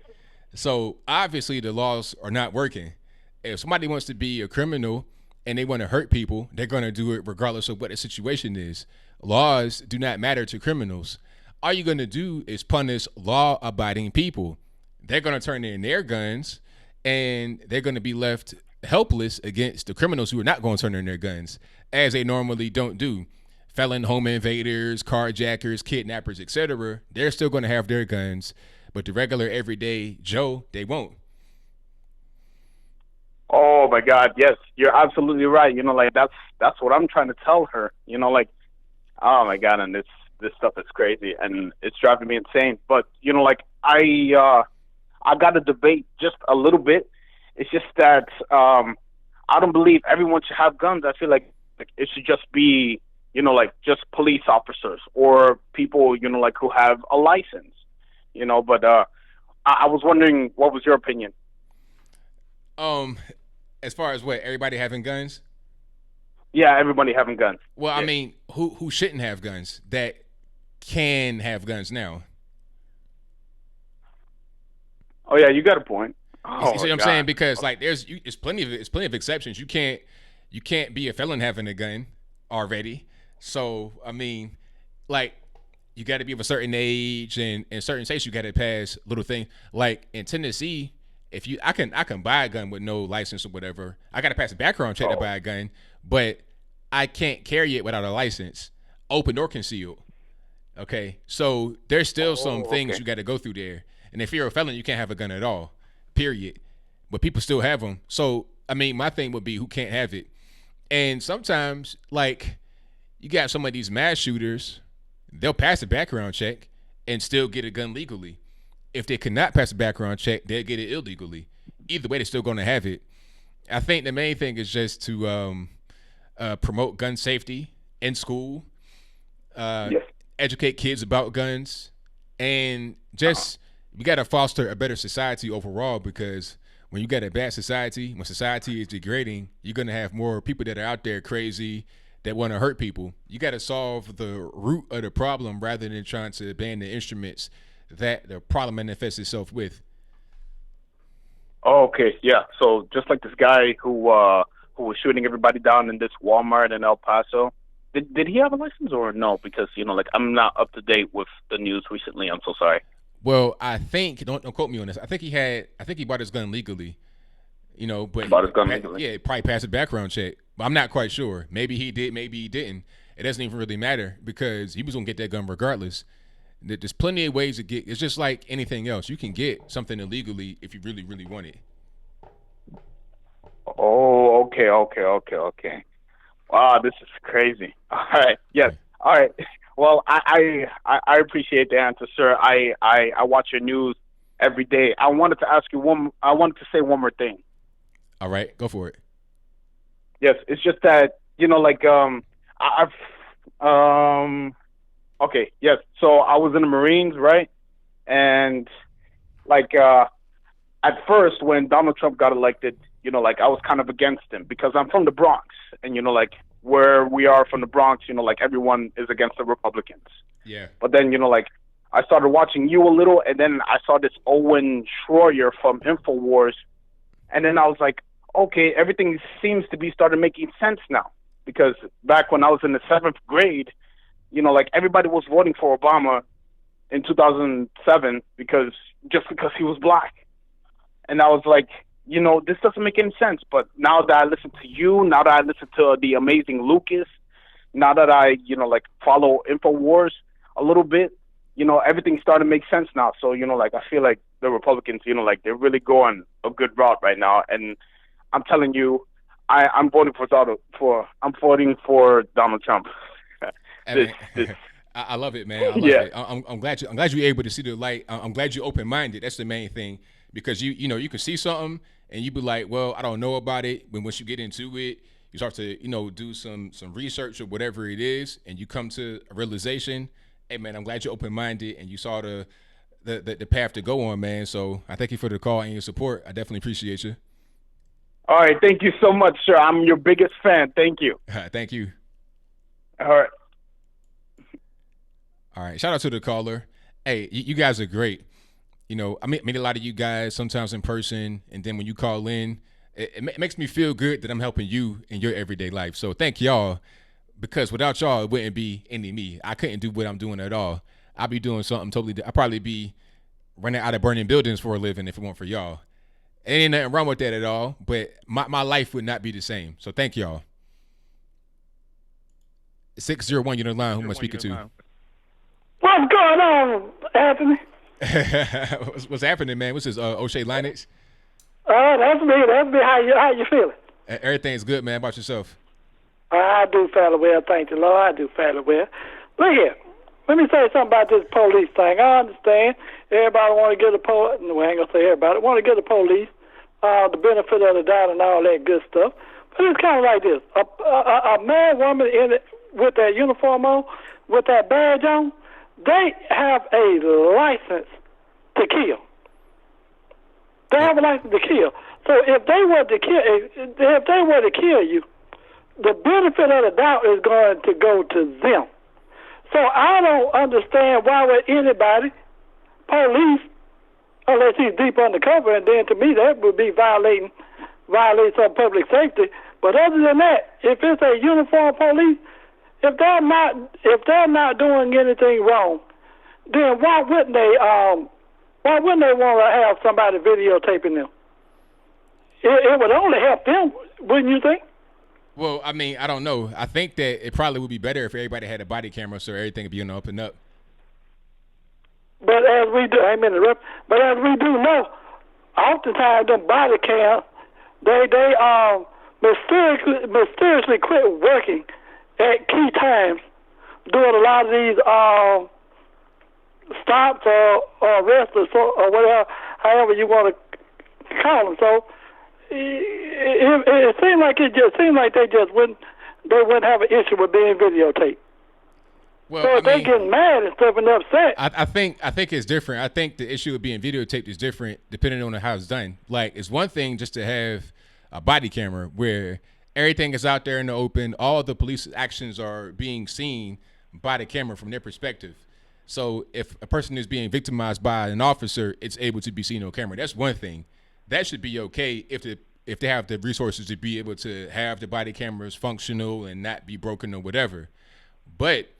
So obviously the laws are not working. If somebody wants to be a criminal and they want to hurt people, they're going to do it regardless of what the situation is. Laws do not matter to criminals. All you're going to do is punish law-abiding people. They're going to turn in their guns, and they're going to be left helpless against the criminals who are not going to turn in their guns, as they normally don't do. Felon home invaders, carjackers, kidnappers, etc., they're still going to have their guns, but the regular everyday Joe, they won't. Oh my God, yes, you're absolutely right. Like that's what I'm trying to tell her. Like, oh my God, and this stuff is crazy and it's driving me insane. But like I got to debate just a little bit. It's just that I don't believe everyone should have guns. I feel like it should just be like just police officers or people like who have a license. But I was wondering, what was your opinion? As far as what, everybody having guns? Yeah, everybody having guns. Well, yeah. I mean, who shouldn't have guns that can have guns now? Oh yeah, you got a point. Oh, you see what I'm saying? Because like there's plenty of exceptions. You can't be a felon having a gun already. So I mean, like you got to be of a certain age, and in certain states you got to pass little things. Like in Tennessee, I can buy a gun with no license or whatever. I got to pass a background check to buy a gun, but I can't carry it without a license, open or concealed. Okay, so there's still some things you got to go through there. And if you're a felon, you can't have a gun at all, period. But people still have them. So, I mean, my thing would be who can't have it. And sometimes, like, you got some of these mass shooters, they'll pass a background check and still get a gun legally. If they cannot pass a background check, they'll get it illegally. Either way, they're still going to have it. I think the main thing is just to promote gun safety in school, educate kids about guns, and just we got to foster a better society overall, because when you got a bad society, when society is degrading, you're going to have more people that are out there crazy that want to hurt people. You got to solve the root of the problem rather than trying to ban the instruments that the problem manifests itself with. Oh, okay, yeah. So just like this guy who was shooting everybody down in this Walmart in El Paso, did he have a license or no? Because like I'm not up to date with the news recently. I'm so sorry. Well, I think don't quote me on this. I think he bought his gun legally. But bought his gun legally. Yeah, probably passed a background check. But I'm not quite sure. Maybe he did, maybe he didn't. It doesn't even really matter because he was gonna get that gun regardless. There's plenty of ways to get. It's just like anything else. You can get something illegally if you really, really want it. Oh, okay. Wow, this is crazy. All right. Yes. All right. Well, I appreciate the answer, sir. I watch your news every day. I wanted to ask you I wanted to say one more thing. All right, go for it. Yes, it's just that okay, yes. So I was in the Marines, right? And at first when Donald Trump got elected, I was kind of against him because I'm from the Bronx, and where we are from the Bronx, everyone is against the Republicans. Yeah. But then, I started watching you a little, and then I saw this Owen Schroyer from InfoWars, and then I was like, okay, everything seems to be starting making sense now. Because back when I was in the 7th grade, everybody was voting for Obama in 2007 because he was black. And I was like, this doesn't make any sense. But now that I listen to you, now that I listen to the amazing Lucas, now that I, follow InfoWars a little bit, everything's starting to make sense now. So, I feel like the Republicans, they're really going a good route right now. And I'm telling you, I'm voting for Donald Trump. I love it, man. I love it. I'm glad you're able to see the light. I'm glad you're open-minded. That's the main thing, because you can see something and you be like, well, I don't know about it. But once you get into it, you start to do some research or whatever it is, and you come to a realization. Hey, man, I'm glad you're open-minded and you saw the path to go on, man. So I thank you for the call and your support. I definitely appreciate you. All right, thank you so much, sir. I'm your biggest fan. Thank you. Thank you. All right. Shout out to the caller. Hey, you guys are great. I meet a lot of you guys sometimes in person, and then when you call in, it makes me feel good that I'm helping you in your everyday life. So thank y'all, because without y'all, it wouldn't be any me. I couldn't do what I'm doing at all. I'd be doing something totally different. I'd probably be running out of burning buildings for a living if it weren't for y'all. Ain't nothing wrong with that at all, but my life would not be the same. So thank y'all. 601, you're on the line. Who am I speaking to? What's going on, Anthony? What's happening, man? What's this, O'Shea Linux? That's me. That's me. How you feeling? Everything's good, man. How about yourself? I do fairly well, thank you, Lord. I do fairly well. Look here. Let me say something about this police thing. I understand everybody want to give the police, no, I ain't going to say everybody, want to give the police the benefit of the doubt and all that good stuff. But it's kind of like this. A man, woman with that uniform on, with that badge on, they have a license to kill. They have a license to kill. So if they were to kill you, the benefit of the doubt is going to go to them. So I don't understand why would anybody, police, unless he's deep undercover, and then to me that would be violating some public safety. But other than that, if it's a uniformed police, if they're not doing anything wrong, then why wouldn't they want to have somebody videotaping them? It would only help them, wouldn't you think? Well, I mean, I don't know. I think that it probably would be better if everybody had a body camera so everything would be on the up and up. But as we do, but as we do know, oftentimes them body cams, they mysteriously quit working at key times doing a lot of these stops or arrests or whatever, however you want to call them. So it seemed like they wouldn't have an issue with being videotaped. Well, so if they getting mad and stuff and upset, I think it's different. I think the issue of being videotaped is different depending on how it's done. Like, it's one thing just to have a body camera where everything is out there in the open, all the police actions are being seen by the camera from their perspective. So if a person is being victimized by an officer, it's able to be seen on camera. That's one thing. That should be okay if they have the resources to be able to have the body cameras functional and not be broken or whatever. But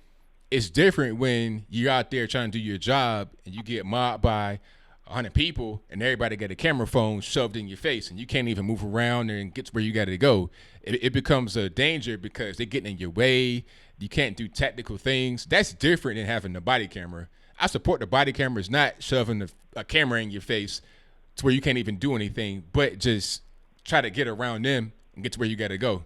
it's different when you're out there trying to do your job and you get mobbed by 100 people and everybody got a camera phone shoved in your face and you can't even move around and get to where you got to go. It becomes a danger because they're getting in your way. You can't do tactical things. That's different than having a body camera. I support the body cameras, not shoving a camera in your face to where you can't even do anything, but just try to get around them and get to where you got to go.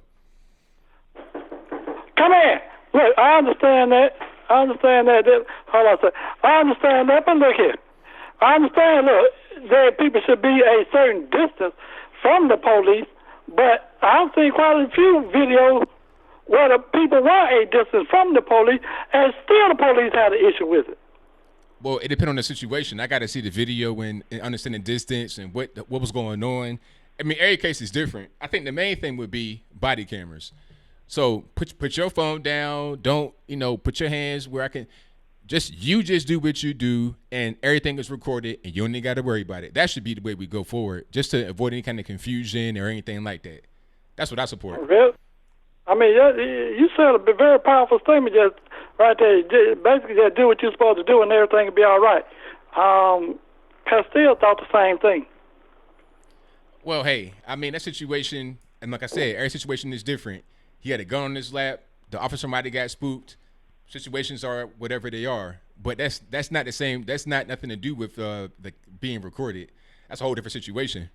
Come in. Look, I understand that. Hold on a second. I understand that, but look here. I understand, look, that people should be a certain distance from the police, but I've seen quite a few videos where the people were a distance from the police, and still the police had an issue with it. Well, it depends on the situation. I got to see the video and understand the distance and what was going on. I mean, every case is different. I think the main thing would be body cameras. So put your phone down. Don't, put your hands where I can. Just do what you do, and everything is recorded, and you only got to worry about it. That should be the way we go forward, just to avoid any kind of confusion or anything like that. That's what I support. Really? I mean, you said a very powerful statement just right there. Basically, just do what you're supposed to do, and everything will be all right. Castile thought the same thing. Well, hey, I mean, that situation, and like I said, every situation is different. He had a gun on his lap. The officer might have got spooked. Situations are whatever they are, but that's not the same. That's not nothing to do with the being recorded. That's a whole different situation.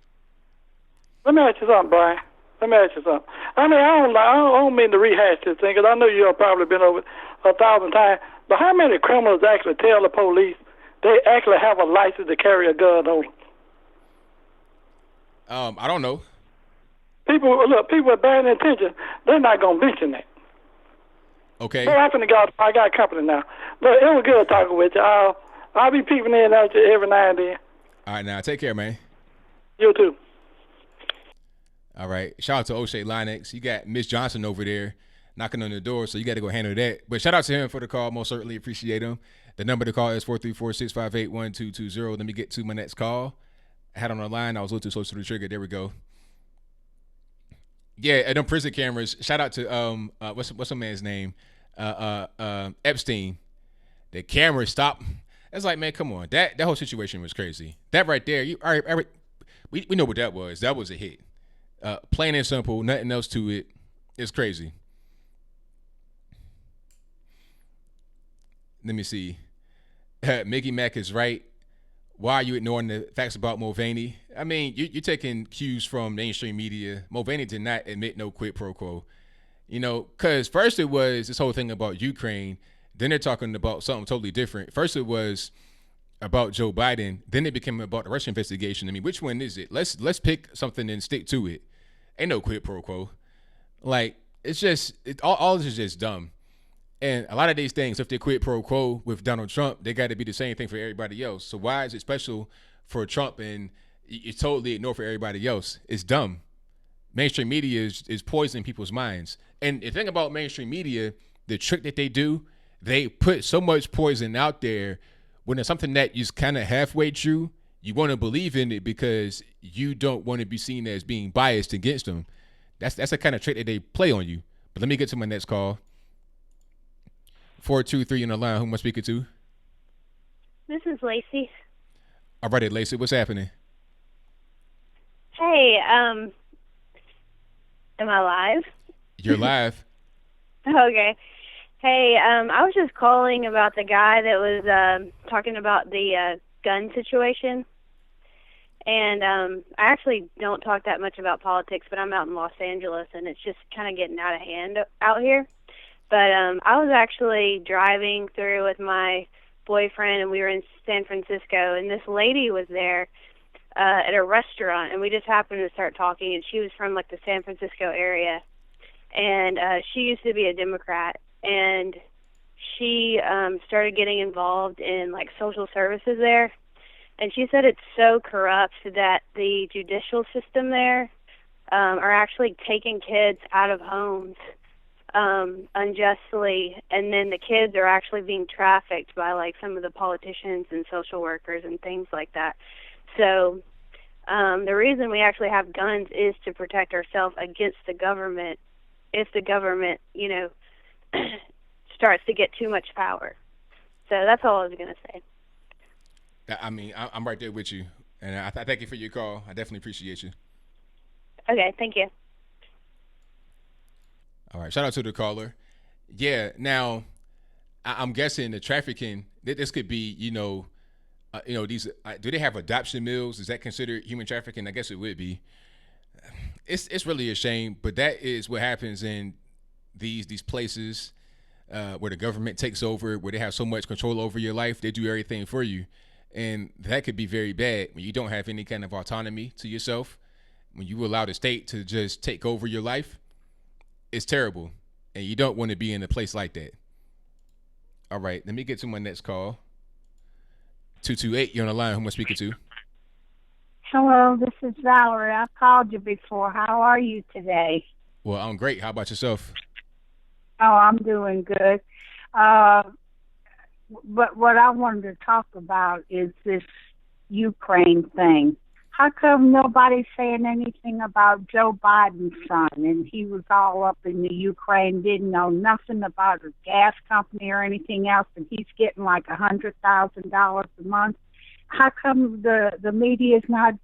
Let me ask you something, Brian. I mean, I don't mean to rehash this thing, because I know you've probably been over 1,000 times, but how many criminals actually tell the police they actually have a license to carry a gun on them? I don't know. People with bad intentions, they're not going to mention that. Okay. Well, I got company now. But it was good talking with you. I'll be peeping in at you every now and then. All right, now, take care, man. You too. All right. Shout out to O'Shea Linux. You got Miss Johnson over there knocking on the door, so you got to go handle that. But shout out to him for the call. Most certainly appreciate him. The number to call is 434-658-1220. Let me get to my next call. I had on the line. I was a little too close to the trigger. There we go. Yeah, and them prison cameras. Shout out to what's the man's name? Epstein. The camera stopped. It's like, man, come on. That whole situation was crazy. That right there, we know what that was. That was a hit. Plain and simple, nothing else to it. It's crazy. Let me see. Mickey Mac is right. Why are you ignoring the facts about Mulvaney? I mean, you're taking cues from mainstream media. Mulvaney did not admit no quid pro quo. You know, because first it was this whole thing about Ukraine. Then they're talking about something totally different. First it was about Joe Biden. Then it became about the Russia investigation. I mean, which one is it? Let's pick something and stick to it. Ain't no quid pro quo. Like, it's just, all this is just dumb. And a lot of these things, if they quid pro quo with Donald Trump, they got to be the same thing for everybody else. So why is it special for Trump and you totally ignore for everybody else? It's dumb. Mainstream media is poisoning people's minds. And the thing about mainstream media, the trick that they do, they put so much poison out there when it's something that is kind of halfway true. You want to believe in it because you don't want to be seen as being biased against them. That's the kind of trick that they play on you. But let me get to my next call. 423 on the line. Who am I speaking to? This is Lacey. All right, Lacey. What's happening? Hey, am I live? You're live. Okay. Hey, I was just calling about the guy that was talking about the gun situation. And I actually don't talk that much about politics, but I'm out in Los Angeles, and it's just kind of getting out of hand out here. But I was actually driving through with my boyfriend, and we were in San Francisco, and this lady was there at a restaurant, and we just happened to start talking, and she was from, like, the San Francisco area. And she used to be a Democrat, and she started getting involved in, like, social services there. And she said it's so corrupt that the judicial system there are actually taking kids out of homes unjustly, and then the kids are actually being trafficked by, like, some of the politicians and social workers and things like that. So the reason we actually have guns is to protect ourselves against the government if the government, you know, starts to get too much power. So that's all I was going to say. I mean, I'm right there with you. And I thank you for your call. I definitely appreciate you. Okay, thank you. All right, shout out to the caller. Yeah, now I'm guessing the trafficking. This could be, these. Do they have adoption mills? Is that considered human trafficking? I guess it would be. It's really a shame, but that is what happens in these places where the government takes over, where they have so much control over your life. They do everything for you, and that could be very bad when you don't have any kind of autonomy to yourself. When you allow the state to just take over your life. It's terrible, and you don't want to be in a place like that. All right, let me get to my next call. 228, you're on the line. Who am I speaking to? Hello, this is Valerie. I've called you before. How are you today? Well, I'm great. How about yourself? Oh, I'm doing good. But what I wanted to talk about is this Ukraine thing. How come nobody's saying anything about Joe Biden's son? And he was all up in the Ukraine, didn't know nothing about a gas company or anything else, and he's getting like $100,000 a month. How come the media is not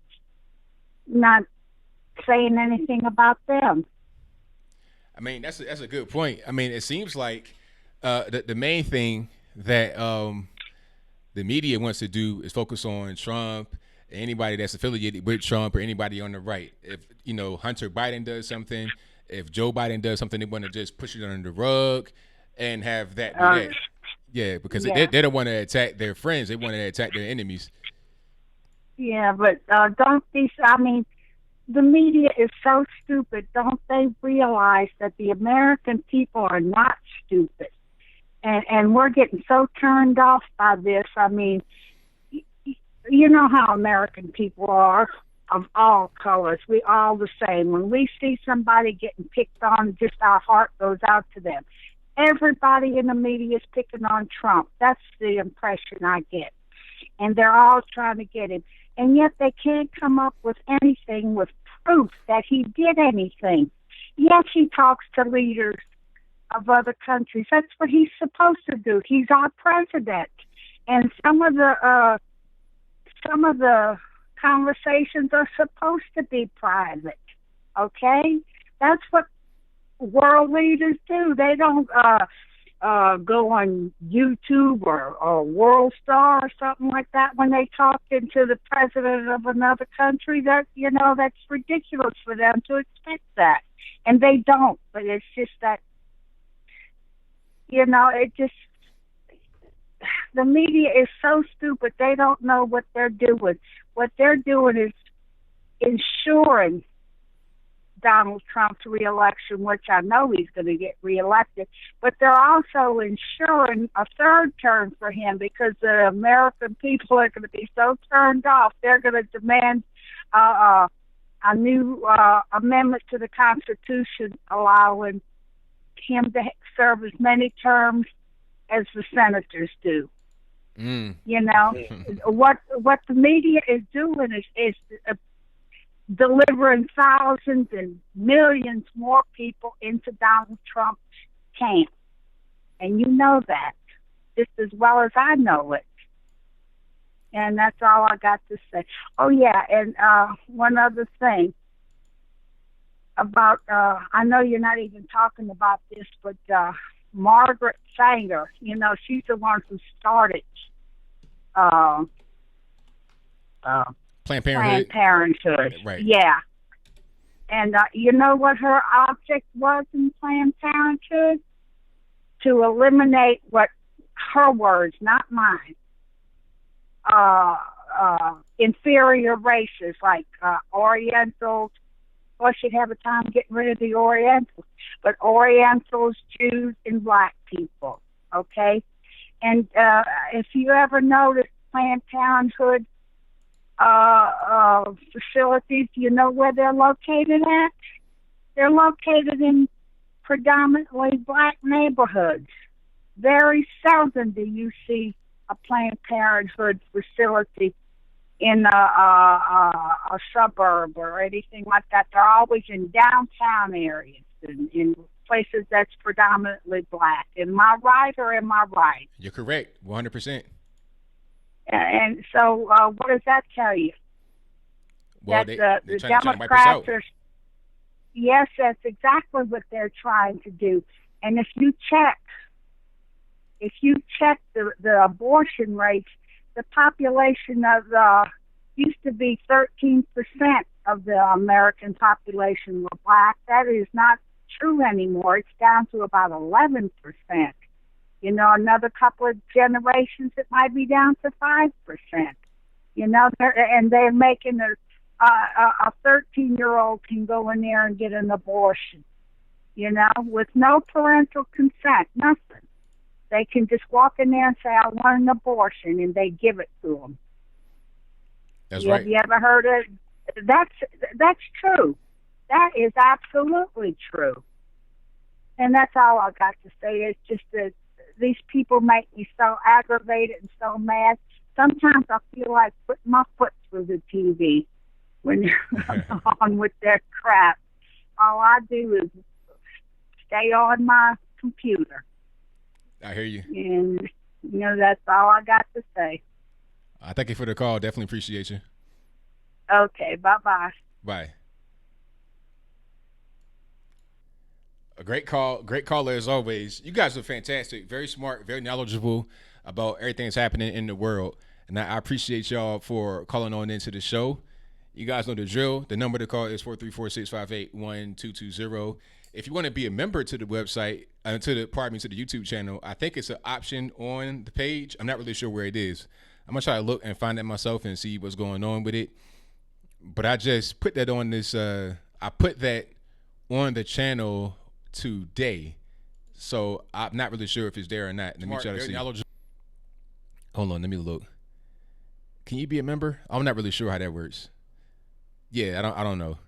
saying anything about them? I mean, that's a good point. I mean, it seems like the main thing that the media wants to do is focus on Trump. Anybody that's affiliated with Trump or anybody on the right. If, Hunter Biden does something, if Joe Biden does something, they want to just push it under the rug and have that do that. Yeah, because they don't want to attack their friends. They want to attack their enemies. Yeah, but the media is so stupid. Don't they realize that the American people are not stupid? And we're getting so turned off by this. I mean, you know how American people are, of all colors. We all the same. When we see somebody getting picked on, just our heart goes out to them. Everybody in the media is picking on Trump. That's the impression I get. And they're all trying to get him. And yet they can't come up with anything with proof that he did anything. Yes, he talks to leaders of other countries. That's what he's supposed to do. He's our president. And some of the conversations are supposed to be private, okay? That's what world leaders do. They don't go on YouTube or World Star or something like that when they talk into the president of another country. That, that's ridiculous for them to expect that, and they don't. But it's just that, it just, the media is so stupid. They don't know what they're doing. What they're doing is ensuring Donald Trump's reelection, which I know he's going to get reelected, but they're also ensuring a third term for him because the American people are going to be so turned off. They're going to demand a new amendment to the Constitution allowing him to serve as many terms as the senators do. What the media is doing is delivering thousands and millions more people into Donald Trump's camp. And you know that just as well as I know it. And that's all I got to say. Oh, yeah, and one other thing about, I know you're not even talking about this, but Margaret Sanger, she's the one who started Planned Parenthood. Right. Yeah. And you know what her object was in Planned Parenthood? To eliminate what her words, not mine, inferior races like Orientals. Well, she'd have a time getting rid of the Orientals, but Orientals, Jews, and black people, okay? And if you ever noticed Planned Parenthood facilities, you know where they're located at? They're located in predominantly black neighborhoods. Very seldom do you see a Planned Parenthood facility in a suburb or anything like that. They're always in downtown areas, in places that's predominantly black. Am I right or am I right? You're correct, 100%. And so what does that tell you? Well, that the Democrats are... Yes, that's exactly what they're trying to do. And if you check the abortion rates, the population of used to be 13% of the American population were black. That is not true anymore. It's down to about 11%. Another couple of generations, it might be down to 5%. And they're making a 13-year-old can go in there and get an abortion, with no parental consent, nothing. They can just walk in there and say, I want an abortion, and they give it to them. That's right. Have you ever heard of it? That's true. That is absolutely true. And that's all I got to say. It's just that these people make me so aggravated and so mad. Sometimes I feel like putting my foot through the TV when they're on with their crap. All I do is stay on my computer. I hear you. And, that's all I got to say. I thank you for the call. Definitely appreciate you. Okay, bye-bye. Bye. A great caller as always. You guys are fantastic, very smart, very knowledgeable about everything that's happening in the world. And I appreciate y'all for calling on into the show. You guys know the drill. The number to call is 434-658-1220. If you want to be a member to the website, to the YouTube channel, I think it's an option on the page. I'm not really sure where it is. I'm gonna try to look and find it myself and see what's going on with it. But I just put that on this. I put that on the channel today, so I'm not really sure if it's there or not. Let me try to see. Hold on, let me look. Can you be a member? I'm not really sure how that works. Yeah, I don't know.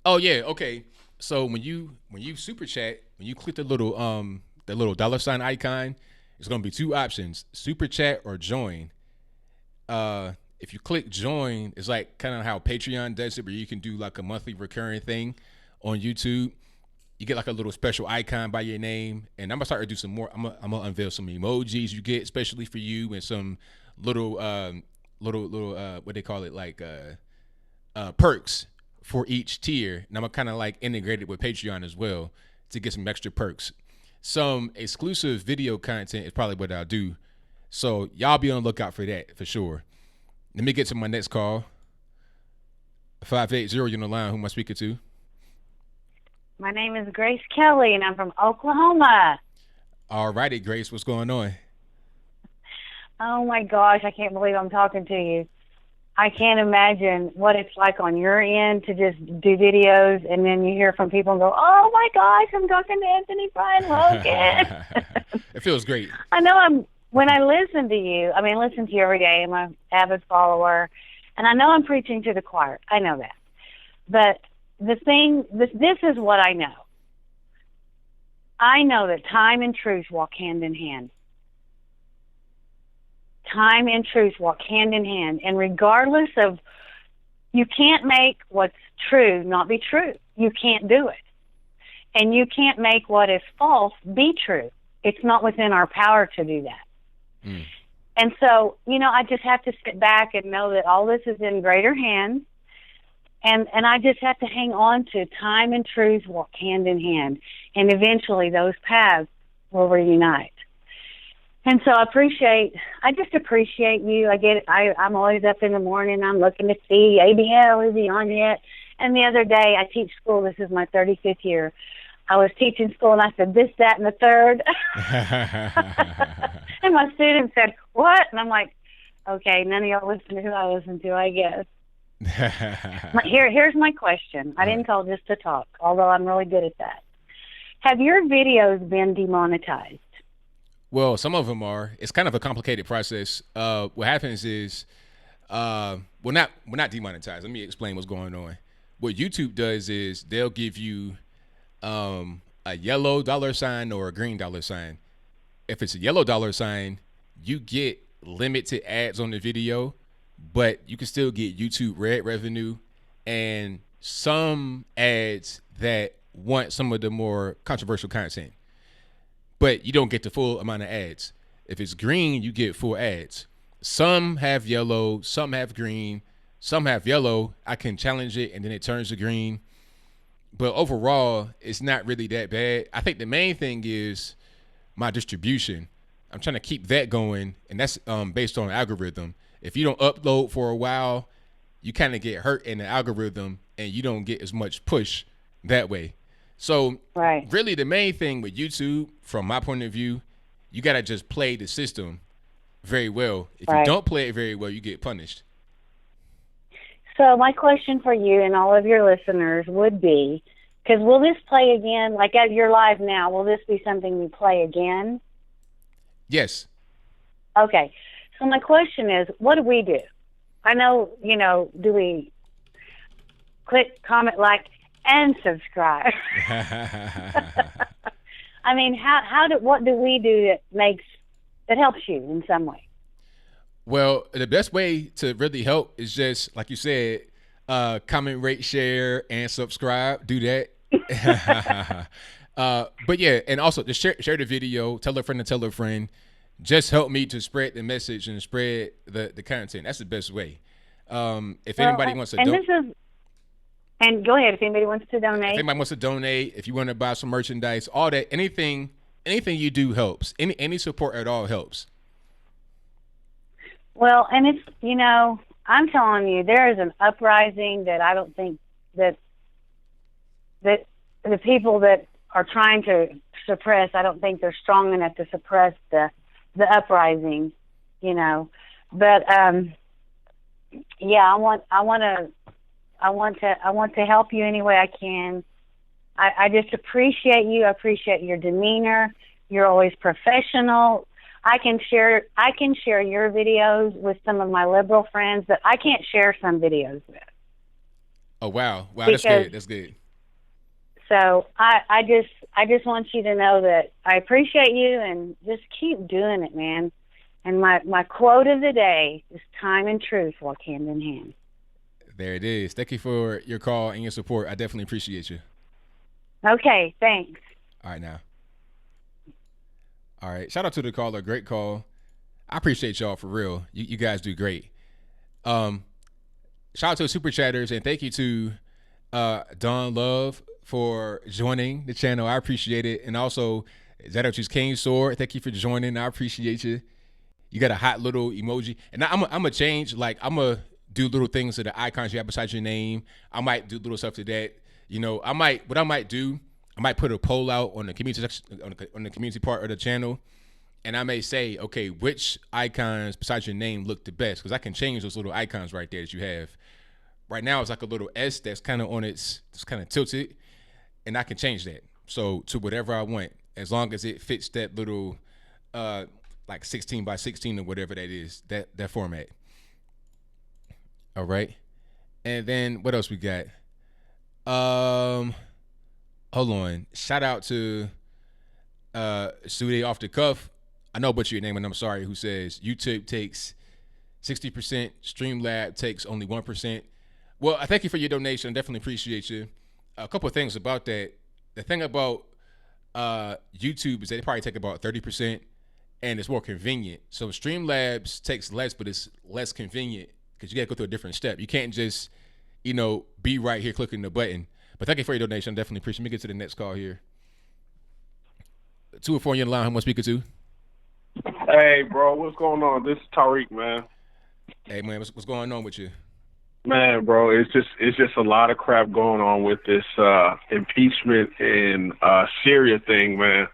Oh yeah, okay. So when you super chat, when you click the little $ icon, it's gonna be two options: super chat or join. If you click join, it's like kind of how Patreon does it, where you can do like a monthly recurring thing on YouTube. You get like a little special icon by your name, and I'm gonna start to do some more. I'm gonna unveil some emojis you get especially for you, and some little what they call it, like perks for each tier. And I'm gonna kind of like integrate it with Patreon as well to get some extra perks. some exclusive video content is probably what I'll do. So y'all be on the lookout for that for sure. Let me get to my next call. 580, you're on the line. Who am I speaking to? My name is Grace Kelly, and I'm from Oklahoma. All righty, Grace. What's going on? Oh, my gosh. I can't believe I'm talking to you. I can't imagine what it's like on your end to just do videos, and then you hear from people and go, oh, my gosh, I'm talking to Anthony Brian Logan. It feels great. I know when I listen to you, listen to you every day. I'm an avid follower, and I know I'm preaching to the choir. I know that. But this is what I know. I know that time and truth walk hand in hand. Time and truth walk hand in hand. And regardless of, you can't make what's true not be true. You can't do it. And you can't make what is false be true. It's not within our power to do that. Mm. And so, I just have to sit back and know that all this is in greater hands. And I just have to hang on to time and truth walk hand in hand. And eventually those paths will reunite. And so I just appreciate you. I'm always up in the morning. I'm looking to see ABL, is he on yet? And the other day I teach school. This is my 35th year. I was teaching school and I said, this, that, and the third. And my students said, what? And I'm like, okay, none of y'all listen to who I listen to, I guess. Here's my question. I didn't call just to talk, although I'm really good at that. Have your videos been demonetized? Well, some of them are. It's kind of a complicated process. What happens is, we're not demonetized. Let me explain what's going on. What YouTube does is they'll give you a yellow $sign or a green $sign. If it's a yellow $sign, you get limited ads on the video, but you can still get YouTube red revenue and some ads that want some of the more controversial content. But you don't get the full amount of ads. If it's green, you get full ads. Some have yellow, some have green, some have yellow. I can challenge it and then it turns to green. But overall, it's not really that bad. I think the main thing is my distribution. I'm trying to keep that going, and that's based on algorithm. If you don't upload for a while, you kind of get hurt in the algorithm and you don't get as much push that way. So really the main thing with YouTube, from my point of view, you got to just play the system very well. If you don't play it very well, you get punished. So my question for you and all of your listeners would be, because will this play again, like as you're live now, will this be something we play again? Yes. Okay. So my question is, what do we do? I know, do we click, comment, like, and subscribe? What do we do that helps you in some way? Well, the best way to really help is just, like you said, comment, rate, share, and subscribe. Do that. But yeah, and also just share the video, tell a friend to tell a friend. Just help me to spread the message and spread the content. That's the best way. If anybody wants to and go ahead, if anybody wants to donate. If anybody wants to donate, if you want to buy some merchandise, all that, anything you do helps. Any support at all helps. Well, and it's, I'm telling you, there is an uprising that I don't think that the people that are trying to suppress, I don't think they're strong enough to suppress the uprising, But yeah, I want to help you any way I can. I just appreciate you. I appreciate your demeanor. You're always professional. I can share your videos with some of my liberal friends that I can't share some videos with. Oh wow, that's good. That's good. So I just want you to know that I appreciate you and just keep doing it, man. And my quote of the day is time and truth walk hand in hand. There it is. Thank you for your call and your support. I definitely appreciate you. Okay, thanks. All right, now. All right. Shout out to the caller. Great call. I appreciate y'all for real. You guys do great. Shout out to the super chatters, and thank you to Don Love for joining the channel. I appreciate it. And also Zatochi's King Sword, thank you for joining. I appreciate you. You got a hot little emoji. And I'm going to change, like, I'm going to do little things to the icons you have beside your name. I might do little stuff to that. You know, what I might do, I might put a poll out on the community section, on the community part of the channel. And I may say, okay, which icons besides your name look the best? Because I can change those little icons right there that you have. Right now, it's like a little S that's kind of it's kind of tilted. And I can change that. So to whatever I want, as long as it fits that little, like 16 by 16 or whatever that is, that format. All right. And then what else we got? Hold on. Shout out to Sude Off the Cuff. I know but your name and I'm sorry, who says YouTube takes 60%, Streamlab takes only 1%. Well, I thank you for your donation. I definitely appreciate you. A couple of things about that. The thing about YouTube is they probably take about 30% and it's more convenient. So Streamlabs takes less, but it's less convenient because you got to go through a different step. You can't just, be right here clicking the button. But thank you for your donation. I definitely appreciate it. Let me get to the next call here. 204, you're in the line. Who am I speaking to? Hey, bro, what's going on? This is Tariq, man. Hey, man, what's going on with you? Man, bro, it's just a lot of crap going on with this impeachment and Syria thing, man.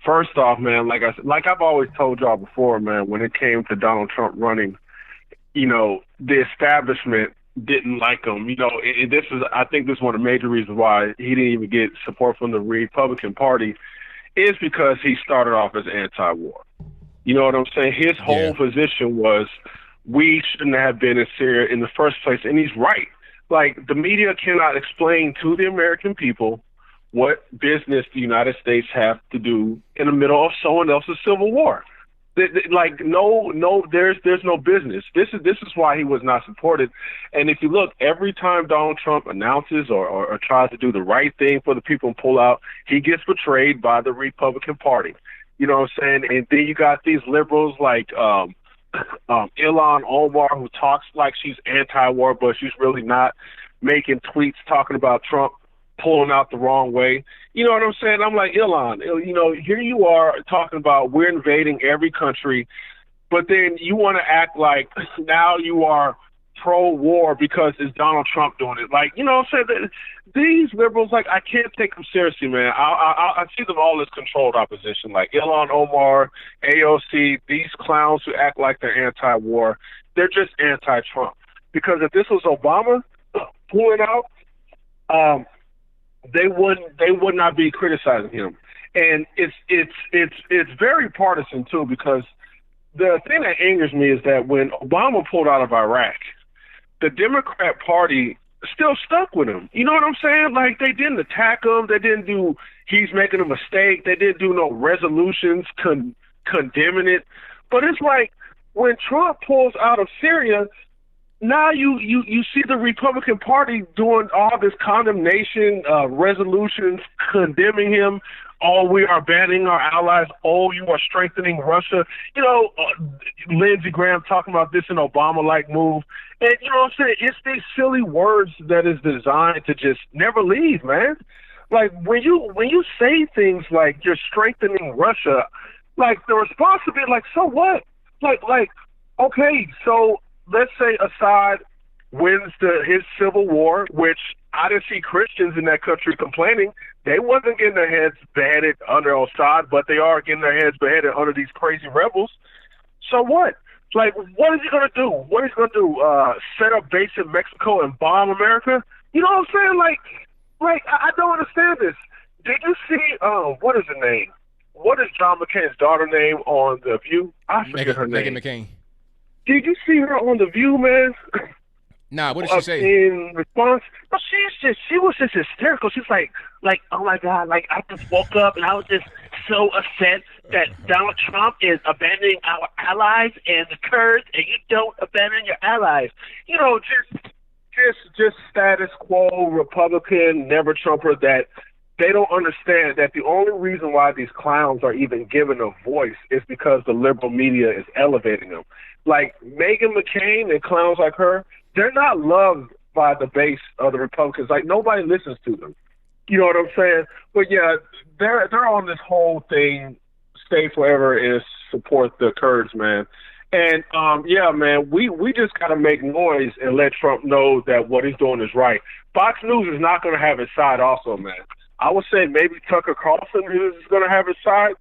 First off, man, like I've always told y'all before, man, when it came to Donald Trump running, the establishment didn't like him. I think this is one of the major reasons why he didn't even get support from the Republican Party is because he started off as anti-war. You know what I'm saying? His whole position was we shouldn't have been in Syria in the first place, and he's right. Like, the media cannot explain to the American people what business the United States have to do in the middle of someone else's civil war. Like, no, there's no business. This is why he was not supported. And if you look, every time Donald Trump announces or tries to do the right thing for the people and pull out, he gets betrayed by the Republican Party. You know what I'm saying? And then you got these liberals like Ilhan Omar, who talks like she's anti-war, but she's really not, making tweets talking about Trump pulling out the wrong way. You know what I'm saying? I'm like, Ilhan, here you are talking about we're invading every country, but then you want to act like now you are pro-war because it's Donald Trump doing it. Like, you know what I'm saying? These liberals, like, I can't take them seriously, man. I see them all as controlled opposition, like Ilhan Omar, AOC, these clowns who act like they're anti-war. They're just anti-Trump. Because if this was Obama pulling out, they would not be criticizing him. And it's very partisan too, because the thing that angers me is that when Obama pulled out of Iraq, the Democrat Party still stuck with him. You know what I'm saying? Like, they didn't attack him. They didn't do, he's making a mistake. They didn't do no resolutions condemning it. But it's like when Trump pulls out of Syria, now you see the Republican Party doing all this condemnation, resolutions condemning him. Oh, we are banning our allies. Oh, you are strengthening Russia. Lindsey Graham talking about this an Obama-like move. And you know what I'm saying? It's these silly words that is designed to just never leave, man. Like, when you say things like you're strengthening Russia, like, the response would be like, so what? Like, okay, so let's say Assad wins his civil war, which I didn't see Christians in that country complaining. They wasn't getting their heads beheaded under Assad, but they are getting their heads beheaded under these crazy rebels. So what? Like, what is he going to do? What is he going to do? Set up base in Mexico and bomb America? You know what I'm saying? Like I don't understand this. Did you see, what is her name? What is John McCain's daughter name on The View? I forget her name. Meghan McCain. Did you see her on The View, man? Nah, what did she say? In response, she was just hysterical. She's like, oh my God, like, I just woke up and I was just so upset that Donald Trump is abandoning our allies and the Kurds, and you don't abandon your allies. Just status quo Republican, never Trumper, that they don't understand that the only reason why these clowns are even given a voice is because the liberal media is elevating them. Like Meghan McCain and clowns like her, they're not loved by the base of the Republicans. Like, nobody listens to them. You know what I'm saying? But yeah, they're on this whole thing, stay forever and support the Kurds, man. And yeah, man, we just gotta make noise and let Trump know that what he's doing is right. Fox News is not gonna have his side, also, man. I would say maybe Tucker Carlson is gonna have his side,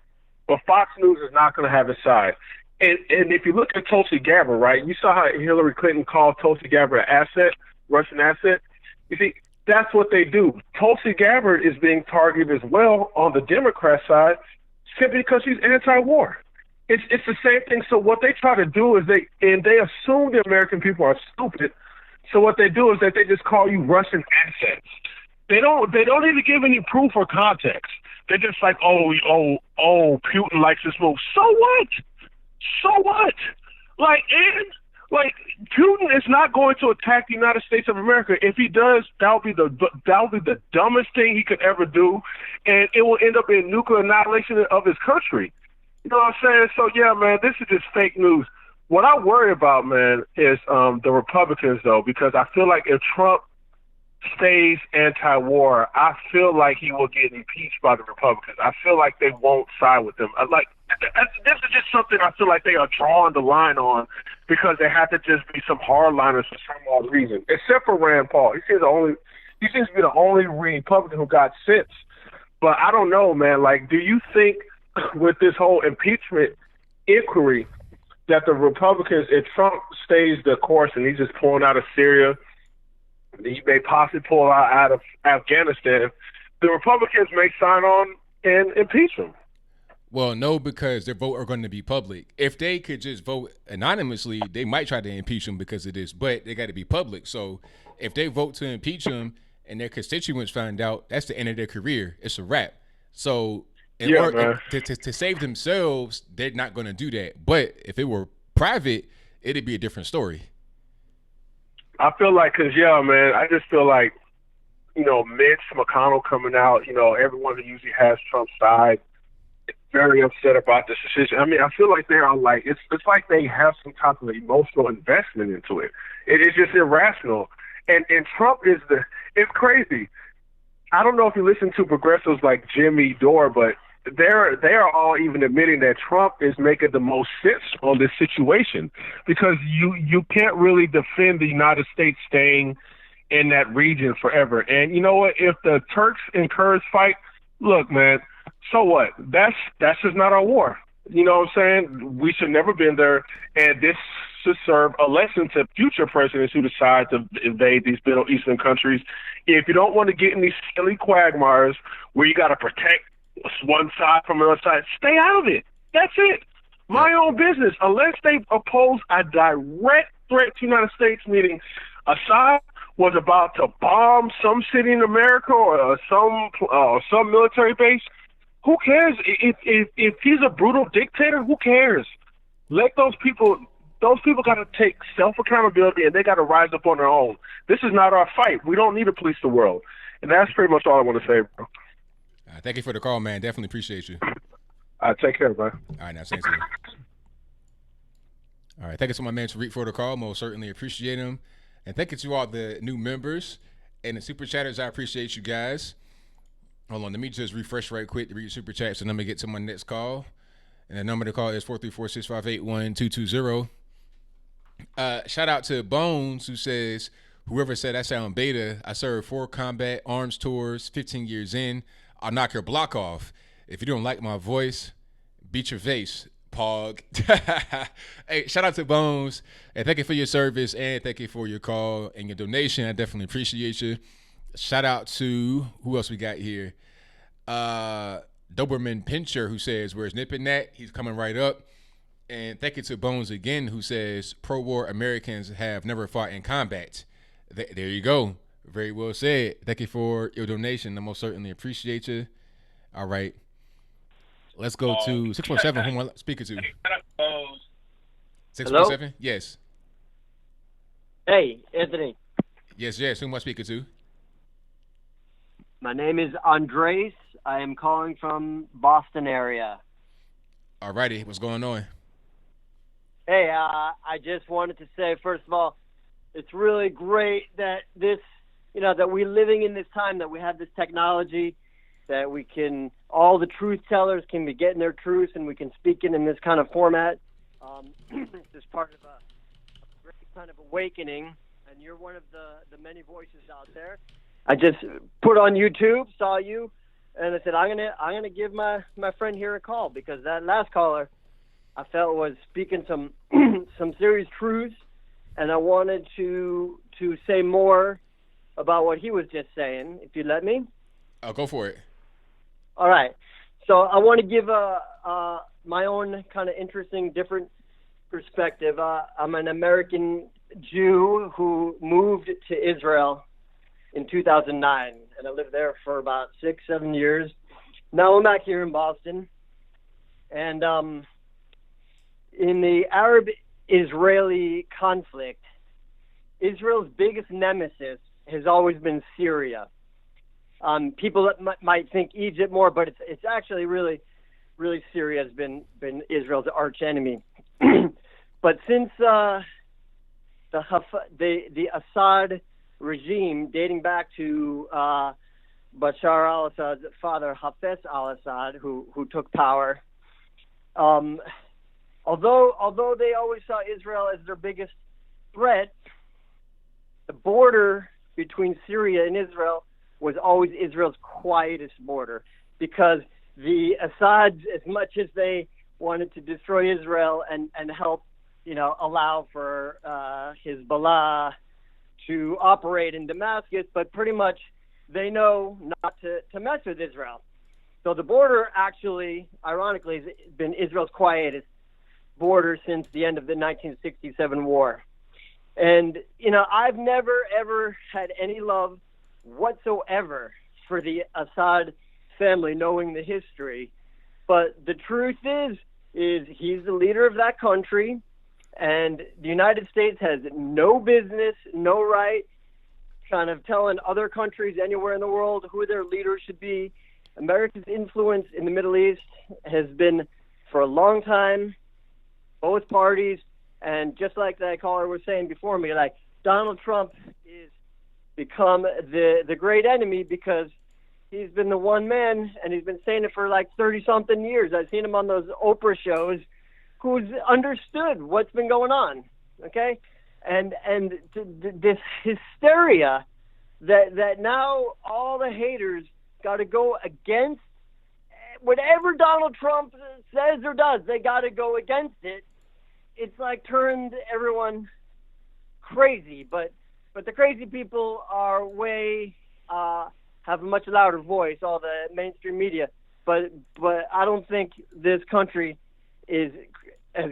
but Fox News is not gonna have his side. And if you look at Tulsi Gabbard, right, you saw how Hillary Clinton called Tulsi Gabbard an asset, Russian asset. You see, that's what they do. Tulsi Gabbard is being targeted as well on the Democrat side simply because she's anti-war. It's the same thing. So what they try to do is they assume the American people are stupid. So what they do is that they just call you Russian assets. They don't even give any proof or context. They're just like, oh, Putin likes this move. So what? So what? Like Putin is not going to attack the United States of America. If he does, that'll be the dumbest thing he could ever do, and it will end up in nuclear annihilation of his country. You know what I'm saying? So yeah, man, this is just fake news. What I worry about, man, is the Republicans, though, because I feel like if Trump stays anti-war, I feel like he will get impeached by the Republicans. I feel like they won't side with them. This is just something I feel like they are drawing the line on because there have to just be some hardliners for some odd reason. Except for Rand Paul, he seems to be the only Republican who got sense. But I don't know, man. Like, do you think with this whole impeachment inquiry that the Republicans, if Trump stays the course and he's just pulling out of Syria, he may possibly pull out of Afghanistan, the Republicans may sign on and impeach him? Well, no, because their vote are going to be public. If they could just vote anonymously, they might try to impeach him because of this, but they got to be public. So if they vote to impeach him and their constituents find out, that's the end of their career. It's a wrap. So in order to save themselves, they're not going to do that. But if it were private, it'd be a different story. I feel like, because, yeah, man, I just feel like, Mitch McConnell coming out, everyone who usually has Trump's side, very upset about this decision. I mean, I feel like they are like, it's like they have some type of emotional investment into it. It is just irrational. And Trump it's crazy. I don't know if you listen to progressives like Jimmy Dore, but they are all even admitting that Trump is making the most sense on this situation because you can't really defend the United States staying in that region forever. And you know what? If the Turks and Kurds fight, look, man, so what? That's just not our war. You know what I'm saying? We should never been there, and this should serve a lesson to future presidents who decide to invade these Middle Eastern countries. If you don't want to get in these silly quagmires where you got to protect one side from another side, stay out of it. That's it. My own business. Unless they oppose a direct threat to the United States, meaning Assad was about to bomb some city in America or some military base, who cares? If he's a brutal dictator, who cares? Let those people got to take self-accountability and they got to rise up on their own. This is not our fight. We don't need to police the world. And that's pretty much all I want to say, bro. Thank you for the call, man. Definitely appreciate you. Take care, bro. All right, now, thanks. All right, thank you to my man Tariq for the call. Most certainly appreciate him. And thank you to all the new members and the super chatters. I appreciate you guys. Hold on, let me just refresh right quick to read super chats and then I'm going to get to my next call. And the number to call is 434-658-1220. Shout out to Bones, who says, whoever said I sound beta, I served 4 combat arms tours, 15 years in. I'll knock your block off. If you don't like my voice, beat your face, Pog. Hey, shout out to Bones. And thank you for your service and thank you for your call and your donation. I definitely appreciate you. Shout out to, who else we got here? Doberman Pincher, who says, where's Nippin' at? He's coming right up. And thank you to Bones again, who says, pro-war Americans have never fought in combat. There you go. Very well said. Thank you for your donation. I most certainly appreciate you. All right. Let's go to 617. Who am I speaking to? 617? Yes. Hey, Anthony. Yes. Who am I speaking to? My name is Andres. I am calling from Boston area. All righty. What's going on? Hey, I just wanted to say, first of all, it's really great that this, that we're living in this time, that we have this technology, that all the truth tellers can be getting their truth, and we can speak it in this kind of format. It's just part of a great kind of awakening, and you're one of the many voices out there. I just put on YouTube, saw you, and I said I'm gonna give my friend here a call, because that last caller I felt was speaking some some serious truths, and I wanted to say more about what he was just saying, if you let me. I'll go for it. All right. So I want to give my own kind of interesting, different perspective. I'm an American Jew who moved to Israel in 2009, and I lived there for about 6-7 years. Now I'm back here in Boston, and in the Arab-Israeli conflict, Israel's biggest nemesis has always been Syria. People that might think Egypt more, but it's actually really Syria has been Israel's arch enemy. But since the Assad regime, dating back to Bashar al-Assad's father, Hafez al-Assad, who took power, although they always saw Israel as their biggest threat, the border between Syria and Israel was always Israel's quietest border, because the Assads, as much as they wanted to destroy Israel and help, allow for Hezbollah to operate in Damascus, but pretty much they know not to mess with Israel. So the border actually, ironically, has been Israel's quietest border since the end of the 1967 war. And, I've never, ever had any love whatsoever for the Assad family, knowing the history. But the truth is he's the leader of that country, and the United States has no business, no right, kind of telling other countries anywhere in the world who their leaders should be. America's influence in the Middle East has been, for a long time, both parties. And just like that caller was saying before me, like Donald Trump is become the great enemy, because he's been the one man, and he's been saying it for like 30-something years. I've seen him on those Oprah shows, who's understood what's been going on, okay? And this hysteria that now all the haters got to go against whatever Donald Trump says or does. They got to go against it. It's like turned everyone crazy, but the crazy people are have a much louder voice, all the mainstream media. But I don't think this country has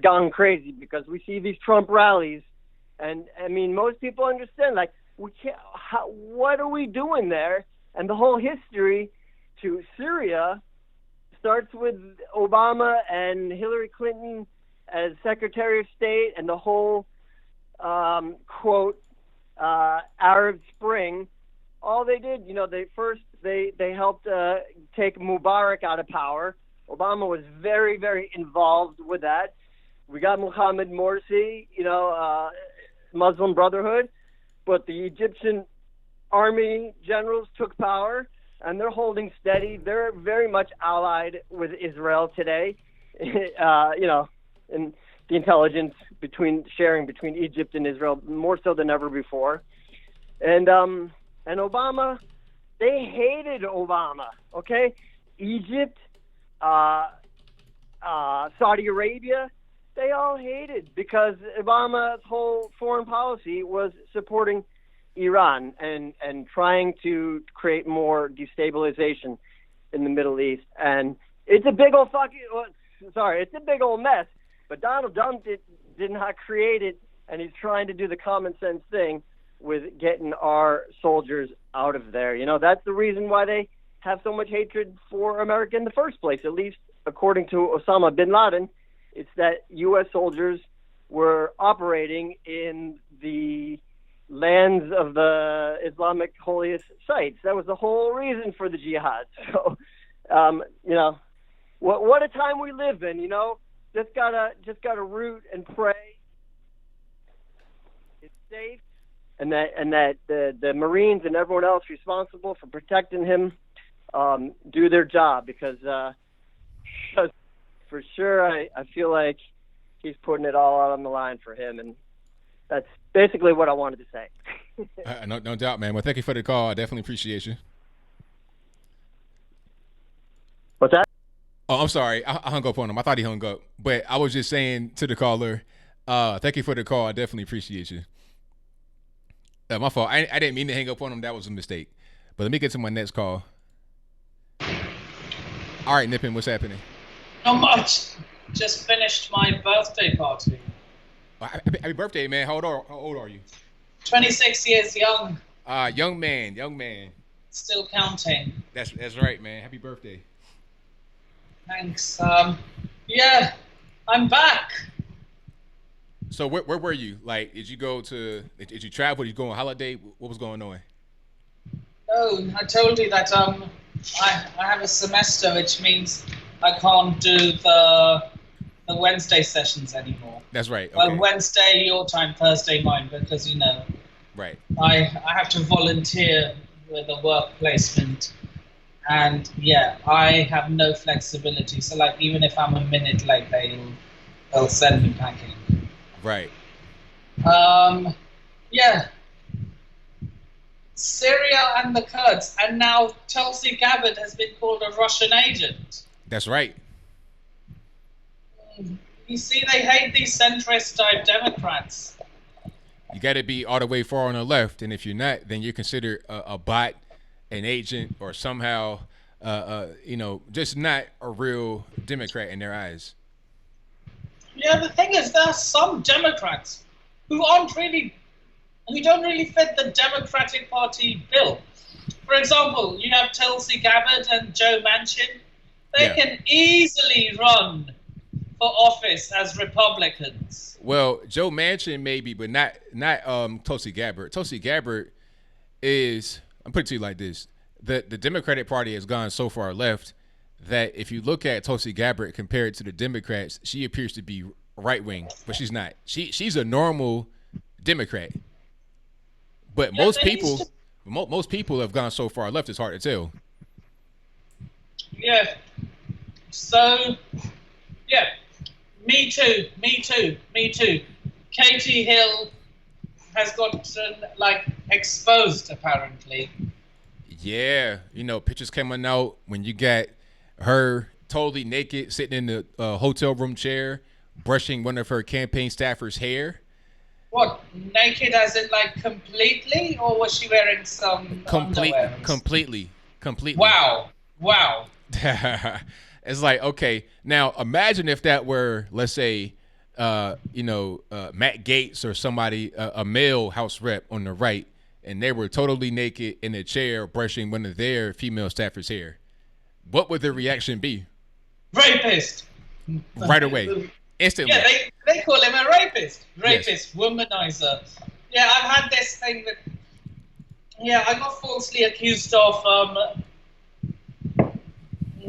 gone crazy, because we see these Trump rallies, and I mean, most people understand, like, we can't. What are we doing there? And the whole history to Syria starts with Obama and Hillary Clinton as Secretary of State, and the whole quote Arab Spring. All they did, they helped take Mubarak out of power. Obama was very, very involved with that. We got Mohammed Morsi, Muslim Brotherhood, but the Egyptian army generals took power, and they're holding steady. They're very much allied with Israel today. And the intelligence sharing between Egypt and Israel, more so than ever before. And Obama, they hated Obama, okay? Egypt, Saudi Arabia, they all hated, because Obama's whole foreign policy was supporting Iran and trying to create more destabilization in the Middle East. And it's a big old it's a big old mess. But Donald Trump did not create it, and he's trying to do the common sense thing with getting our soldiers out of there. That's the reason why they have so much hatred for America in the first place, at least according to Osama bin Laden. It's that U.S. soldiers were operating in the lands of the Islamic holiest sites. That was the whole reason for the jihad. So, what a time we live in, Just gotta root and pray it's safe, and that the Marines and everyone else responsible for protecting him do their job because for sure I feel like he's putting it all out on the line for him, and that's basically what I wanted to say. No doubt, man. Well, thank you for the call. I definitely appreciate you. What's that? Oh, I'm sorry. I hung up on him. I thought he hung up. But I was just saying to the caller, thank you for the call. I definitely appreciate you. My fault. I didn't mean to hang up on him. That was a mistake. But let me get to my next call. All right, Nippin, what's happening? Not much. Just finished my birthday party. Happy birthday, man. How old are you? 26 years young. Young man. Still counting. That's right, man. Happy birthday. Thanks. Yeah, I'm back. So where were you? Like, did you travel? Did you go on holiday? What was going on? Oh, I told you that I have a semester, which means I can't do the Wednesday sessions anymore. That's right. Okay. Well, Wednesday your time, Thursday mine, because right. I have to volunteer with a work placement, and yeah, I have no flexibility. So like, even if I'm a minute late, they'll send me packing. Right. Yeah. Syria and the Kurds, and now Tulsi Gabbard has been called a Russian agent. That's right. You see, they hate these centrist-type Democrats. You got to be all the way far on the left, and if you're not, then you're considered a bot, an agent, or somehow, just not a real Democrat in their eyes. Yeah, the thing is, there are some Democrats who don't really fit the Democratic Party bill. For example, you have Tulsi Gabbard and Joe Manchin. They can easily run for office as Republicans. Well, Joe Manchin maybe, but not Tulsi Gabbard. Tulsi Gabbard is, I'm putting it to you like this: the Democratic Party has gone so far left that if you look at Tulsi Gabbard compared to the Democrats, she appears to be right wing, but she's not. She's a normal Democrat. But most people have gone so far left, it's hard to tell. Yeah. So, yeah. Me too. Katy Hill has gotten, exposed, apparently. Yeah. Pictures coming out when you got her totally naked, sitting in the hotel room chair, brushing one of her campaign staffers' hair. What, naked as in completely, or was she wearing some underwear? Completely. Wow. It's like, okay, now imagine if that were, let's say, Matt Gaetz or somebody, a male House rep on the right, and they were totally naked in a chair brushing one of their female staffers' hair. What would the reaction be? Rapist. Right away. Instantly. Yeah, they call him a rapist. Yes. Womanizer. Yeah, I've had this thing that... Yeah, I got falsely accused of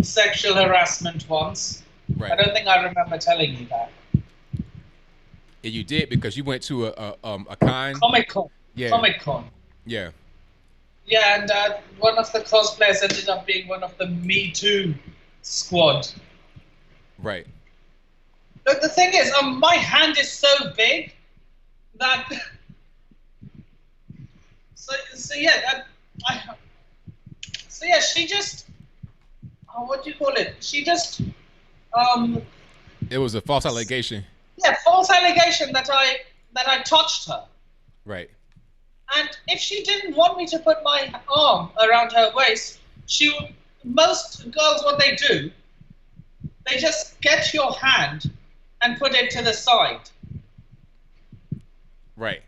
sexual harassment once. Right. I don't think I remember telling you that. Yeah, you did, because you went to a con. Comic-Con. Yeah. Comic-Con. Yeah. Yeah, and one of the cosplayers ended up being one of the Me Too squad. Right. But the thing is, my hand is so big that... So she just... what do you call it? She just... It was a false allegation. Yeah, false allegation that I touched her. Right. And if she didn't want me to put my arm around her waist, most girls, what they do, they just get your hand and put it to the side. Right.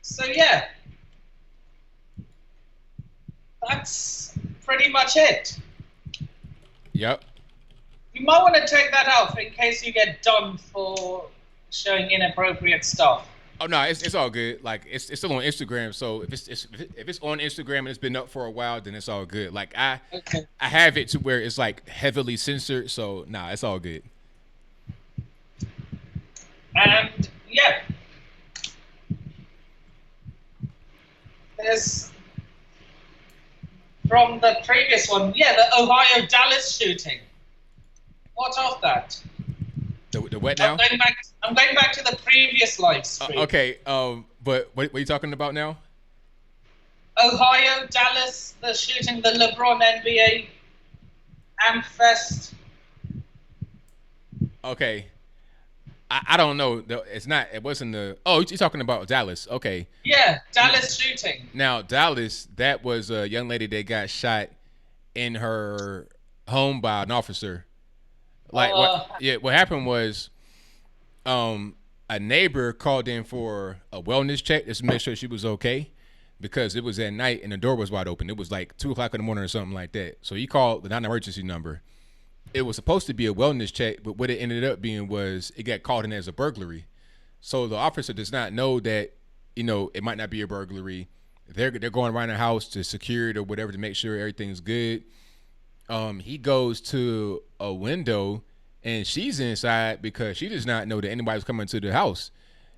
So yeah, that's pretty much it. Yep. You might want to take that out in case you get done for showing inappropriate stuff. Oh no, it's all good. Like it's still on Instagram, so if it's on Instagram and it's been up for a while, then it's all good. Like I have it to where it's like heavily censored, so nah, it's all good. And yeah, from the previous one. Yeah, the Ohio Dallas shooting. What of that? The what now? I'm going back to the previous live stream. Okay. But what are you talking about now? Ohio Dallas, the shooting, the LeBron NBA Amfest. Okay. I don't know. It's not. It wasn't the. Oh, you're talking about Dallas. Okay. Yeah, Dallas shooting. Now Dallas, that was a young lady that got shot in her home by an officer. Like what happened was, a neighbor called in for a wellness check just to make sure she was okay, because it was at night and the door was wide open. It was like 2:00 in the morning or something like that. So he called the non-emergency number. It was supposed to be a wellness check, but what it ended up being was it got called in as a burglary. So the officer does not know that, it might not be a burglary. They're going around the house to secure it or whatever to make sure everything's good. He goes to a window and she's inside because she does not know that anybody's coming to the house.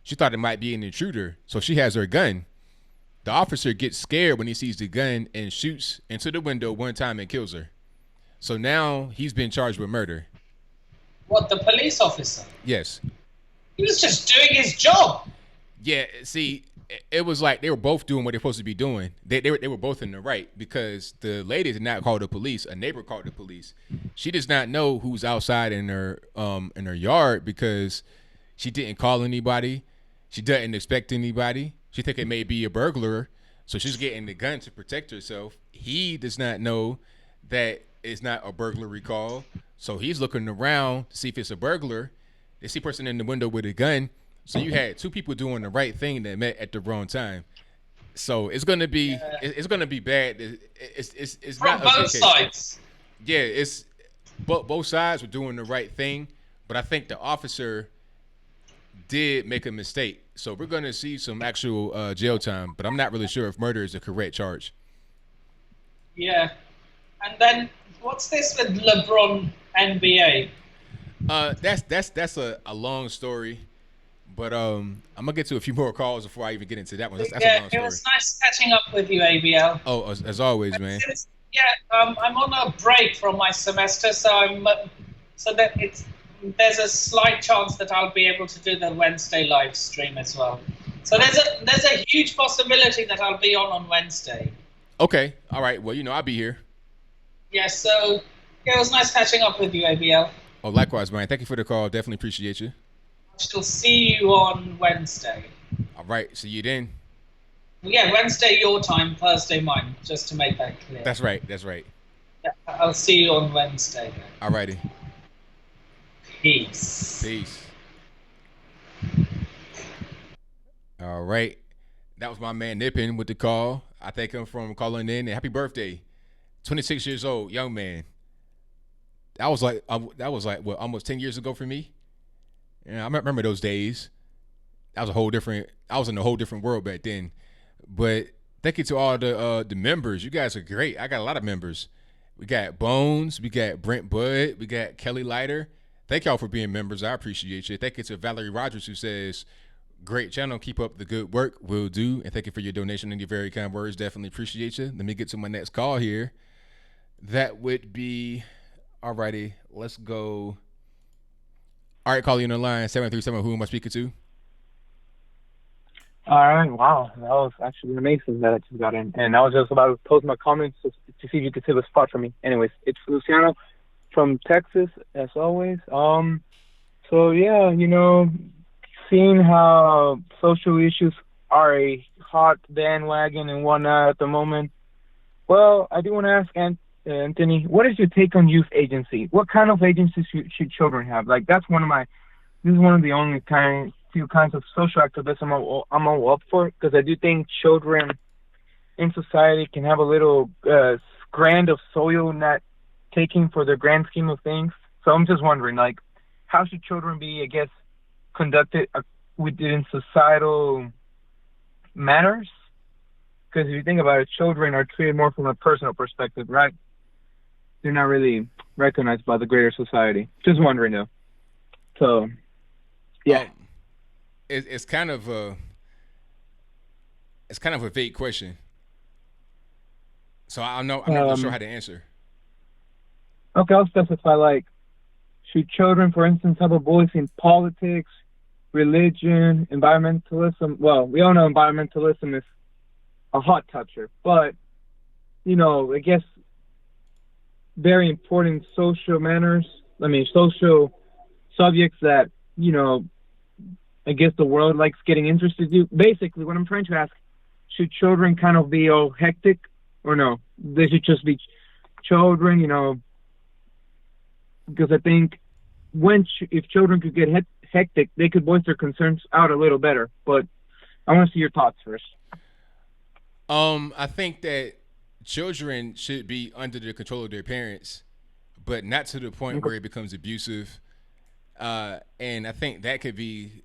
She thought it might be an intruder, so she has her gun. The officer gets scared when he sees the gun and shoots into the window one time and kills her. So now he's been charged with murder. What, the police officer? Yes. He was just doing his job. Yeah, see, it was like they were both doing what they're supposed to be doing. They were both in the right, because the lady did not call the police. A neighbor called the police. She does not know who's outside in her yard because she didn't call anybody. She doesn't expect anybody. She think it may be a burglar, so she's getting the gun to protect herself. He does not know that it's not a burglary call, so he's looking around to see if it's a burglar. They see a person in the window with a gun. So you had two people doing the right thing that met at the wrong time. So it's gonna be it's gonna be bad. It's from not both sides. Yeah, it's both sides were doing the right thing, but I think the officer did make a mistake. So we're gonna see some actual jail time, but I'm not really sure if murder is the correct charge. Yeah, and then what's this with LeBron NBA? That's a long story. But I'm gonna get to a few more calls before I even get into that one. That's a long story. It was nice catching up with you, ABL. Oh, as always, man. I'm on a break from my semester, so there's a slight chance that I'll be able to do the Wednesday live stream as well. So there's a huge possibility that I'll be on Wednesday. Okay, all right. Well, I'll be here. Yeah. So it was nice catching up with you, ABL. Oh, likewise, man. Thank you for the call. Definitely appreciate you. She'll see you on Wednesday. All right. See you then. Yeah, Wednesday your time, Thursday mine, just to make that clear. That's right. Yeah, I'll see you on Wednesday then. All righty. Peace. All right. That was my man Nippin with the call. I thank him for calling in. And happy birthday. 26 years old, young man. That was like what, almost 10 years ago for me? Yeah, I remember those days. I was in a whole different world back then. But thank you to all the members. You guys are great. I got a lot of members. We got Bones. We got Brent Budd. We got Kelly Leiter. Thank y'all for being members. I appreciate you. Thank you to Valerie Rogers, who says, great channel. Keep up the good work. Will do. And thank you for your donation and your very kind words. Definitely appreciate you. Let me get to my next call here. That would be, alrighty, let's go. All right, call you on the line, 737. Who am I speaking to? All right, wow. That was actually amazing that I just got in. And I was just about to post my comments to see if you could save a spot for me. Anyways, it's Luciano from Texas, as always. So, yeah, seeing how social issues are a hot bandwagon and whatnot at the moment, well, I do want to ask Anthony, what is your take on youth agency? What kind of agencies should children have? Like, this is one of the only few kinds of social activism I'm all up for, because I do think children in society can have a little grand of soil not taking for the grand scheme of things. So I'm just wondering, like, how should children be, I guess, conducted within societal manners? Because if you think about it, children are treated more from a personal perspective, right? They're not really recognized by the greater society. Just wondering, though. So, yeah. It's kind of a vague question. So I'm not really sure how to answer. Okay, I'll specify, like, should children, for instance, have a voice in politics, religion, environmentalism? Well, we all know environmentalism is a hot toucher, but, you know, I guess very important social social subjects that, you know, I guess the world likes getting interested in. Basically, what I'm trying to ask, should children kind of be all hectic or no? They should just be children, you know, because I think if children could get hectic, they could voice their concerns out a little better. But I want to see your thoughts first. I think that children should be under the control of their parents, but not to the point where it becomes abusive. And I think that could be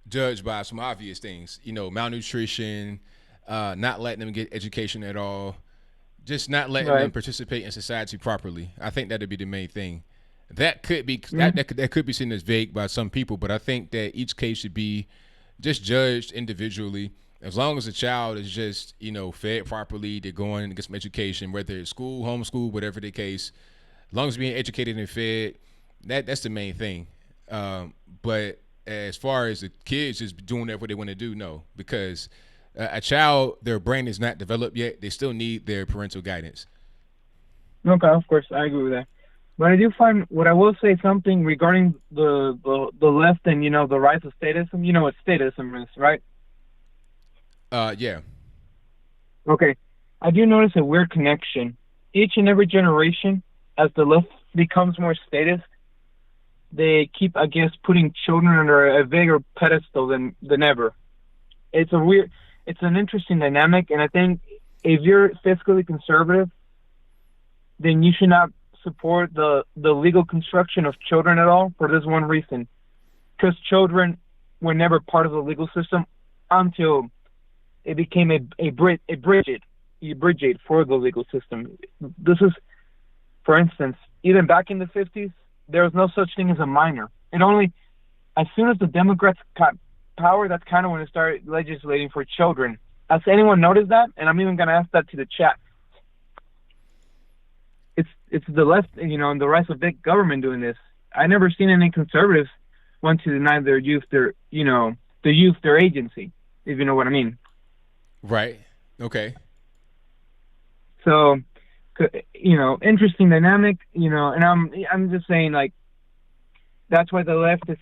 judged by some obvious things, you know, malnutrition, not letting them get education at all, just not letting them participate in society properly. I think that'd be the main thing. That could be that could be seen as vague by some people, but I think that each case should be just judged individually. As long as the child is just, you know, fed properly, they're going to get some education, whether it's school, homeschool, whatever the case. As long as being educated and fed, that's the main thing. But as far as the kids just doing whatever they want to do, no, because a child, their brain is not developed yet. They still need their parental guidance. Okay, of course, I agree with that. But I do find, what I will say something regarding the left and, you know, the rise of statism. You know what statism is, right? Yeah. Okay. I do notice a weird connection. Each and every generation, as the left becomes more statist, they keep, I guess, putting children under a bigger pedestal than ever. It's an interesting dynamic, and I think if you're fiscally conservative, then you should not support the legal construction of children at all for this one reason. Because children were never part of the legal system until it became a bridge for the legal system. This is, for instance, even back in the 50s, there was no such thing as a minor. It only, as soon as the Democrats got power, that's kind of when they started legislating for children. Has anyone noticed that? And I'm even going to ask that to the chat. It's the left, you know, and the rise of big government doing this. I never seen any conservatives want to deny their youth their agency, if you know what I mean. Right. Okay. So, you know, interesting dynamic, you know, and I'm just saying, like, that's why the left is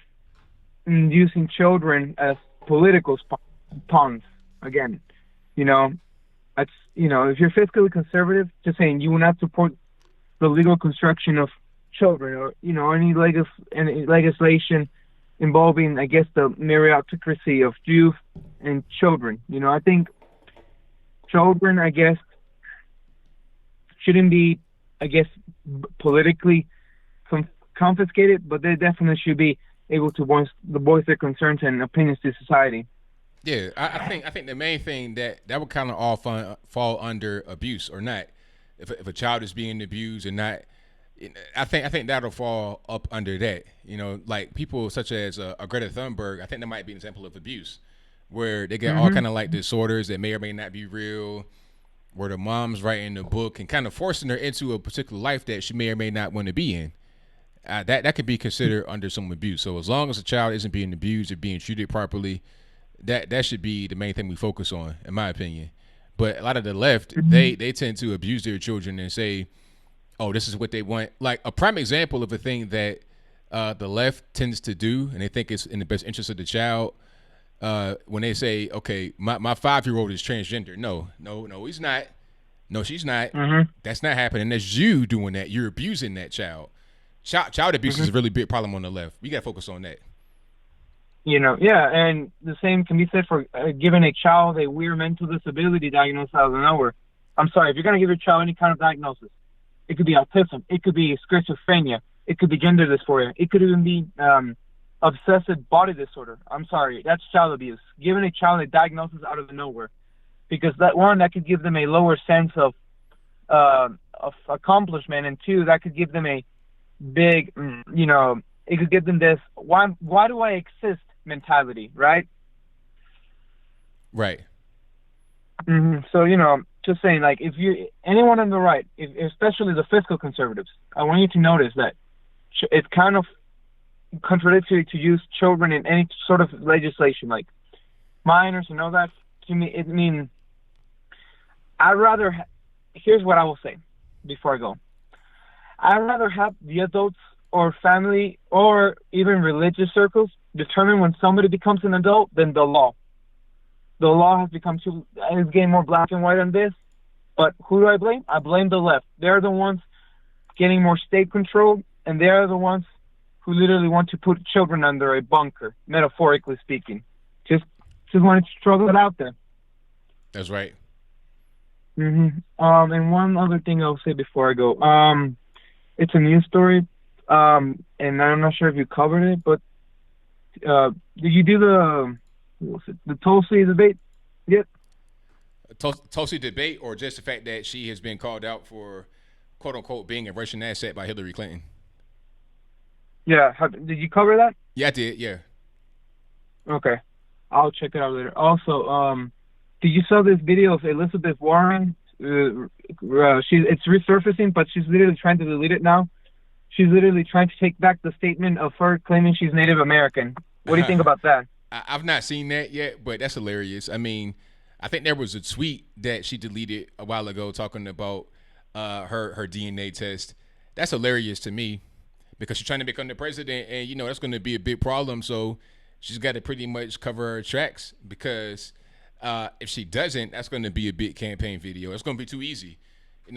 using children as political pawns again. You know, that's, you know, if you're fiscally conservative, just saying you will not support the legal construction of children, or, you know, any legislation involving, I guess, the meritocracy of youth and children. You know, I think children, I guess, shouldn't be, I guess, politically confiscated, but they definitely should be able to voice their concerns and opinions to society. Yeah, I think the main thing that would kind of all fall under abuse or not. If a child is being abused or not, I think that'll fall up under that. You know, like people such as Greta Thunberg, I think that might be an example of abuse, where they get all kind of like disorders that may or may not be real, where the mom's writing a book and kind of forcing her into a particular life that she may or may not want to be in. That could be considered under some abuse. So as long as a child isn't being abused or being treated properly, that should be the main thing we focus on, in my opinion. But a lot of the left, they tend to abuse their children and say, oh, this is what they want. Like a prime example of a thing that the left tends to do, and they think it's in the best interest of the child, when they say, okay, my 5-year-old is transgender. No, he's not. No, she's not. That's not happening. That's you doing that. You're abusing that child. Child abuse is a really big problem on the left. We got to focus on that. You know, yeah, and the same can be said for giving a child a weird mental disability diagnosis out of nowhere. I'm sorry, if you're going to give your child any kind of diagnosis, it could be autism, it could be schizophrenia, it could be gender dysphoria, it could even be obsessive body disorder. I'm sorry, that's child abuse. Giving a child a diagnosis out of nowhere, because that could give them a lower sense of accomplishment, and two, that could give them a big, you know, it could give them this why do I exist mentality, right? Right. So, you know, just saying, like, if anyone on the right, especially the fiscal conservatives, I want you to notice that it's kind of contradictory to use children in any sort of legislation, like minors and all that. To me, it means I'd rather. Here's what I will say before I go. I'd rather have the adults or family or even religious circles determine when somebody becomes an adult than the law. The law has become it's getting more black and white on this. But who do I blame? I blame the left. They're the ones getting more state control, and they're the ones who literally want to put children under a bunker, metaphorically speaking. Just wanted to throw that out there. That's right. And one other thing I'll say before I go. It's a news story, and I'm not sure if you covered it, but did you do the Tulsi debate yet? Tulsi debate, or just the fact that she has been called out for, quote unquote, being a Russian asset by Hillary Clinton? Yeah. Did you cover that? Yeah, I did. Yeah. Okay. I'll check it out later. Also, did you saw this video of Elizabeth Warren? It's resurfacing, but she's literally trying to delete it now. She's literally trying to take back the statement of her claiming she's Native American. What do you think about that? I've not seen that yet, but that's hilarious. I mean, I think there was a tweet that she deleted a while ago talking about her DNA test. That's hilarious to me because she's trying to become the president, and that's going to be a big problem. So she's got to pretty much cover her tracks because if she doesn't, that's going to be a big campaign video. It's going to be too easy.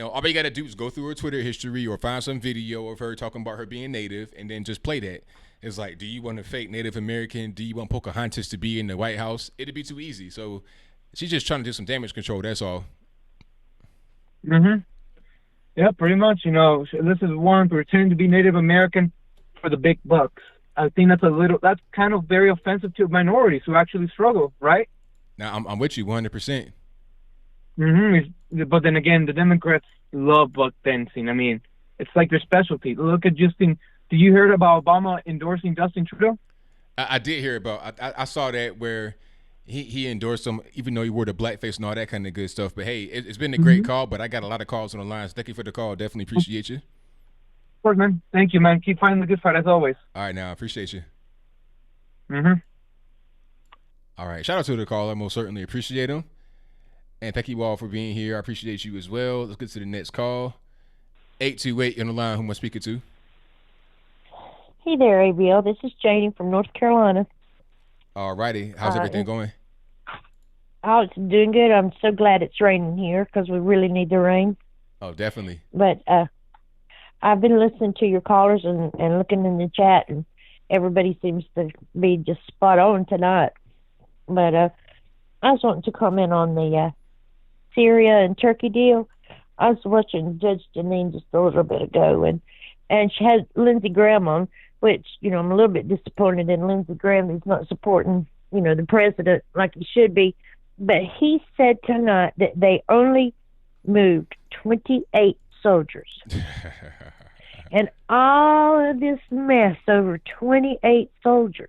All you got to do is go through her Twitter history or find some video of her talking about her being Native and then just play that. It's like, do you want a fake Native American? Do you want Pocahontas to be in the White House? It'd be too easy. So she's just trying to do some damage control. That's all. Yeah, pretty much. Elizabeth Warren pretending to be Native American for the big bucks. I think that's kind of very offensive to minorities who actually struggle, right? Now, I'm with you 100%. But then again, the Democrats love buck dancing. I mean, it's like their specialty. Look at Justin. Did you hear about Obama endorsing Justin Trudeau? I did hear about. I saw that where he endorsed him, even though he wore the blackface and all that kind of good stuff. But hey, it's been a great call. But I got a lot of calls on the line. So thank you for the call. Definitely appreciate you. Of course, man. Thank you, man. Keep fighting the good fight as always. All right, now I appreciate you. All right, shout out to the caller. I most certainly appreciate him. And thank you all for being here. I appreciate you as well. Let's get to the next call. 828 on the line. Who am I speaking to? Hey there, ABL. This is Janie from North Carolina. All righty. How's everything going? Oh, it's doing good. I'm so glad it's raining here because we really need the rain. Oh, definitely. But I've been listening to your callers and looking in the chat, and everybody seems to be just spot on tonight. But I was wanting to comment on the Syria and Turkey deal. I was watching Judge Janine just a little bit ago, and she had Lindsey Graham on, which, I'm a little bit disappointed in Lindsey Graham. He's not supporting, the president like he should be. But he said tonight that they only moved 28 soldiers. And all of this mess over 28 soldiers.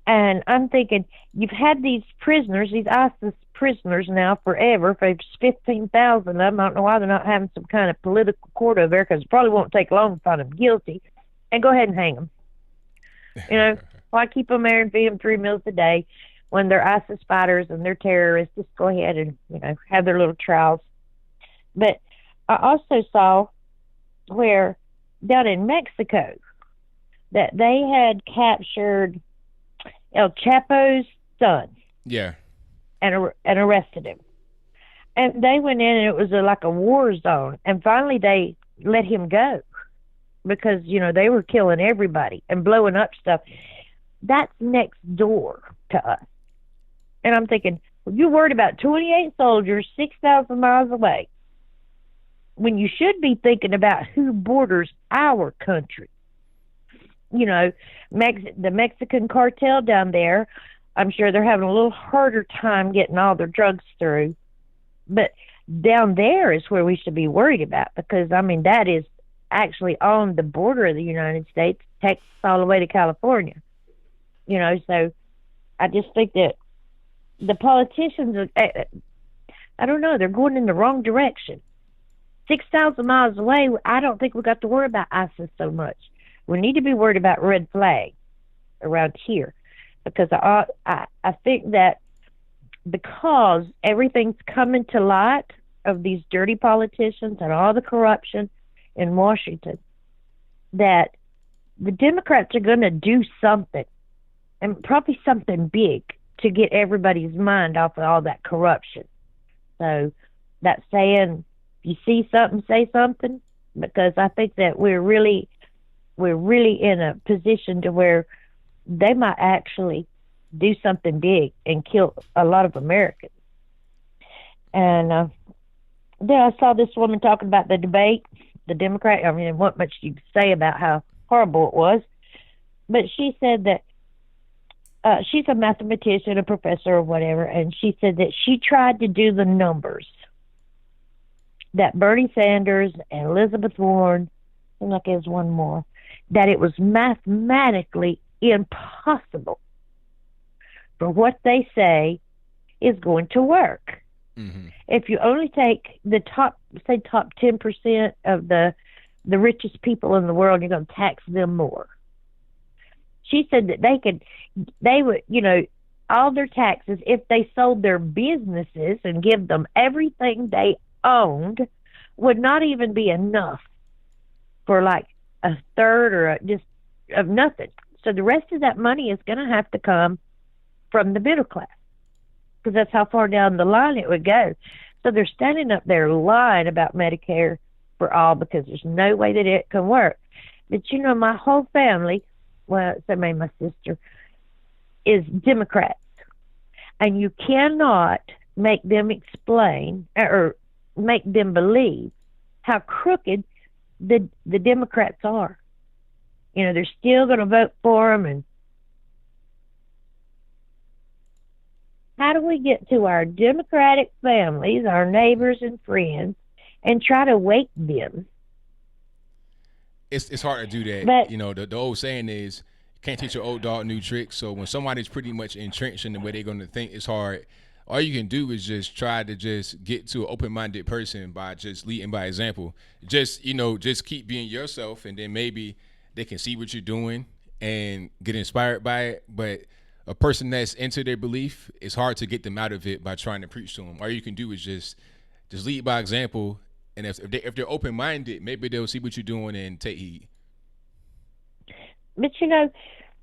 And I'm thinking, you've had these prisoners, these ISIS prisoners now forever, for 15,000 of them. I don't know why they're not having some kind of political court over there, because it probably won't take long to find them guilty. And go ahead and hang them. Why keep them there and feed them 3 meals a day when they're ISIS fighters and they're terrorists? Just go ahead and, have their little trials. But I also saw where down in Mexico that they had captured El Chapo's son. Yeah. And arrested him. And they went in and it was like a war zone. And finally they let him go because, they were killing everybody and blowing up stuff. That's next door to us. And I'm thinking, you're worried about 28 soldiers 6,000 miles away when you should be thinking about who borders our country. The Mexican cartel down there, I'm sure they're having a little harder time getting all their drugs through. But down there is where we should be worried about because, that is actually on the border of the United States, Texas all the way to California. So I just think that the politicians, I don't know. They're going in the wrong direction. 6,000 miles away, I don't think we got to worry about ISIS so much. We need to be worried about red flag around here, because I think that because everything's coming to light of these dirty politicians and all the corruption in Washington, that the Democrats are going to do something, and probably something big, to get everybody's mind off of all that corruption. So that's saying, if you see something, say something, because I think that we're really in a position to where they might actually do something big and kill a lot of Americans. And then I saw this woman talking about the debate, the Democrat. I mean, there wasn't much you could say about how horrible it was, but she said that she's a mathematician, a professor or whatever, and she said that she tried to do the numbers that Bernie Sanders and Elizabeth Warren, and like there's one more, that it was mathematically impossible for what they say is going to work. Mm-hmm. If you only take the top 10% of the richest people in the world, you're going to tax them more. She said that they would, all their taxes, if they sold their businesses and give them everything they owned, would not even be enough for like a third or just of nothing. So the rest of that money is going to have to come from the middle class, because that's how far down the line it would go. So they're standing up there lying about Medicare for all, because there's no way that it can work. But my whole family, well, except maybe my sister, is Democrats, and you cannot make them explain or make them believe how crooked the Democrats are. They're still going to vote for them. And how do we get to our Democratic families, our neighbors and friends, and try to wake them? It's hard to do that. But, the old saying is, you can't teach your old dog new tricks. So when somebody's pretty much entrenched in the way they're going to think, it's hard. All you can do is just try to just get to an open-minded person by just leading by example. Just keep being yourself, and then maybe they can see what you're doing and get inspired by it. But a person that's into their belief, it's hard to get them out of it by trying to preach to them. All you can do is just lead by example. And if they're open-minded, maybe they'll see what you're doing and take heed. But,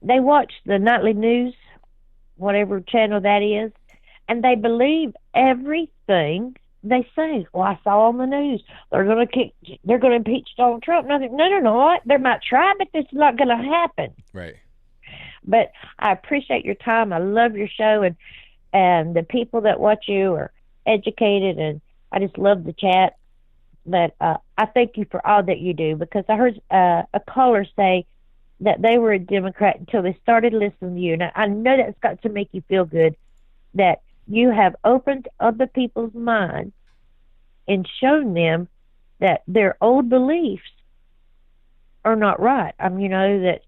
they watch the nightly news, whatever channel that is, and they believe everything they say. Well, I saw on the news they're going to impeach Donald Trump. No, they're not. They might try, but it's not going to happen. Right. But I appreciate your time. I love your show, and the people that watch you are educated, and I just love the chat. But I thank you for all that you do, because I heard a caller say that they were a Democrat until they started listening to you. And I know that's got to make you feel good, that you have opened other people's minds and shown them that their old beliefs are not right. That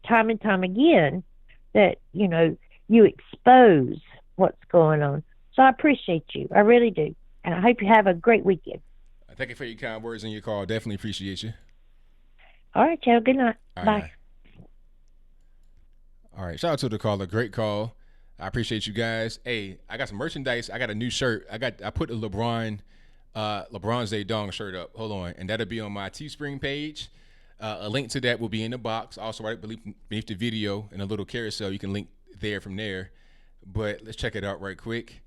time and time again that, you expose what's going on. So I appreciate you. I really do. And I hope you have a great weekend. Thank you for your kind words and your call. Definitely appreciate you. All right, y'all. Good night. All Bye. Right. All right. Shout out to the caller. Great call. I appreciate you guys. Hey, I got some merchandise. I got a new shirt. I put a LeBron's Day Dong shirt up. Hold on. And that'll be on my Teespring page. A link to that will be in the box. Also right beneath the video in a little carousel. You can link there from there. But let's check it out right quick.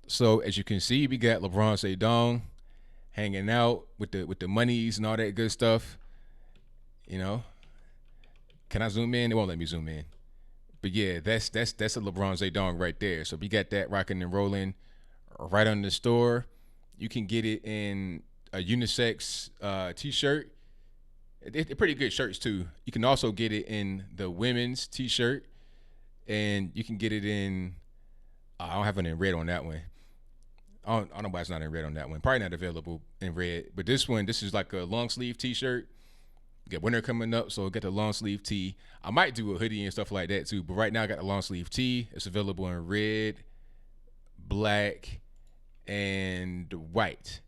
So as you can see, we got LeBron's Day Dong hanging out with the monies and all that good stuff. Can I zoom in? It won't let me zoom in. But yeah, that's a LeBron's Day Dong right there. So we got that rocking and rolling right on the store. You can get it in a unisex t-shirt. They're pretty good shirts too. You can also get it in the women's t-shirt, and you can get it in. I don't have it in red on that one. I don't know why it's not in red on that one. Probably not available in red. But this is like a long sleeve t-shirt. Got winter coming up, so get the long sleeve tee. I might do a hoodie and stuff like that too, but right now I got the long sleeve tee. It's available in red, black, and white.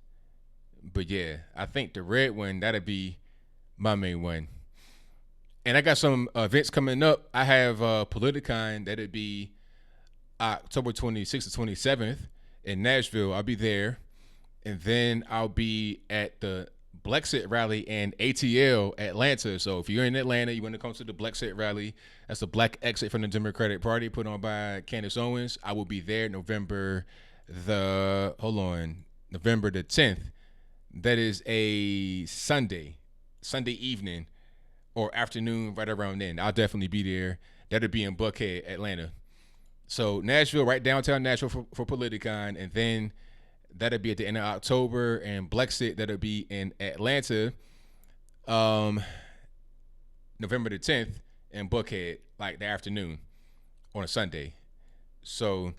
But yeah, I think the red one, that'll be my main one. And I got some events coming up. I have Politicon, that'll be October 26th to 27th in Nashville. I'll be there. And then I'll be at the Blexit rally and ATL Atlanta. So if you're in Atlanta, you want to come to the Blexit rally. That's a black exit from the Democratic Party put on by Candace Owens. I will be there November the 10th. That is a Sunday evening or afternoon, right around then. I'll definitely be there. That'll be in Buckhead, Atlanta. So Nashville, right downtown Nashville for Politicon, and then that'll be at the end of October, and Blexit, that'll be in Atlanta, November the 10th, in Buckhead, like the afternoon on a Sunday. So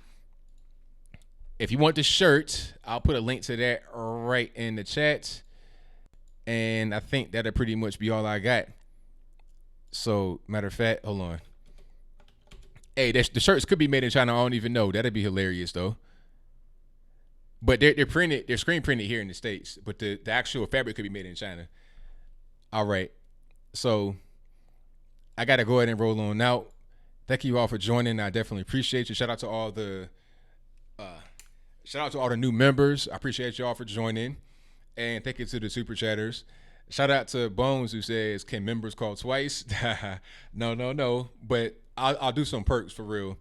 if you want the shirt, I'll put a link to that right in the chat. And I think that'll pretty much be all I got. So, matter of fact, hold on. Hey, the shirts could be made in China. I don't even know. That'd be hilarious, though. But they're screen printed here in the States. But the actual fabric could be made in China. All right. So, I got to go ahead and roll on out. Thank you all for joining. I definitely appreciate you. Shout out to all the new members. I appreciate you all for joining. And thank you to the super chatters. Shout out to Bones, who says, can members call twice? No. But I'll do some perks for real.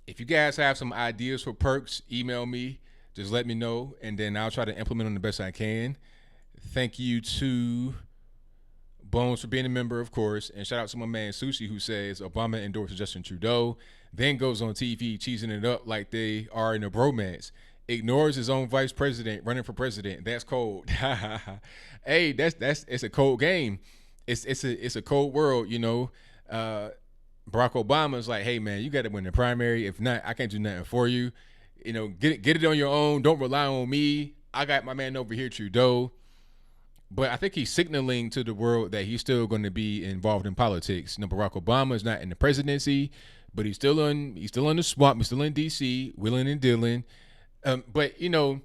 If you guys have some ideas for perks, email me. Just let me know, and then I'll try to implement them the best I can. Thank you to Bones for being a member, of course. And shout out to my man Sushi, who says Obama endorses Justin Trudeau, then goes on TV cheesing it up like they are in a bromance. Ignores his own vice president running for president. That's cold. Hey, it's a cold game. It's a cold world, you know. Barack Obama's like, hey man, you got to win the primary. If not, I can't do nothing for you. You know, get it on your own. Don't rely on me. I got my man over here, Trudeau. But I think he's signaling to the world that he's still going to be involved in politics. You know, Barack Obama is not in the presidency, but he's still in the swamp. He's still in D.C., wheeling and dealing. But you know,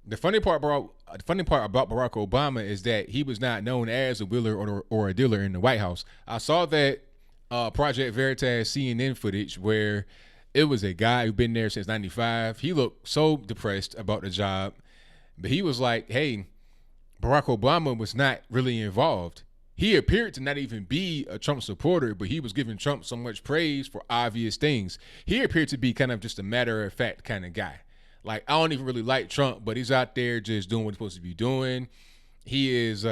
the funny part about Barack Obama is that he was not known as a wheeler or a dealer in the White House. I saw that Project Veritas CNN footage where it was a guy who'd been there since '95. He looked so depressed about the job, but he was like, "Hey, Barack Obama was not really involved. He appeared to not even be a Trump supporter, but he was giving Trump so much praise for obvious things. He appeared to be kind of just a matter-of-fact kind of guy. Like, I don't even really like Trump, but he's out there just doing what he's supposed to be doing. He is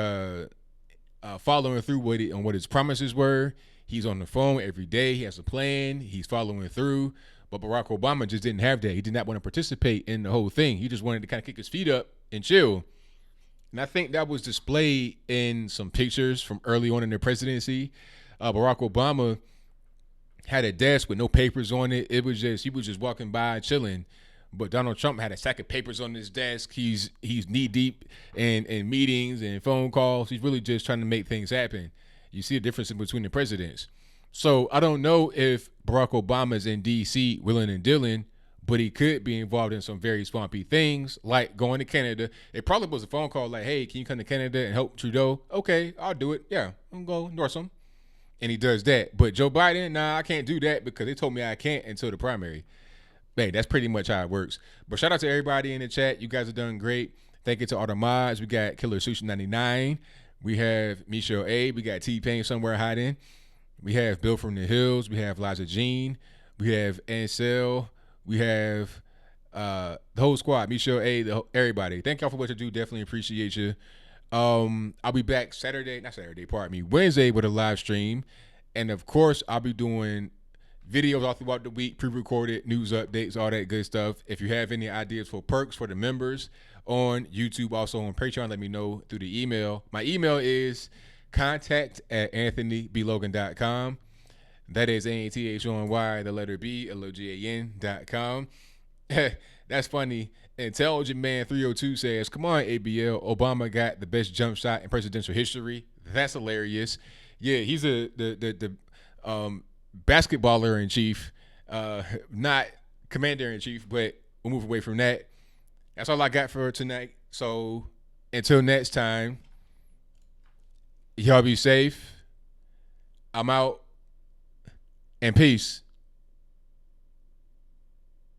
following through on what his promises were. He's on the phone every day. He has a plan. He's following through. But Barack Obama just didn't have that. He did not want to participate in the whole thing. He just wanted to kind of kick his feet up and chill. And I think that was displayed in some pictures from early on in their presidency. Barack Obama had a desk with no papers on it. He was just walking by chilling. But Donald Trump had a stack of papers on his desk. He's knee deep in meetings and phone calls. He's really just trying to make things happen. You see the difference between the presidents. So I don't know if Barack Obama's in D.C. willing and dealing, but he could be involved in some very swampy things, like going to Canada. It probably was a phone call like, hey, can you come to Canada and help Trudeau? Okay, I'll do it. Yeah, I'm going to go endorse him. And he does that. But Joe Biden, nah, I can't do that because they told me I can't until the primary. Hey, that's pretty much how it works. But shout out to everybody in the chat. You guys have done great. Thank you to all the mods. We got Killer Sushi 99. We have Michelle A. We got T-Pain somewhere hiding. We have Bill from the Hills. We have Liza Jean. We have Ansel. We have the whole squad. Michelle A. Everybody. Thank y'all for what you do. Definitely appreciate you. I'll be back Wednesday with a live stream. And of course, I'll be doing videos all throughout the week, pre-recorded, news updates, all that good stuff. If you have any ideas for perks for the members on YouTube, also on Patreon, let me know through the email. My email is contact@anthonyblogan.com. That is ANTHONY, the letter B, LOGAN.com. That's funny. Intelligent Man 302 says, come on, ABL. Obama got the best jump shot in presidential history. That's hilarious. Yeah, he's the basketballer in chief, not commander in chief, but we'll move away from that. That's all I got for tonight. So until next time, y'all be safe. I'm out. And peace.